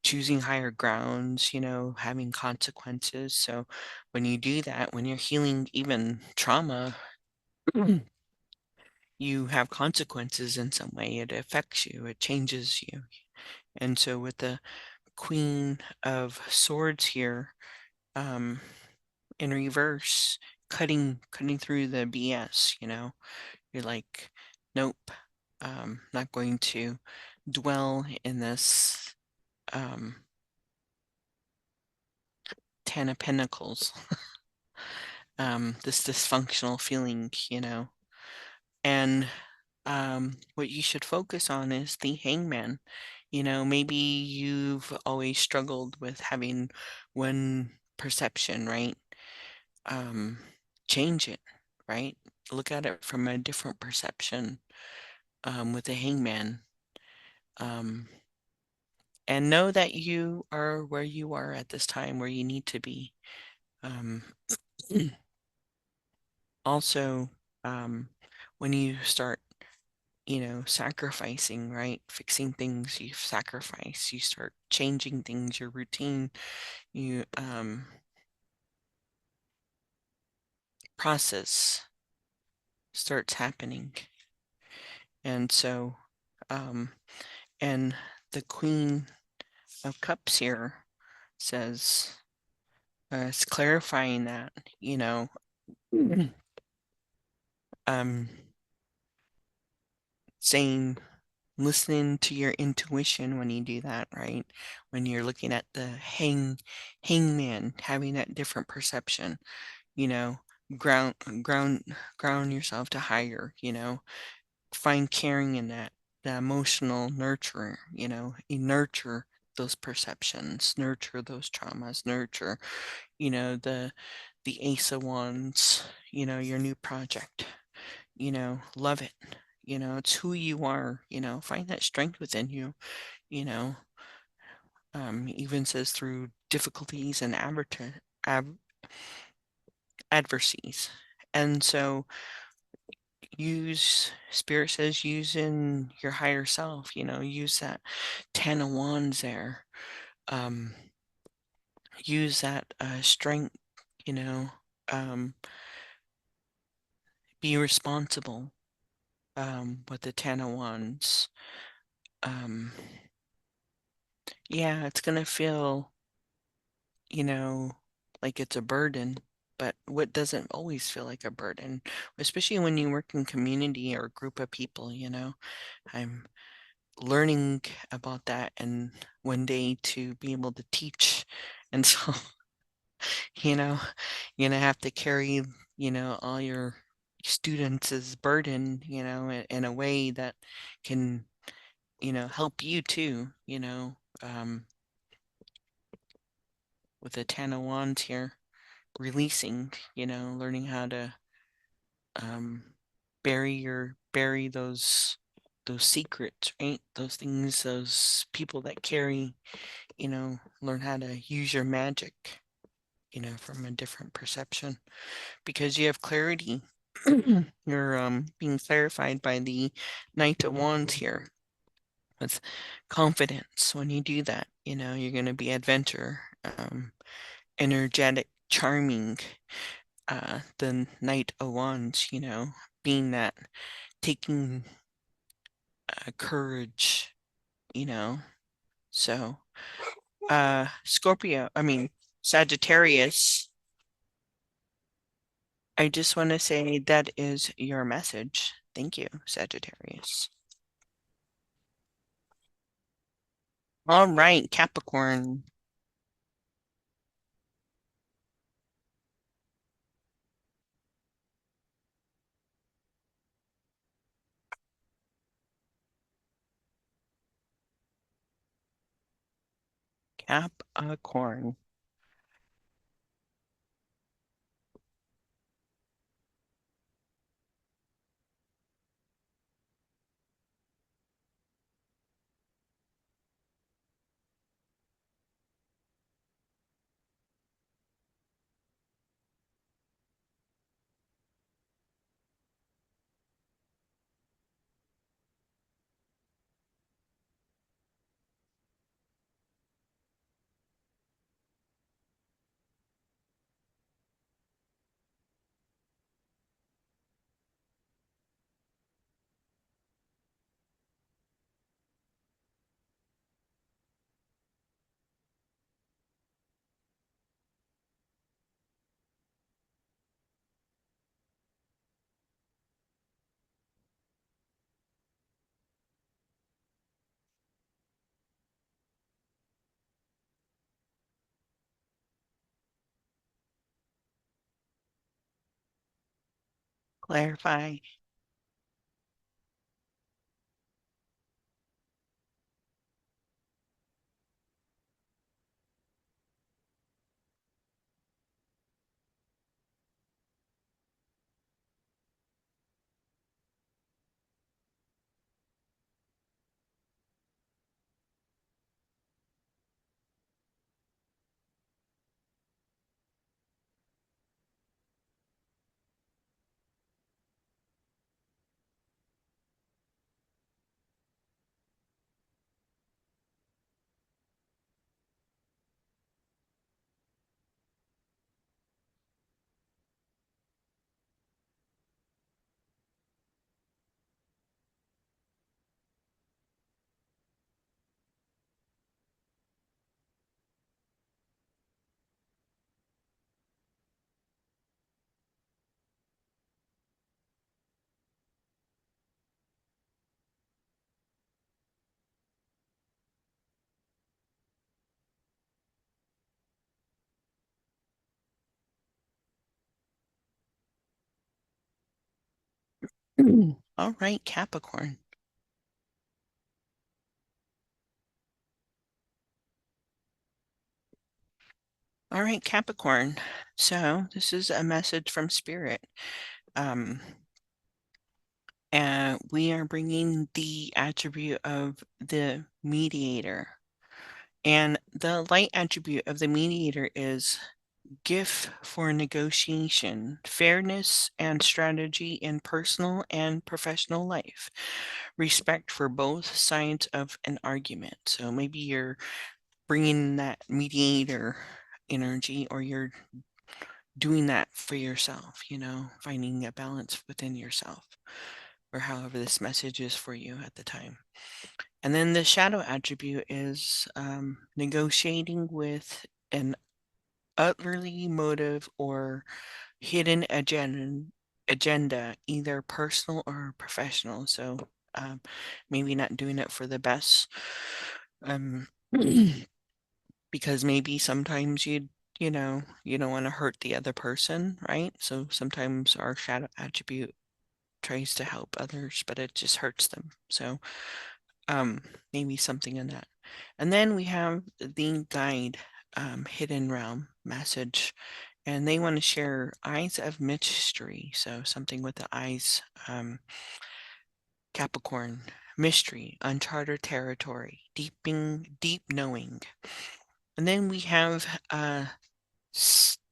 [SPEAKER 1] choosing higher grounds, having consequences. So when you do that, when you're healing even trauma, you have consequences in some way. It affects you, it changes you. And so with the Queen of Swords here, in reverse, cutting through the BS, you're like, nope, not going to dwell in this Ten of Pentacles, this dysfunctional feeling, and what you should focus on is the Hangman. Maybe you've always struggled with having one perception, right? Change it, right? Look at it from a different perception, with the Hangman. And know that you are where you are at this time, where you need to be. Also, when you start, sacrificing, right? Fixing things, you sacrifice, you start changing things, your routine, you process starts happening. And so, and the Queen of Cups here says, it's clarifying that, saying, listening to your intuition when you do that, right? When you're looking at the hangman, having that different perception, ground yourself to higher, find caring in that, the emotional nurturer, you nurture those perceptions, nurture those traumas, nurture, the Ace of Wands, your new project, love it. It's who you are, find that strength within you, even says through difficulties and adversities. And so Spirit says, use in your higher self, use that Ten of Wands there. Use that strength, be responsible, with the Ten of Wands. Yeah, it's going to feel, like it's a burden, but what doesn't always feel like a burden, especially when you work in community or a group of people, I'm learning about that, and one day to be able to teach. And so, you're going to have to carry, all your students' burden, in a way that can, help you too, with the Ten of Wands here, releasing, learning how to bury those secrets, right? Those things, those people that carry, learn how to use your magic, from a different perception, because you have clarity. You're being clarified by the Knight of Wands here, with confidence. When you do that, you're going to be adventure, energetic, charming. The Knight of Wands, being that, taking courage, so Sagittarius, I just want to say that is your message. Thank you, Sagittarius. All right, Capricorn. Capricorn. Clarify. All right, Capricorn. All right, Capricorn. So this is a message from Spirit. And we are bringing the attribute of the mediator. And the light attribute of the mediator is gift for negotiation, fairness and strategy in personal and professional life, respect for both sides of an argument. So maybe you're bringing that mediator energy, or you're doing that for yourself, finding a balance within yourself, or however this message is for you at the time. And then the shadow attribute is negotiating with an utterly motive or hidden agenda, either personal or professional. So maybe not doing it for the best, because maybe sometimes you don't want to hurt the other person, right? So sometimes our shadow attribute tries to help others, but it just hurts them. So maybe something in that. And then we have the guide, hidden realm message, and they want to share eyes of mystery. So something with the eyes, Capricorn, mystery, uncharted territory, deep knowing. And then we have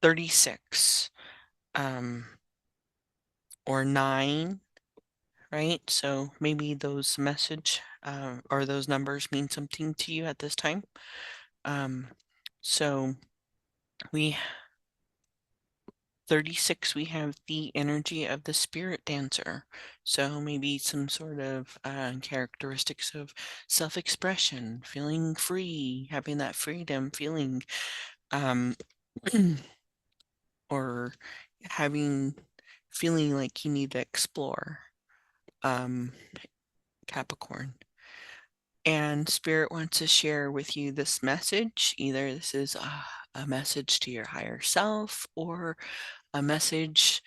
[SPEAKER 1] 36, or 9, right? So maybe those message or those numbers mean something to you at this time. So we 36, we have the energy of the spirit dancer. So maybe some sort of characteristics of self-expression, feeling free, having that freedom, feeling, or feeling like you need to explore, Capricorn. And Spirit wants to share with you this message. Either this is a message to your higher self, or a message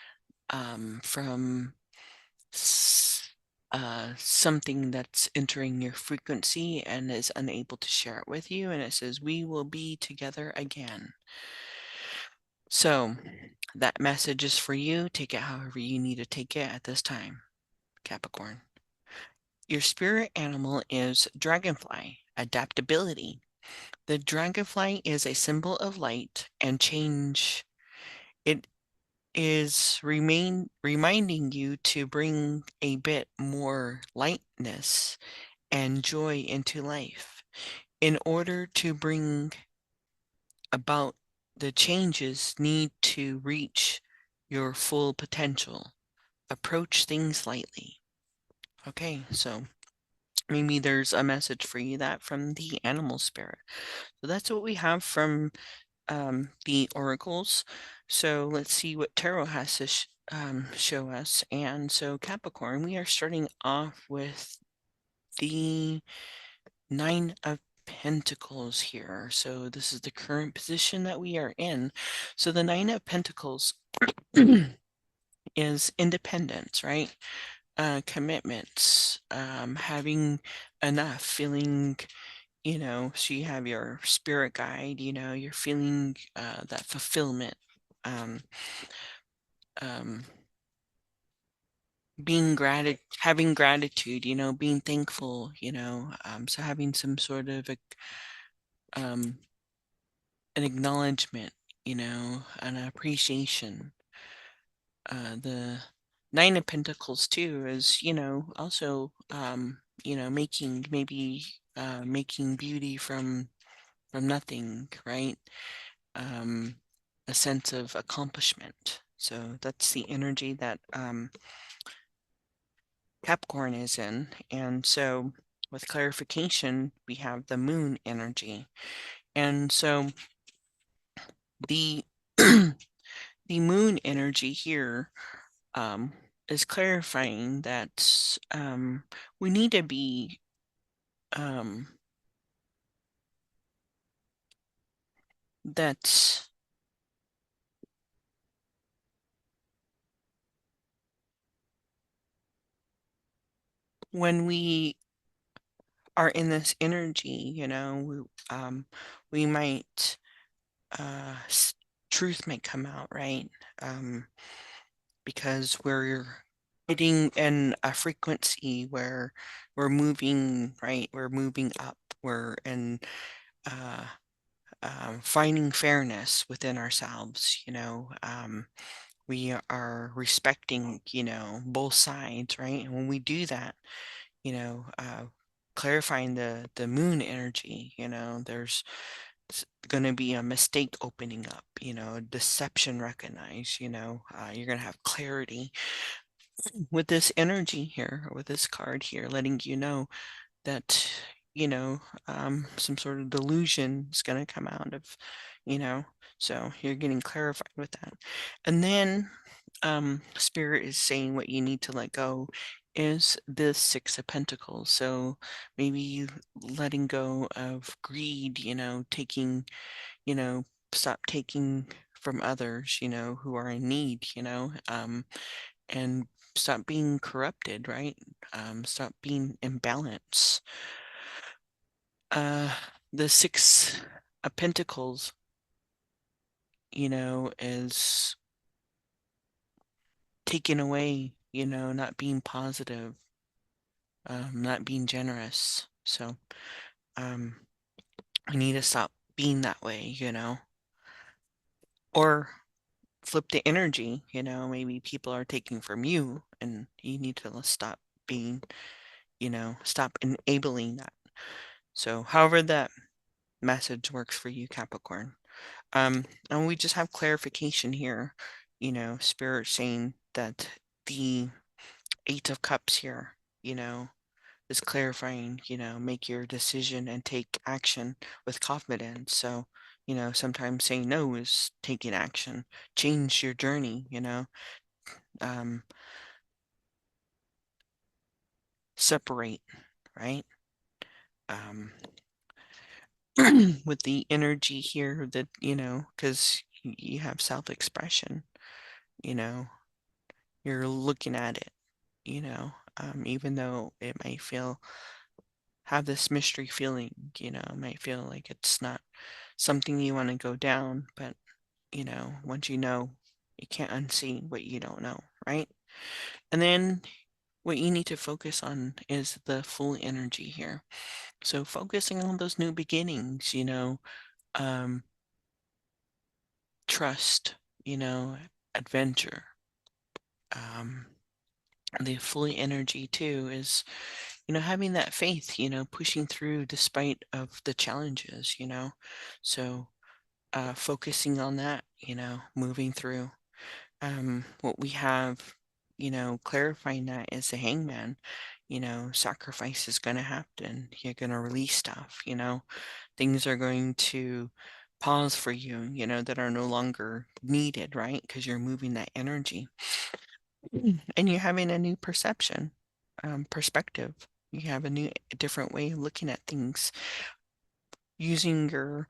[SPEAKER 1] from something that's entering your frequency and is unable to share it with you. And it says, we will be together again. So that message is for you. Take it however you need to take it at this time, Capricorn. Your spirit animal is dragonfly, adaptability. The dragonfly is a symbol of light and change. It is reminding you to bring a bit more lightness and joy into life. In order to bring about the changes need to reach your full potential. Approach things lightly. Okay, so maybe there's a message for you that from the animal spirit. So that's what we have from the oracles. So let's see what tarot has to show us. And so Capricorn, we are starting off with the 9 of Pentacles here. So this is the current position that we are in. So the 9 of Pentacles is independence, right? Commitments, having enough, feeling, so you have your spirit guide, you're feeling that fulfillment, um, um, having gratitude, being thankful, so having some sort of um, an acknowledgement, an appreciation. The Nine of Pentacles too is, also, making beauty from nothing, right? Um, a sense of accomplishment. So that's the energy that Capricorn is in. And so with clarification, we have the moon energy. And so the the moon energy here is clarifying that we need to be that when we are in this energy, we might truth might come out, right? Because we're hitting in a frequency where we're moving, right? We're moving up. We're in uh, finding fairness within ourselves, we are respecting, both sides, right? And when we do that, clarifying the moon energy, there's going to be a mistake opening up, deception recognized, you're going to have clarity with this energy here, with this card here, letting you know that, some sort of delusion is going to come out of, so you're getting clarified with that. And then Spirit is saying what you need to let go is this Six of Pentacles. So maybe letting go of greed, taking, stop taking from others, who are in need, and stop being corrupted, right? Stop being imbalanced. The Six of Pentacles, is taken away, not being positive, not being generous. So I need to stop being that way, or flip the energy, maybe people are taking from you and you need to stop being, stop enabling that. So however that message works for you, Capricorn. And we just have clarification here, Spirit saying that the Eight of Cups here, is clarifying, make your decision and take action with confidence. So, sometimes saying no is taking action, change your journey, um, separate, right? With the energy here that, because you have self-expression, you're looking at it, even though it might have this mystery feeling, it might feel like it's not something you want to go down, but, once you know, you can't unsee what you don't know, right? And then what you need to focus on is the full energy here. So focusing on those new beginnings, trust, adventure. The full energy too is, having that faith, pushing through despite of the challenges, so focusing on that, moving through. What we have, clarifying that is the Hangman, sacrifice is going to happen. You're going to release stuff, things are going to pause for you, that are no longer needed, right? Because you're moving that energy and you're having a new perspective. You have a different way of looking at things, using your,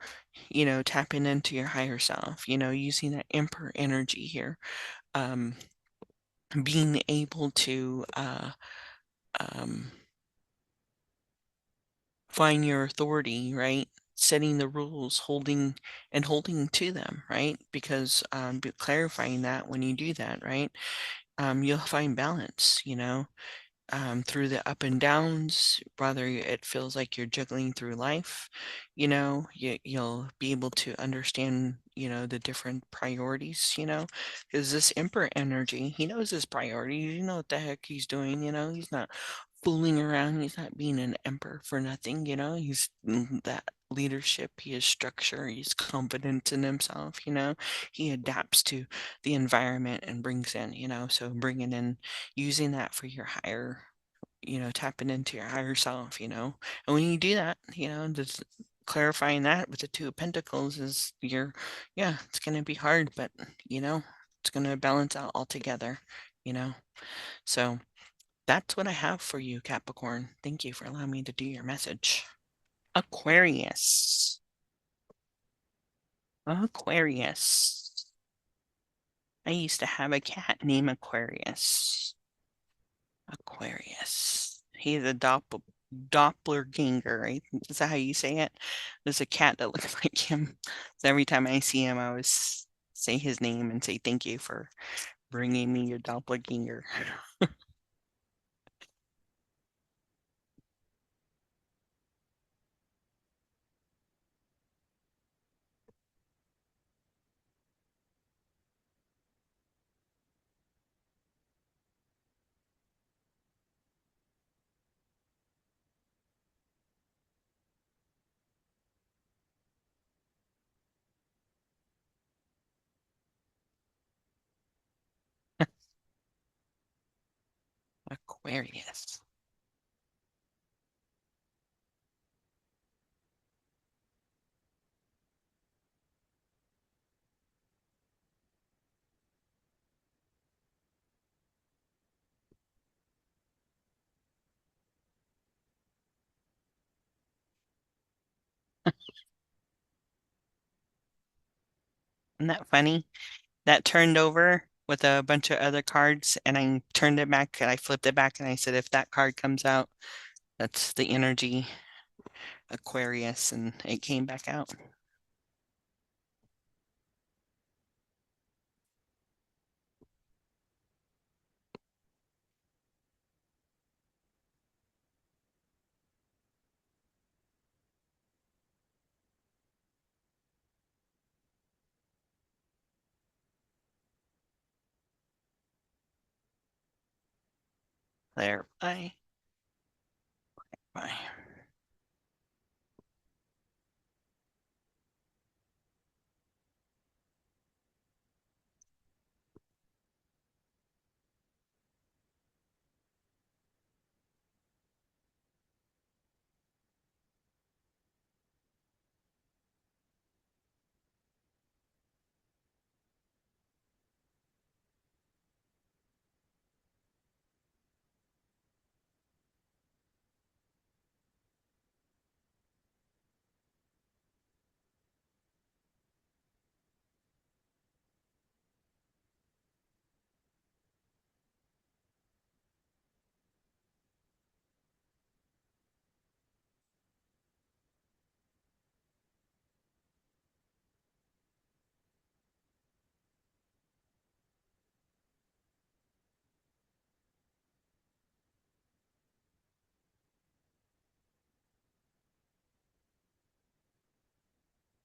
[SPEAKER 1] tapping into your higher self, using that emperor energy here. Um, being able to find your authority, right? Setting the rules, holding to them, right? Because clarifying that when you do that, right? You'll find balance, through the up and downs, whether it feels like you're juggling through life, you'll be able to understand, the different priorities, because this emperor energy, he knows his priorities, what the heck he's doing, he's not fooling around, he's not being an emperor for nothing, he's that leadership, he has structure, he's confident in himself, he adapts to the environment and brings in, so bringing in, using that for your higher, tapping into your higher self, and when you do that, just clarifying that with the Two of Pentacles is it's going to be hard, but, it's going to balance out altogether, so that's what I have for you, Capricorn. Thank you for allowing me to do your message. Aquarius. Aquarius. I used to have a cat named Aquarius. Aquarius. He's a doppelganger, right? Is that how you say it? There's a cat that looks like him. So every time I see him, I always say his name and say thank you for bringing me your doppelganger. Aquarius. Isn't that funny? That turned over with a bunch of other cards, and I turned it back and I flipped it back and I said, if that card comes out, that's the energy Aquarius, and it came back out. There. Bye. Bye.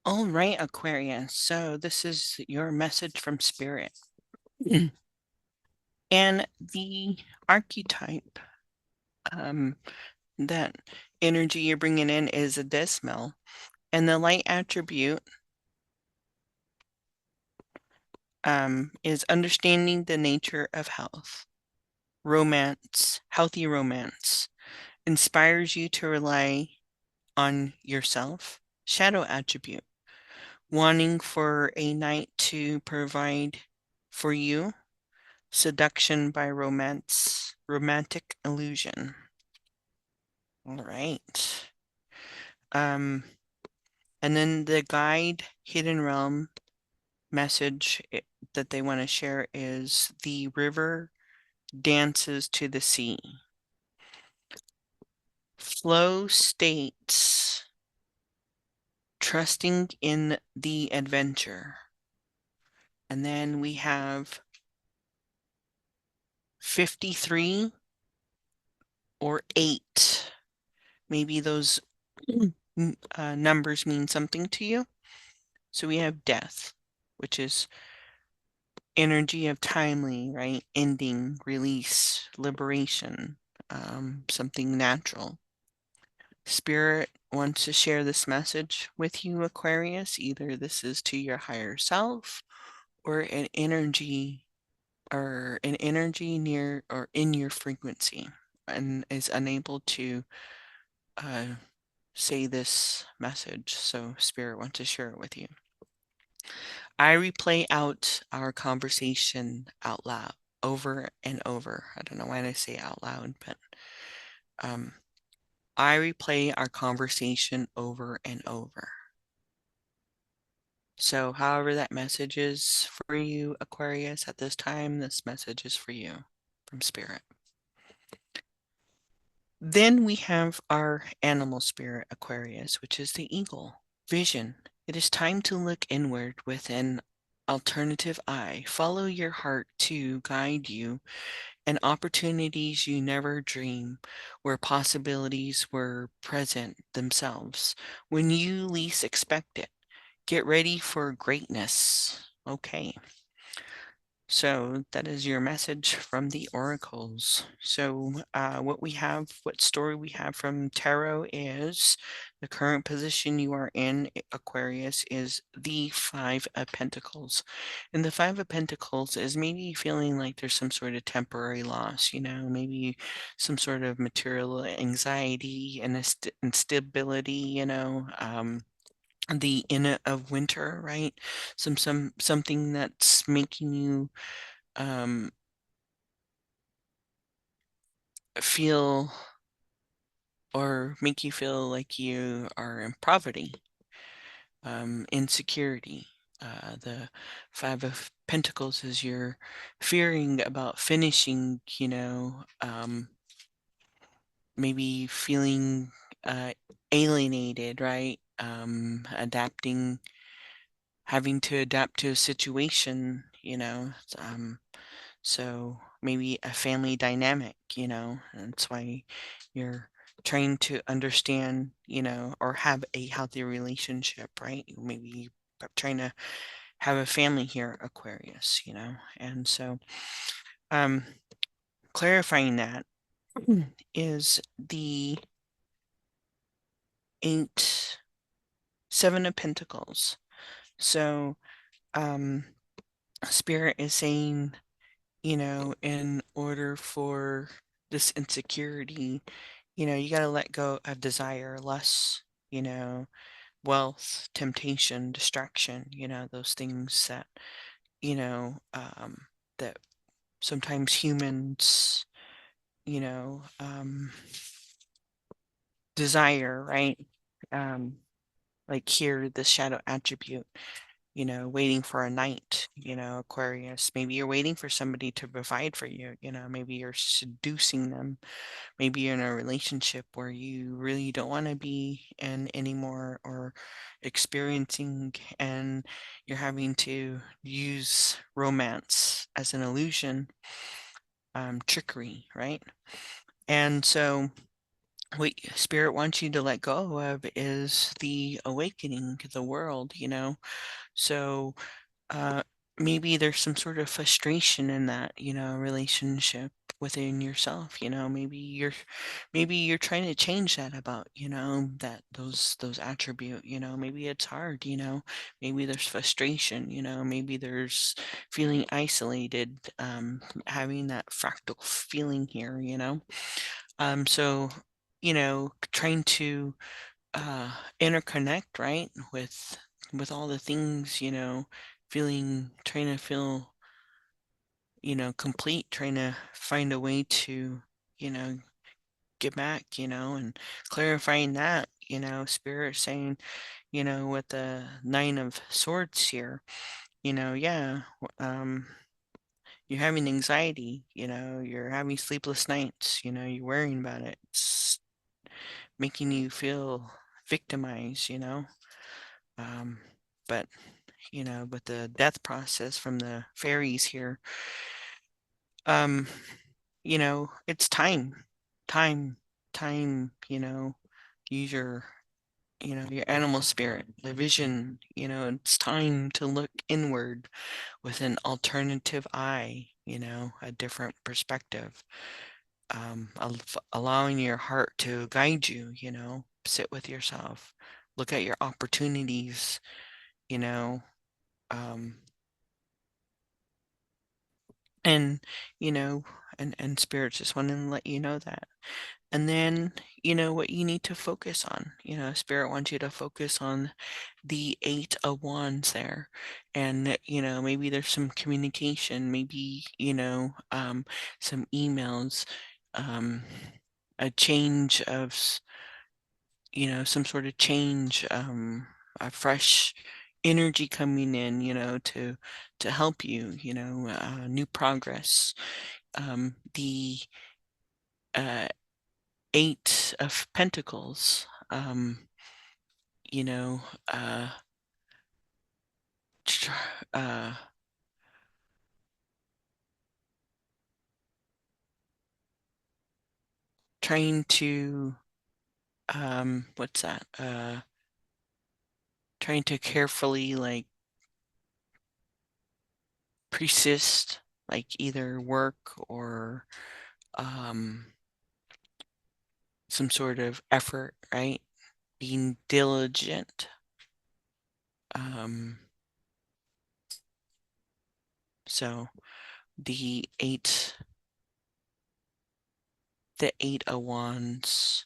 [SPEAKER 1] All right, Aquarius. So this is your message from Spirit. And the archetype, that energy you're bringing in is a dismal. And the light attribute is understanding the nature of health, romance, healthy romance, inspires you to rely on yourself, shadow attribute, wanting for a knight to provide for you, seduction by romance, romantic illusion. All right. And then the guide, hidden realm message that they want to share is the river dances to the sea. Flow states, trusting in the adventure. And then we have 53 or 8. Maybe those numbers mean something to you. So we have death, which is energy of timely, right? Ending, release, liberation, something natural. Spirit wants to share this message with you, Aquarius. Either this is to your higher self or an energy near or in your frequency, and is unable to say this message. So Spirit wants to share it with you. I replay out our conversation out loud over and over. I don't know why I say out loud, but I replay our conversation over and over. So however that message is for you, Aquarius, at this time, this message is for you from Spirit. Then we have our animal spirit, Aquarius, which is the eagle. Vision. It is time to look inward with an alternative eye. Follow your heart to guide you, and opportunities you never dream, where possibilities were present themselves when you least expect it. Get ready for greatness. Okay. So that is your message from the oracles. So what story we have from tarot is the current position you are in, Aquarius, is the Five of Pentacles. And the Five of Pentacles is maybe feeling like there's some sort of temporary loss, maybe some sort of material anxiety and instability, the in of winter, right? Something that's making you feel or make you feel like you are in poverty, insecurity. The Five of Pentacles is you're fearing about finishing, maybe feeling alienated, right? Having to adapt to a situation, so maybe a family dynamic, that's why you're trying to understand, or have a healthy relationship, right? Maybe trying to have a family here, Aquarius, and so clarifying that is the Seven of Pentacles. So Spirit is saying, in order for this insecurity, you got to let go of desire, lust, wealth, temptation, distraction, those things that, that sometimes humans, desire, right? Like here, the shadow attribute, waiting for a knight, Aquarius. Maybe you're waiting for somebody to provide for you, maybe you're seducing them. Maybe you're in a relationship where you really don't want to be in anymore or experiencing, and you're having to use romance as an illusion, trickery, right? And so what Spirit wants you to let go of is the awakening to the world, So maybe there's some sort of frustration in that, relationship within yourself, maybe you're trying to change that about, that those attribute, maybe it's hard, maybe there's frustration, maybe there's feeling isolated, having that fractal feeling here, so, trying to interconnect, right, with all the things, trying to feel, complete, trying to find a way to, get back, and clarifying that, Spirit saying, with the Nine of Swords here, yeah, you're having anxiety, you're having sleepless nights, you're worrying about it. It's making you feel victimized, Um, but, with the death process from the fairies here, um, it's time, time, use your animal spirit, the vision, it's time to look inward with an alternative eye, a different perspective. Allowing your heart to guide you, sit with yourself, look at your opportunities, you know, um, and, you know, and spirits just want to let you know that. And then, what you need to focus on, spirit wants you to focus on the Eight of Wands there. And, maybe there's some communication, maybe, some emails, um, a change of, some sort of change, a fresh energy coming in, to help you, new progress. The uh, Eight of Pentacles, you know, uh, tr- uh, trying to, what's that? Trying to carefully like persist, like either work or um, some sort of effort, right? Being diligent. Um, so the Eight of Wands,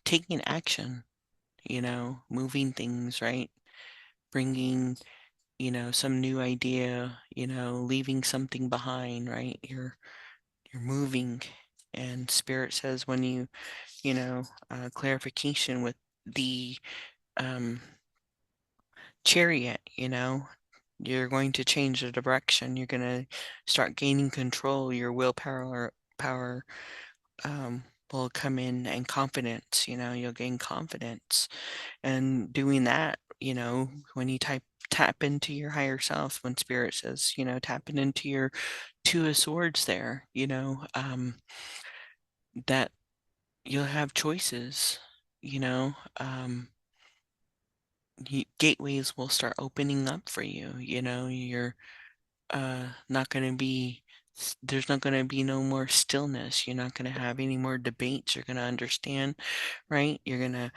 [SPEAKER 1] taking action, moving things, right? Bringing, some new idea, leaving something behind, right? You're moving, and Spirit says when clarification with the um, Chariot, you're going to change the direction. You're going to start gaining control. Your willpower power will come in, and confidence. You'll gain confidence, and doing that. When you tap into your higher self, when Spirit says, tapping into your Two of Swords there, that you'll have choices. You know, um, gateways will start opening up for you. You're not going to be there's not going to be no more stillness. You're not going to have any more debates. You're going to understand, right? You're going to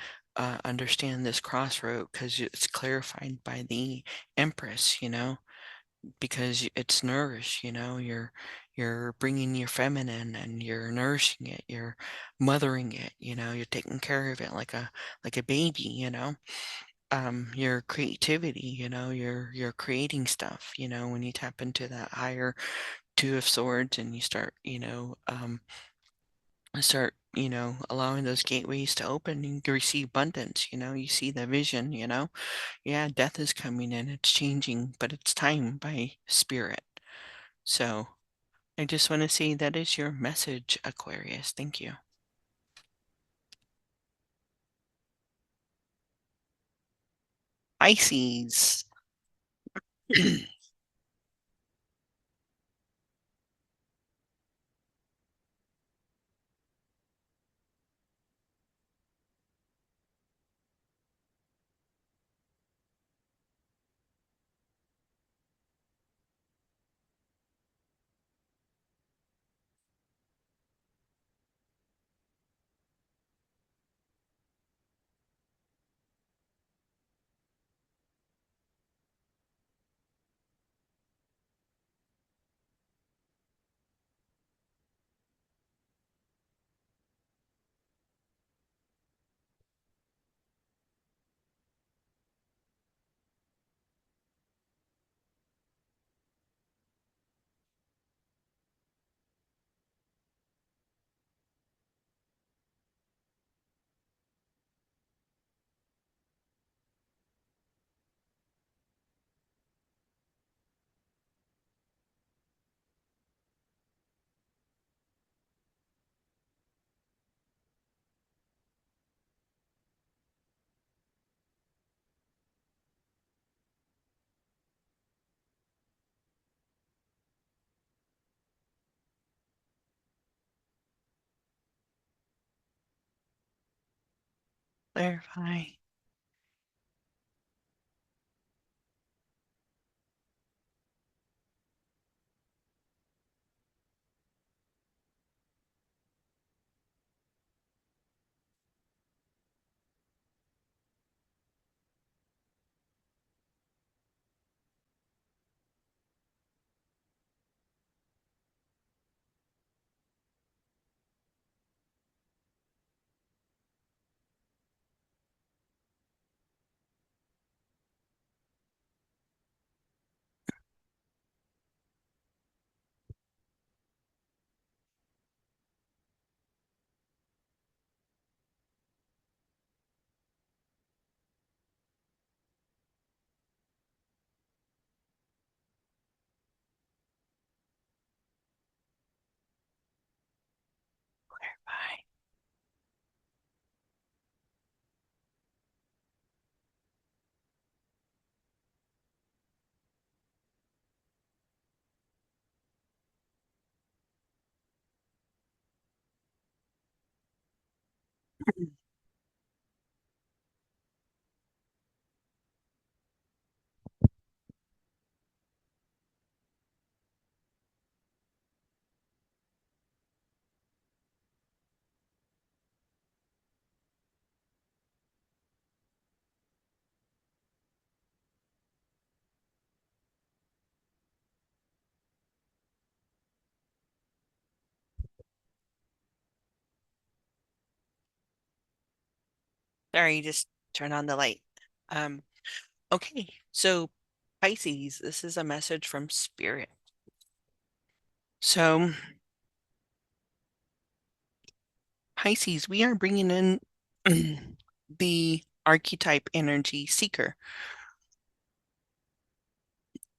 [SPEAKER 1] understand this crossroad because it's clarified by the Empress, because it's nourished. You're bringing your feminine and you're nourishing it. You're mothering it. You're taking care of it like a baby. Your creativity, you're creating stuff, when you tap into that higher Two of Swords, and you start, allowing those gateways to open, and you receive abundance, you see the vision, yeah, death is coming in, it's changing, but it's time by Spirit. So I just want to say that is your message, Aquarius. Thank you. Pisces. Clarify. Clarify. Sorry, just turn on the light. Um, okay, so Pisces, this is a message from Spirit. So, Pisces, we are bringing in the archetype energy seeker.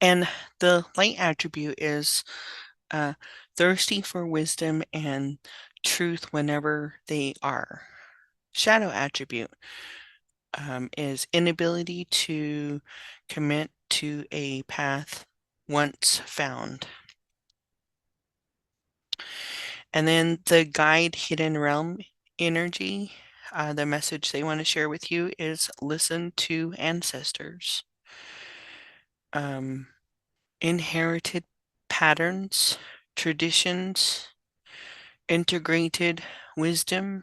[SPEAKER 1] And the light attribute is thirsty for wisdom and truth whenever they are. Shadow attribute is inability to commit to a path once found. And then the guide hidden realm energy, the message they want to share with you is listen to ancestors. Inherited patterns, traditions, integrated wisdom,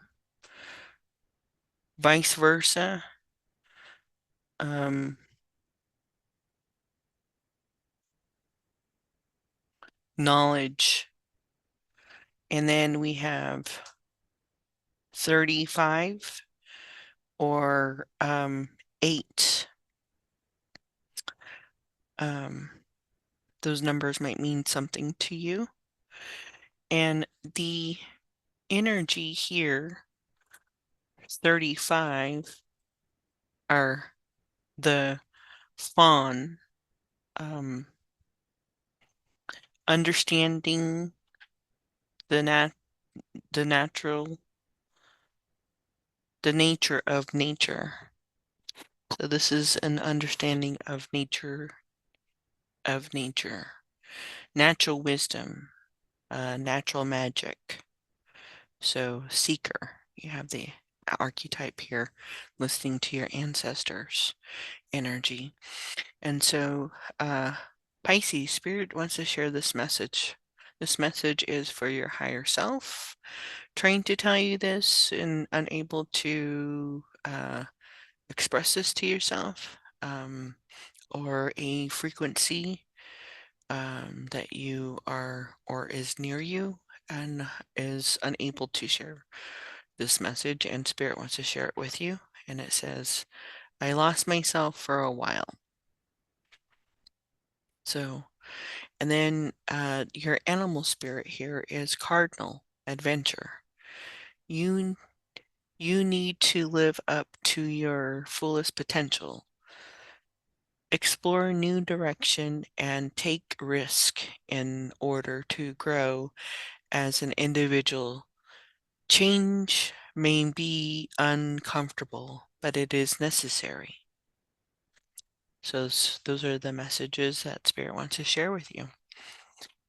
[SPEAKER 1] vice versa. Knowledge. And then we have 35 or 8. Those numbers might mean something to you. And the energy here, 35, are the fawn, understanding the natural, the nature of nature. So this is an understanding of nature, natural wisdom, natural magic. So seeker, you have the archetype here, listening to your ancestors' energy. And so Pisces, Spirit wants to share this message. This message is for your higher self, trying to tell you this and unable to express this to yourself, or a frequency that you are or is near you and is unable to share this message, and Spirit wants to share it with you. And it says, I lost myself for a while. So, and then your animal spirit here is cardinal, adventure. You need to live up to your fullest potential. Explore new direction and take risk in order to grow as an individual. Change may be uncomfortable, but it is necessary. So those are the messages that Spirit wants to share with you.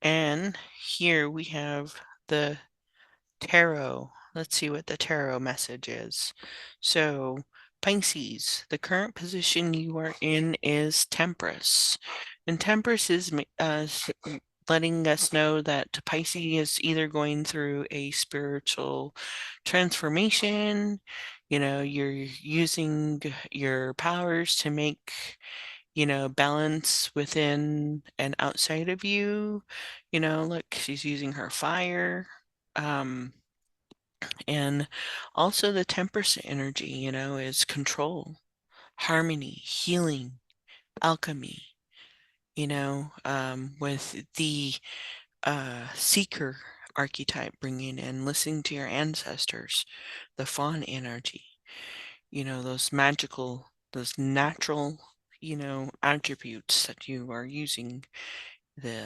[SPEAKER 1] And here we have the tarot. Let's see what the tarot message is. So Pisces, the current position you are in is Temperance. And Temperance is letting us know that Pisces is either going through a spiritual transformation, you're using your powers to make, balance within and outside of you. Look, she's using her fire. And also the Temperance energy, is control, harmony, healing, alchemy, with the seeker archetype bringing in listening to your ancestors, the fawn energy, those natural, attributes that you are using, the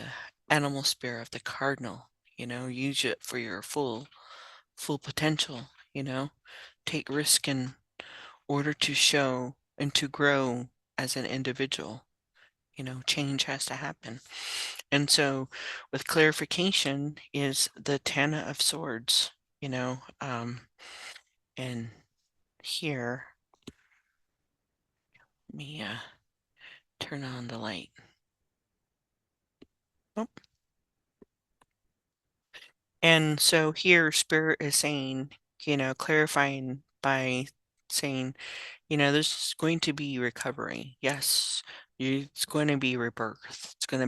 [SPEAKER 1] animal spirit of the cardinal, use it for your full potential, take risk in order to show and to grow as an individual. Change has to happen. And so with clarification is the Ten of Swords, and here, let me turn on the light. Oh. And so here Spirit is saying, clarifying by saying, there's going to be recovery. Yes, it's going to be rebirth. It's going to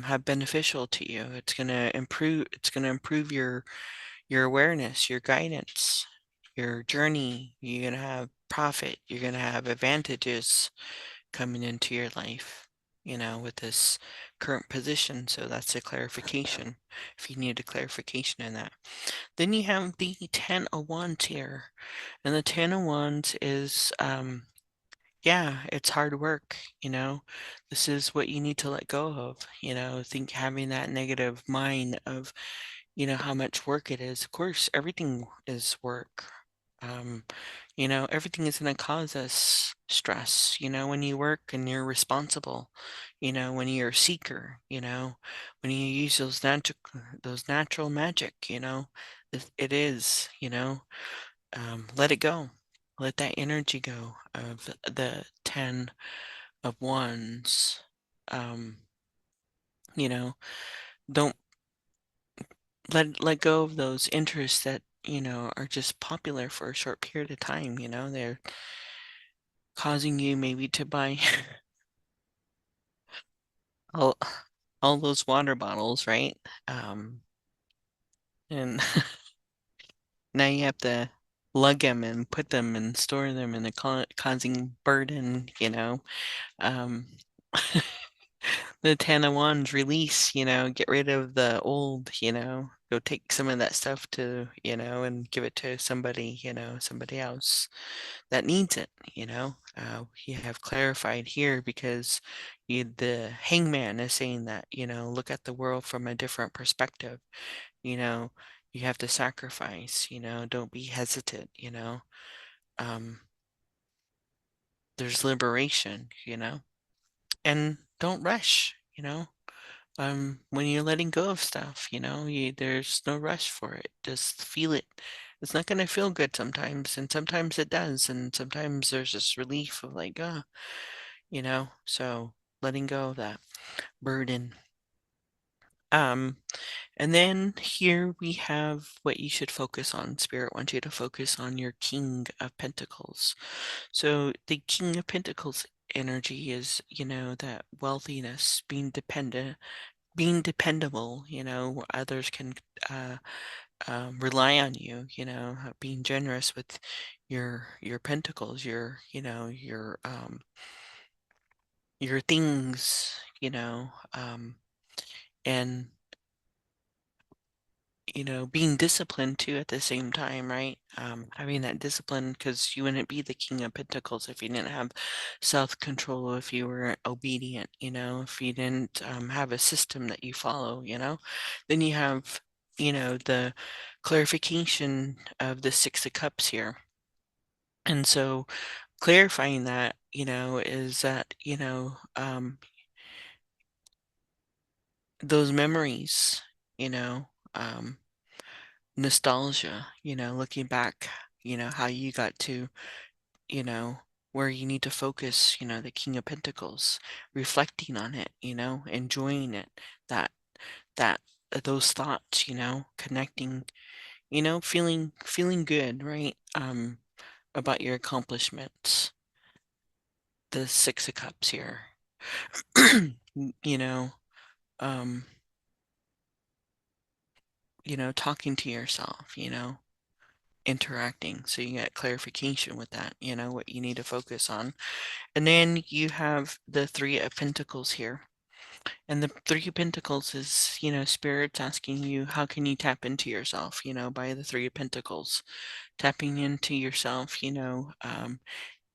[SPEAKER 1] have beneficial to you. It's going to improve your awareness, your guidance, your journey. You're going to have profit. You're going to have advantages coming into your life, with this current position. So that's a clarification, if you need a clarification in that. Then you have the Ten of Wands here. And the Ten of Wands is, yeah, it's hard work, This is what you need to let go of, think having that negative mind of, how much work it is. Of course, everything is work. Everything is going to cause us stress, when you work and you're responsible, when you're a seeker, when you use those natural magic, it is, let it go. Let that energy go of the Ten of Wands. You know, don't let go of those interests that, are just popular for a short period of time, they're causing you maybe to buy all, all those water bottles, right? And now you have to lug them and put them and store them and they're causing burden, Um, the Ten of Wands release, get rid of the old, go take some of that stuff to, and give it to somebody, somebody else that needs it, you have clarified here because the hangman is saying that, look at the world from a different perspective, you have to sacrifice, don't be hesitant, um, there's liberation, and don't rush, when you're letting go of stuff, there's no rush for it. Just feel it. It's not going to feel good sometimes, and sometimes it does, and sometimes there's this relief of like, so letting go of that burden. Um, and then here we have what you should focus on. Spirit wants you to focus on your King of Pentacles. So the King of Pentacles energy is, that wealthiness, being dependable, where others can rely on you, being generous with your pentacles, your things, and being disciplined too at the same time, right? Having that discipline because you wouldn't be the King of Pentacles if you didn't have self-control, if you were obedient, if you didn't have a system that you follow, then you have, the clarification of the Six of Cups here. And so clarifying that, is that, those memories, um, nostalgia, looking back, how you got to, where you need to focus, the King of Pentacles, reflecting on it, enjoying it, that, that, those thoughts, connecting, feeling good, right? About your accomplishments. The Six of Cups here. you know, um, talking to yourself, interacting. So you get clarification with that, what you need to focus on. And then you have the Three of Pentacles here. And the Three of Pentacles is, Spirit's asking you, how can you tap into yourself, by the Three of Pentacles, tapping into yourself,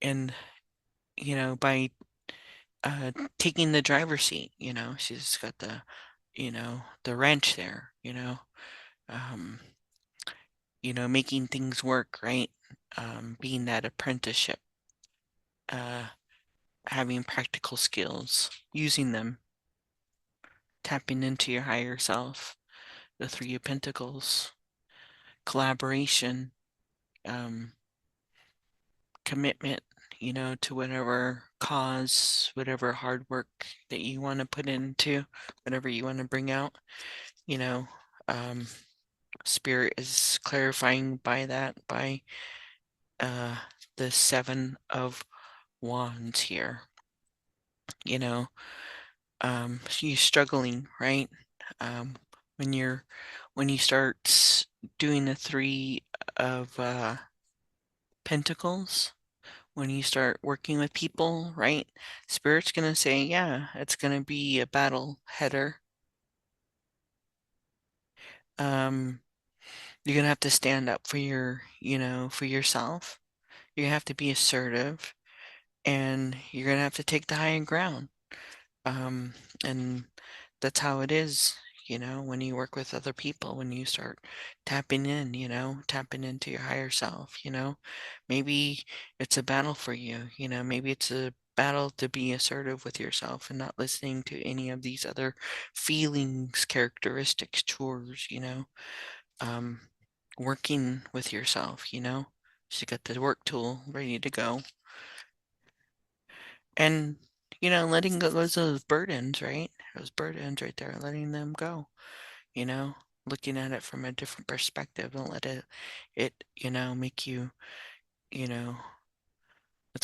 [SPEAKER 1] and, by taking the driver's seat, she's got the wrench there, um, making things work, right? Being that apprenticeship, having practical skills, using them, tapping into your higher self, the Three of Pentacles, collaboration, commitment, to whatever cause, whatever hard work that you want to put into, whatever you want to bring out, um, Spirit is clarifying by that, by the Seven of Wands here. You're struggling, right? When you start doing the Three of Pentacles, when you start working with people, right? Spirit's gonna say, yeah, it's gonna be a battle header. You're gonna have to stand up for for yourself. You're gonna have to be assertive, and you're gonna have to take the high ground. And that's how it is, when you work with other people, when you start tapping in, tapping into your higher self, maybe it's a battle for you, maybe it's a battle to be assertive with yourself and not listening to any of these other feelings, characteristics, chores, working with yourself, so you got the work tool ready to go. And, letting go of those burdens, right? Those burdens right there, letting them go, looking at it from a different perspective. Don't let it, make you, it's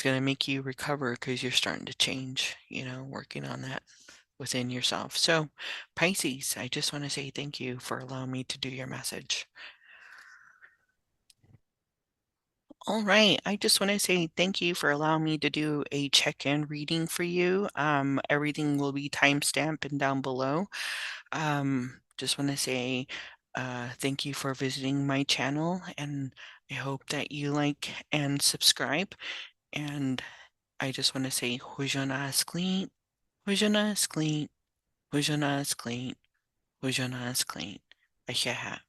[SPEAKER 1] going to make you recover because you're starting to change, working on that within yourself. So, Pisces, I just want to say thank you for allowing me to do your message. All right. I just want to say thank you for allowing me to do a check-in reading for you. Everything will be timestamped and down below. Just want to say thank you for visiting my channel, and I hope that you like and subscribe. And I just want to say, Hujana is clean, Hujana is clean, Hujana is clean, Hujana is clean. Ashaha.